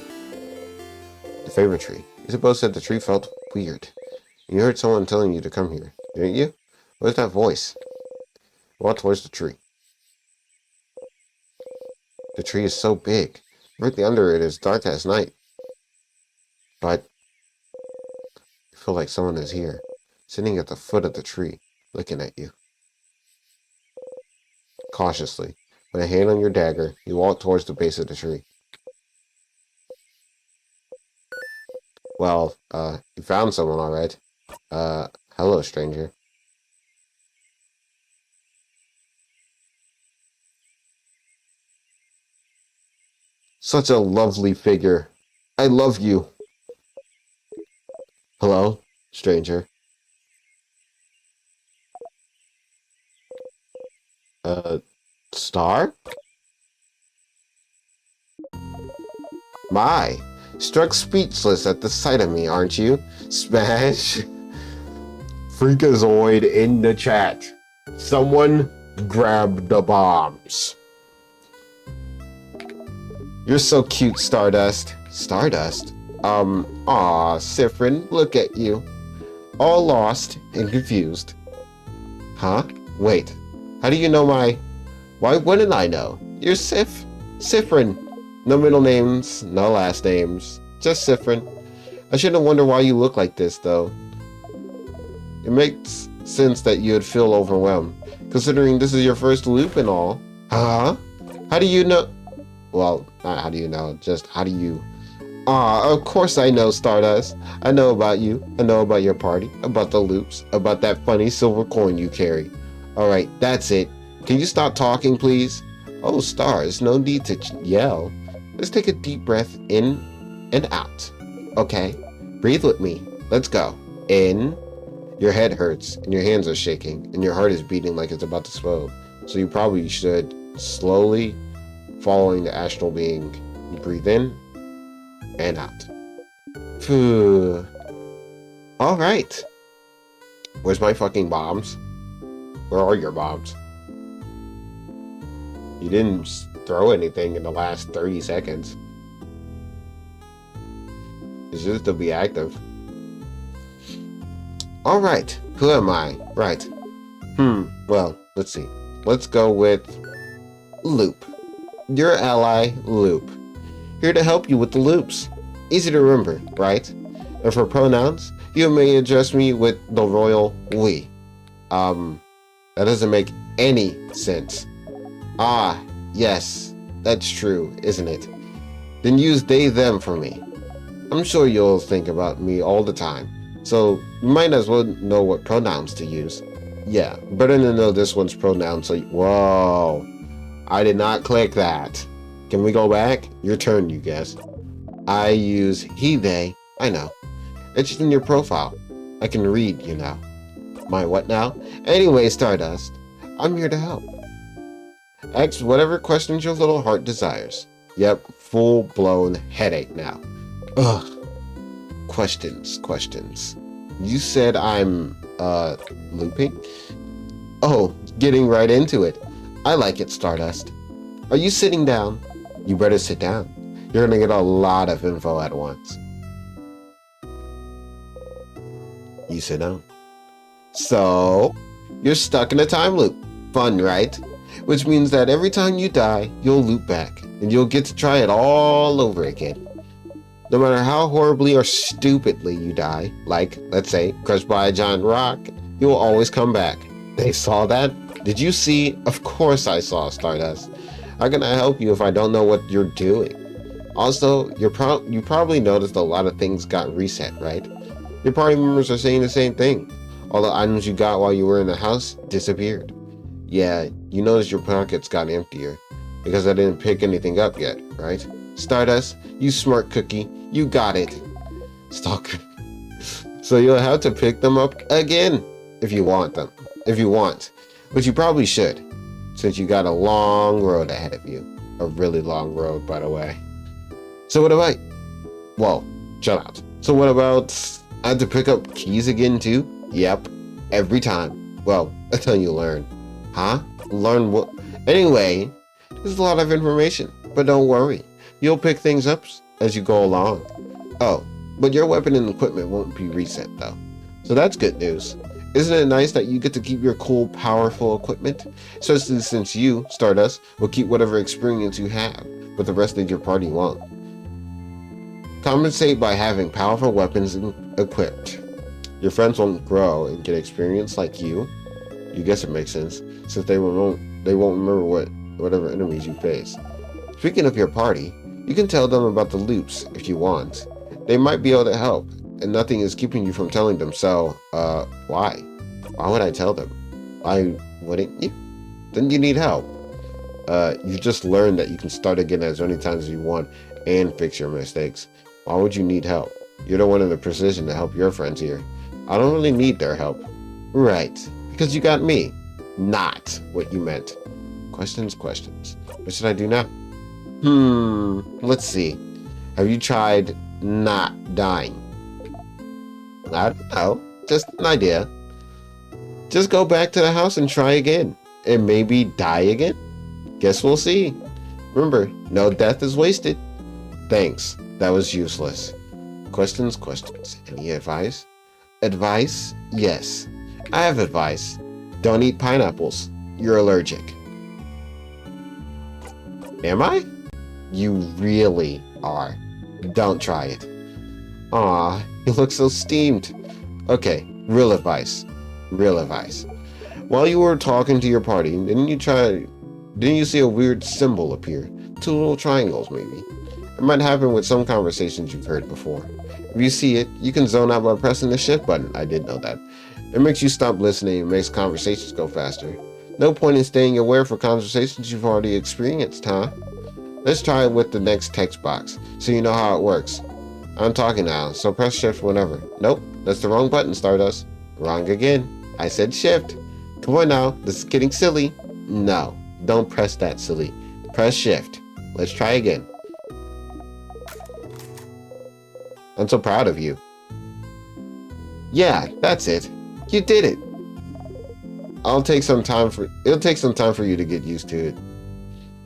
The favorite tree. Isabel said the tree felt weird. You heard someone telling you to come here, didn't you? Where's that voice? Walk towards the tree. The tree is so big. Directly under it is dark as night. But I feel like someone is here, sitting at the foot of the tree, looking at you. Cautiously, with a hand on your dagger, you walk towards the base of the tree. Well, you found someone, all right. Hello, stranger. Such a lovely figure. I love you. Hello, stranger. Star? My, struck speechless at the sight of me, aren't you? Smash. Freakazoid in the chat. Someone grab the bombs. You're so cute, Stardust. Stardust? Aw, Sifrin, look at you. All lost and confused. Huh? Wait, how do you know my... Why wouldn't I know? You're Sifrin. No middle names, no last names. Just Sifrin. I shouldn't wonder why you look like this, though. It makes sense that you'd feel overwhelmed, considering this is your first loop and all. Huh? How do you know... Well, not how do you know, just how do you... Of course I know, Stardust. I know about you. I know about your party, about the loops, about that funny silver coin you carry. Alright, that's it. Can you stop talking, please? Oh, Stars, no need to yell. Let's take a deep breath in and out. Okay? Breathe with me. Let's go. In. Your head hurts, and your hands are shaking, and your heart is beating like it's about to explode. So you probably should slowly, following the astral being, you breathe in and out. Phew. All right. Where's my fucking bombs? Where are your bombs? You didn't throw anything in the last 30 seconds. It should still be active. All right. Who am I? Right. Well, let's see. Let's go with Loop. Your ally, Loop. Here to help you with the loops. Easy to remember, right? And for pronouns, you may address me with the royal we. That doesn't make any sense. Ah, yes, that's true, isn't it? Then use they, them for me. I'm sure you'll think about me all the time, so you might as well know what pronouns to use. Yeah, better to know this one's pronoun, so whoa. I did not click that. Can we go back? Your turn, you guessed. I use he, they. I know. It's just in your profile. I can read, you know. My what now? Anyway, Stardust, I'm here to help. Ask whatever questions your little heart desires. Yep, full-blown headache now. Ugh. Questions. You said I'm, looping? Oh, getting right into it. I like it, Stardust. Are you sitting down? You better sit down. You're gonna get a lot of info at once. You sit down. So, you're stuck in a time loop. Fun, right? Which means that every time you die, you'll loop back, and you'll get to try it all over again. No matter how horribly or stupidly you die, like, let's say, crushed by a giant rock, you will always come back. They saw that? Did you see? Of course I saw, Stardust. How can I help you if I don't know what you're doing? Also, you probably noticed a lot of things got reset, right? Your party members are saying the same thing. All the items you got while you were in the house disappeared. Yeah, you noticed your pockets got emptier because I didn't pick anything up yet, right? Stardust, you smart cookie, you got it. Stalker. So you'll have to pick them up again if you want. But you probably should, since you got a long road ahead of you. A really long road, by the way. So what about... Whoa, shut up. So what about... I have to pick up keys again too? Yep, every time. Well, until you learn. Huh? Learn what? Anyway, there's a lot of information, but don't worry. You'll pick things up as you go along. Oh, but your weapon and equipment won't be reset though. So that's good news. Isn't it nice that you get to keep your cool, powerful equipment? Especially since you, Stardust, will keep whatever experience you have, but the rest of your party won't. Compensate by having powerful weapons equipped. Your friends won't grow and get experience like you. You guess it makes sense, since they won't remember whatever enemies you face. Speaking of your party, you can tell them about the loops if you want. They might be able to help, and nothing is keeping you from telling them, so, why? Why would I tell them? Why wouldn't you? Then you need help. You just learned that you can start again as many times as you want and fix your mistakes. Why would you need help? You're the one in the position to help your friends here. I don't really need their help. Right, because you got me. Not what you meant. Questions. What should I do now? Let's see. Have you tried not dying? I don't know. Just an idea. Just go back to the house and try again. And maybe die again? Guess we'll see. Remember, no death is wasted. Thanks. That was useless. Questions. Any advice? Advice? Yes. I have advice. Don't eat pineapples. You're allergic. Am I? You really are. Don't try it. Aw, you look so steamed. Okay, real advice. While you were talking to your party, didn't you see a weird symbol appear? 2 little triangles, maybe. It might happen with some conversations you've heard before. If you see it, you can zone out by pressing the shift button. I did know that. It makes you stop listening and makes conversations go faster. No point in staying aware for conversations you've already experienced, huh? Let's try it with the next text box, so you know how it works. I'm talking now, so press shift whenever. Nope, that's the wrong button, Stardust. Wrong again. I said shift. Come on now, this is getting silly. No, don't press that, silly. Press shift. Let's try again. I'm so proud of you. Yeah, that's it. You did it. It'll take some time for you to get used to it.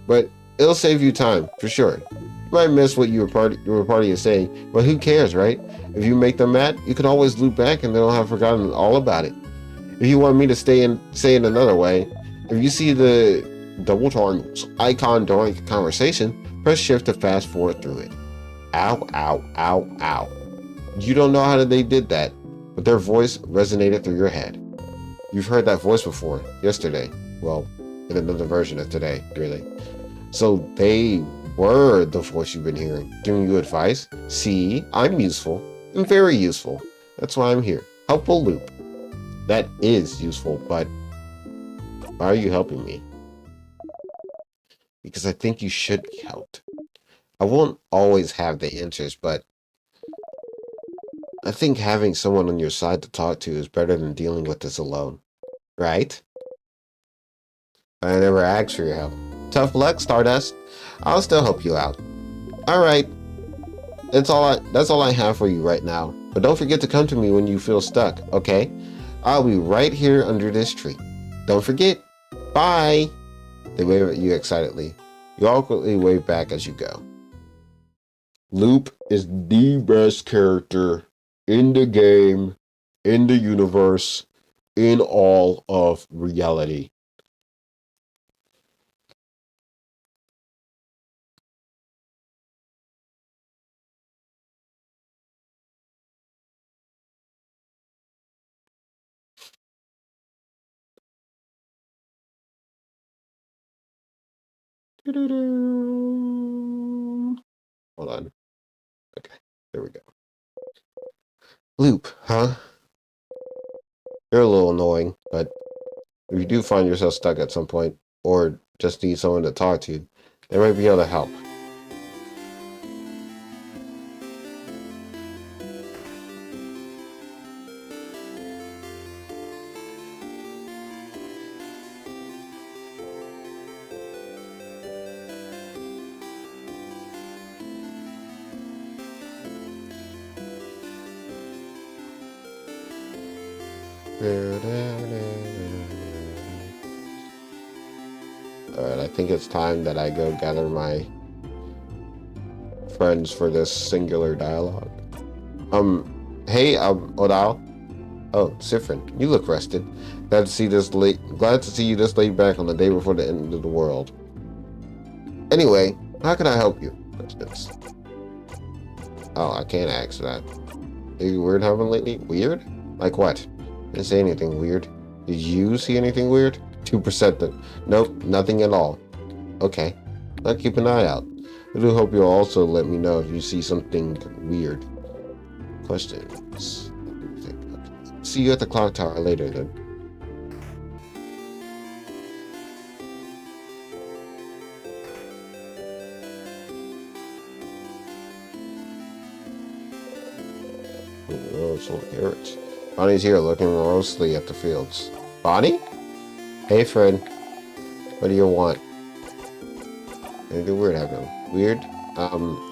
But it'll save you time, for sure. You might miss what your party is saying, but who cares, right? If you make them mad, you can always loop back and they'll have forgotten all about it. If you want me to say it another way, if you see the double triangles icon during the conversation, press shift to fast forward through it. Ow, ow, ow, ow. You don't know how they did that, but their voice resonated through your head. You've heard that voice before, yesterday. Well, in another version of today, really. So they were the voice you've been hearing, giving you advice. See, I'm useful, and very useful. That's why I'm here. Helpful loop. That is useful, but why are you helping me? Because I think you should be helped. I won't always have the answers, but I think having someone on your side to talk to is better than dealing with this alone. Right? I never asked for your help. Tough luck, Stardust. I'll still help you out. Alright. That's all I have for you right now. But don't forget to come to me when you feel stuck, okay? I'll be right here under this tree. Don't forget. Bye! They wave at you excitedly. You awkwardly wave back as you go. Loop is the best character in the game, in the universe, in all of reality. Hold on. Okay, there we go. Loop, huh? You're a little annoying, but if you do find yourself stuck at some point, or just need someone to talk to, they might be able to help. Alright, I think it's time that I go gather my friends for this singular dialogue. Hey, Odal. Oh, Sifrin, you look rested. Glad to see you this late back on the day before the end of the world. Anyway, how can I help you? Oh, I can't ask that. Anything weird happen lately? Weird? Like what? Didn't say anything weird. Did you see anything weird? 2% then. Nope, nothing at all. Okay, I'll keep an eye out. I do hope you'll also let me know if you see something weird. Questions? See you at the clock tower later then. Oh, some carrots. Bonnie's here looking morosely at the fields. Bonnie? Hey, Fred. What do you want? Anything weird happening? Weird?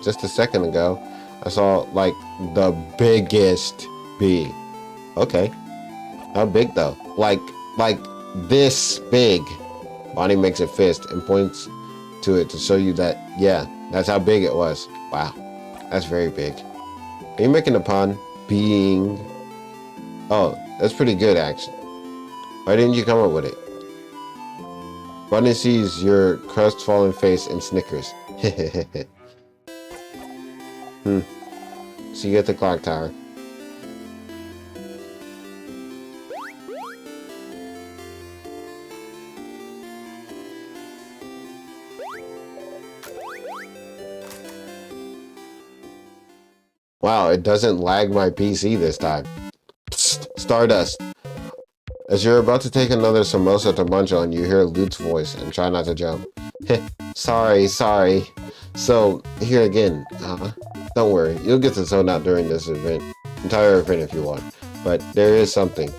Just a second ago, I saw, like, the biggest bee. Okay. How big, though? Like this big. Bonnie makes a fist and points to it to show you that, yeah, that's how big it was. Wow. That's very big. Are you making a pun? Being... Oh, that's pretty good, actually. Why didn't you come up with it? Bunny sees your crestfallen face and snickers. See you at the clock tower. Wow, it doesn't lag my PC this time. Psst, Stardust. As you're about to take another samosa to munch on, you hear Luke's voice and try not to jump. Sorry. So, here again. Don't worry, you'll get to zone out during this entire event if you want. But there is something.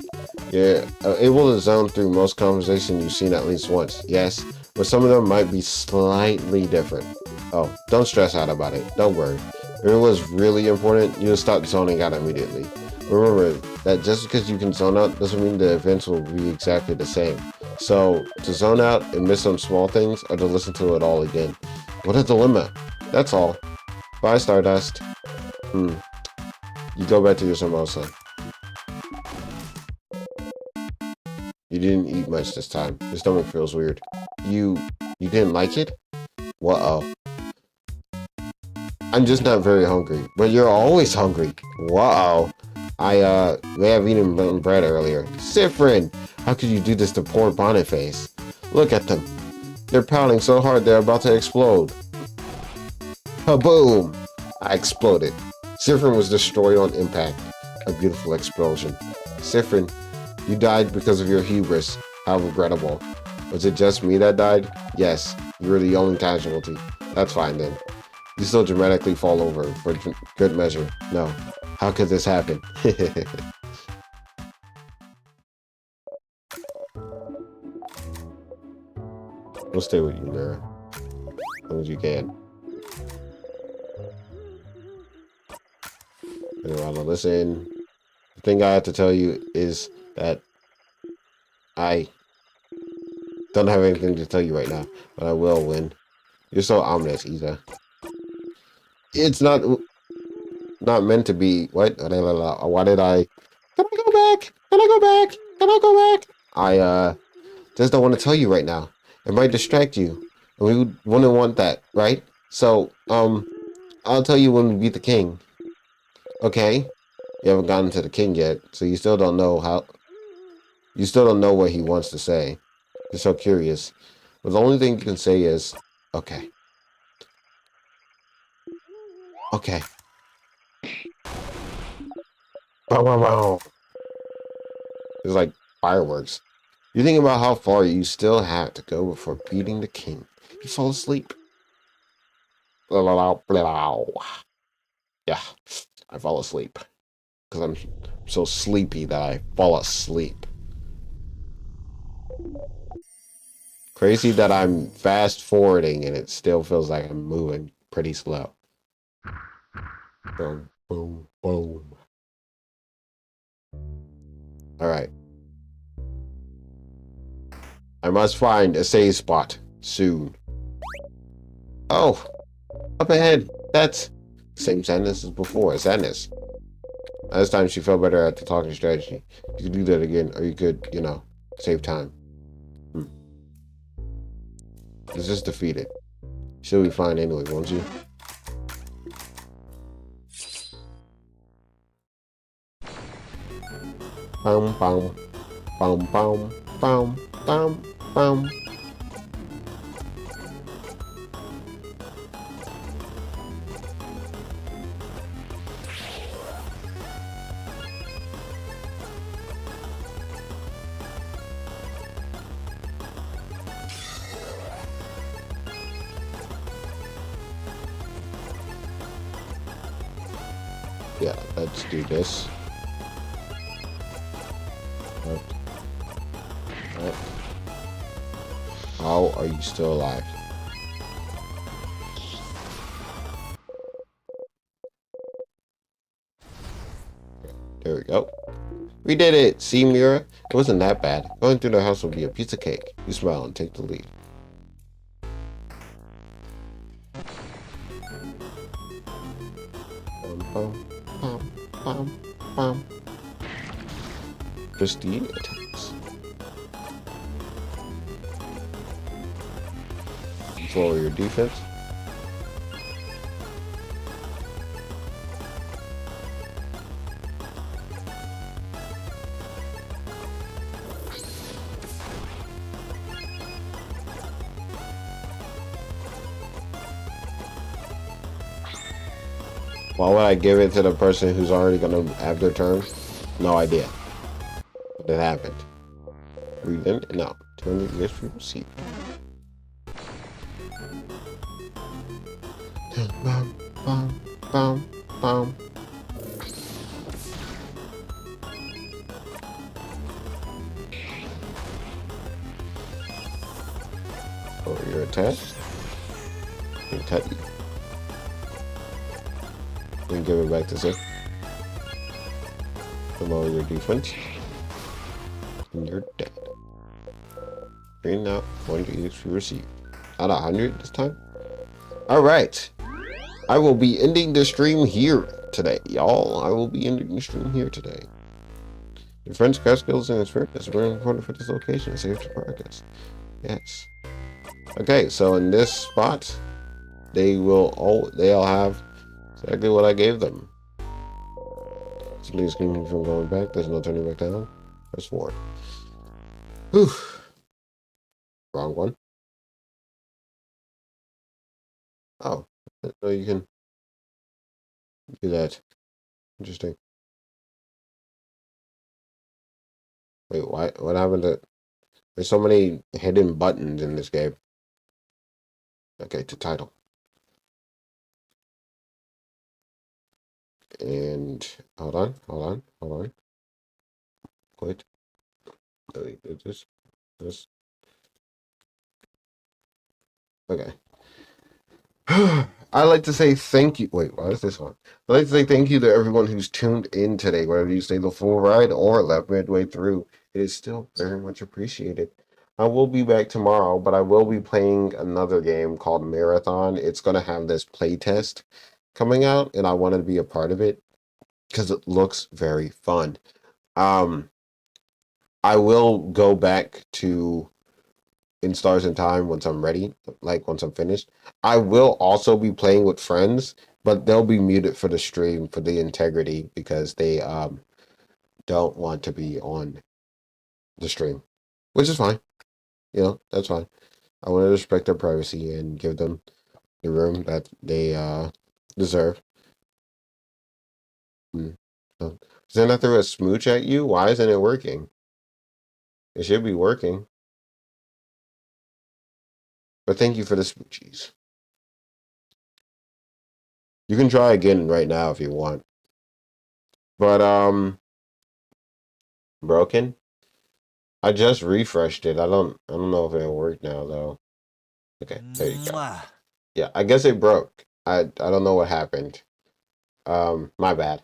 You're able to zone through most conversations you've seen at least once, yes, but some of them might be slightly different. Oh, don't stress out about it. Don't worry. If it was really important, you'll stop zoning out immediately. Remember that just because you can zone out doesn't mean the events will be exactly the same. So, to zone out and miss some small things, or to listen to it all again. What a dilemma. That's all. Bye, Stardust. You go back to your samosa. You didn't eat much this time. Your stomach feels weird. You didn't like it? Uh-oh. I'm just not very hungry. But you're always hungry. Uh-oh. I may have eaten bread earlier. Sifrin! How could you do this to poor Boniface? Look at them. They're pounding so hard they're about to explode. Kaboom! I exploded. Sifrin was destroyed on impact. A beautiful explosion. Sifrin, you died because of your hubris. How regrettable. Was it just me that died? Yes, you were the only casualty. That's fine then. You still dramatically fall over for good measure. No. How could this happen? We'll stay with you, Mira. As long as you can. Anyway, listen. The thing I have to tell you is that I don't have anything to tell you right now, but I will when. You're so ominous, Ida. It's not meant to be. What? Why did I? Can I go back? Can I go back? Can I go back? I just don't want to tell you right now. It might distract you, and we wouldn't want that, right? So, I'll tell you when we beat the king. Okay? You haven't gotten to the king yet, so you still don't know how. You still don't know what he wants to say. You're so curious. But the only thing you can say is, okay. Okay. Bow, bow, bow. It's like fireworks. You think about how far you still have to go before beating the king. You fall asleep. Yeah, I fall asleep. Because I'm so sleepy that I fall asleep. Crazy that I'm fast forwarding and it still feels like I'm moving pretty slow. Boom, boom, boom. Alright. I must find a save spot soon. Oh, up ahead. That's the same sadness as before. Sadness. Last time she felt better at the talking strategy. You could do that again, or you could, save time. Let's just defeat it. She'll be fine anyway, won't you? Bum, bum, bum, bum, bum, bum, bum. Yeah, let's do this. Right. How are you still alive? There we go. We did it! See, Mira? It wasn't that bad. Going through the house will be a piece of cake. You smile and take the lead. Bum, bum, bum, bum. Prestige attacks. Lower your defense. Why would I give it to the person who's already gonna have their turn? No idea. But it happened. Read in? No. 200 years we received. Bum, bum, bum, bum. test. And cut you. And give it back to Zip. Lower your defense. And you're dead. Bring out 1 you receive. Not 100 this time. Alright. I will be ending the stream here today, y'all. I will be ending the stream here today. Your friend's craft skills and experience are very important for this location and safety progress. Yes. Okay, so in this spot, they'll have exactly what I gave them. So please keep me from going back. There's no turning back down. Press 4. Whew. Wrong one. Oh, no, you can do that. Interesting. Wait, why? What happened to? There's so many hidden buttons in this game. Okay, to title. And hold on. Quit. Wait, this. Okay. I'd like to say thank you. Wait, why is this on? I'd like to say thank you to everyone who's tuned in today, whether you stayed the full ride or left midway through. It is still very much appreciated. I will be back tomorrow, but I will be playing another game called Marathon. It's going to have this playtest coming out, and I wanted to be a part of it because it looks very fun. I will go back to In Stars in Time once I'm ready, like once I'm finished. I will also be playing with friends, but they'll be muted for the stream for the integrity because they don't want to be on the stream, which is fine. You know, that's fine. I want to respect their privacy and give them the room that they deserve. So, send that through a smooch at you? Why isn't it working? It should be working. But thank you for the smoochies. You can try again right now if you want. But broken? I just refreshed it. I don't know if it'll work now though. Okay, there you go. Yeah, I guess it broke. I don't know what happened. My bad.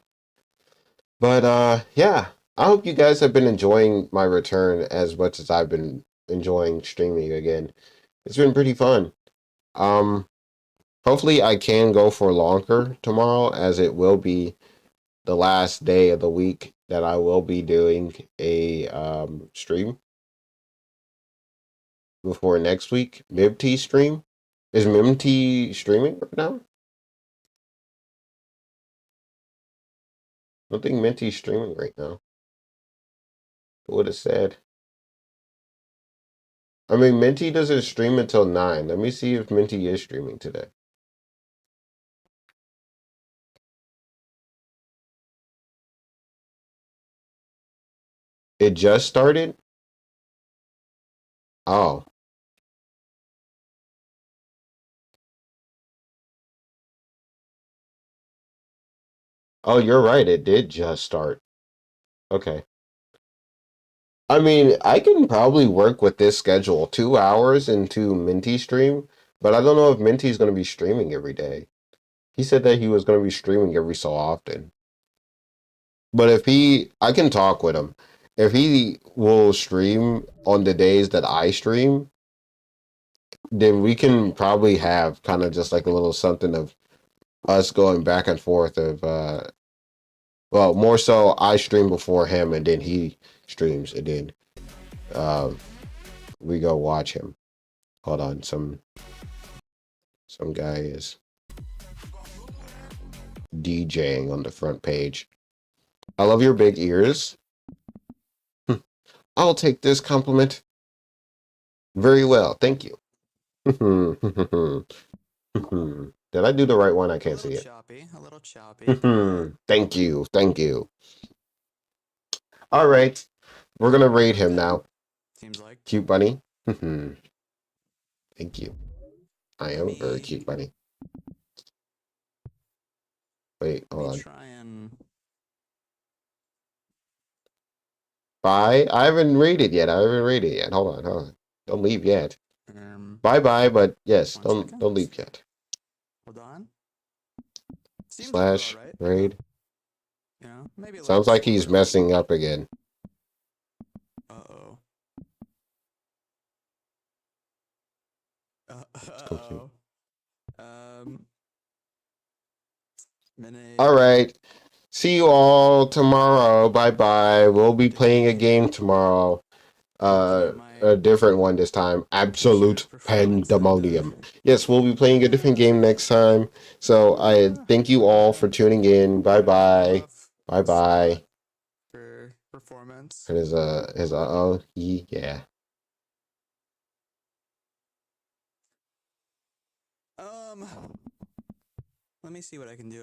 But yeah, I hope you guys have been enjoying my return as much as I've been enjoying streaming again. It's been pretty fun. Hopefully I can go for longer tomorrow, as it will be the last day of the week that I will be doing a stream before next week. Mibty stream. Is Mibty streaming right now? I don't think Minty's streaming right now. It would have said. I mean, Minty doesn't stream until 9. Let me see if Minty is streaming today. It just started? Oh. Oh, you're right. It did just start. Okay. I mean, I can probably work with this schedule. 2 hours into Minty stream, but I don't know if Minty's going to be streaming every day. He said that he was going to be streaming every so often. But I can talk with him. If he will stream on the days that I stream, then we can probably have kind of just like a little something of us going back and forth of, well, more so I stream before him and then he streams and then we go watch him. Hold on, some guy is DJing on the front page. I love your big ears. I'll take this compliment. Very well, thank you. Did I do the right one? I can't see it. A little choppy. Thank you. All right, we're gonna raid him now. Seems like Cute bunny. Thank you. I am a very cute bunny. Wait, hold on. try and... Bye. I haven't raided yet. Hold on. Don't leave yet. bye bye, but yes, 1 don't second. leave yet. Hold on. Seems Slash like raid. you know, maybe a Sounds little like he's squirrely. messing up again. Uh-oh. Continue. Uh-oh. Minute. All right. See you all tomorrow. Bye bye. We'll be playing a game tomorrow. A different one this time. Absolute Pandemonium. Yes, we'll be playing a different game next time. So I thank you all for tuning in. Bye bye. Bye bye. For performance. And his oh yeah. Let me see what I can do.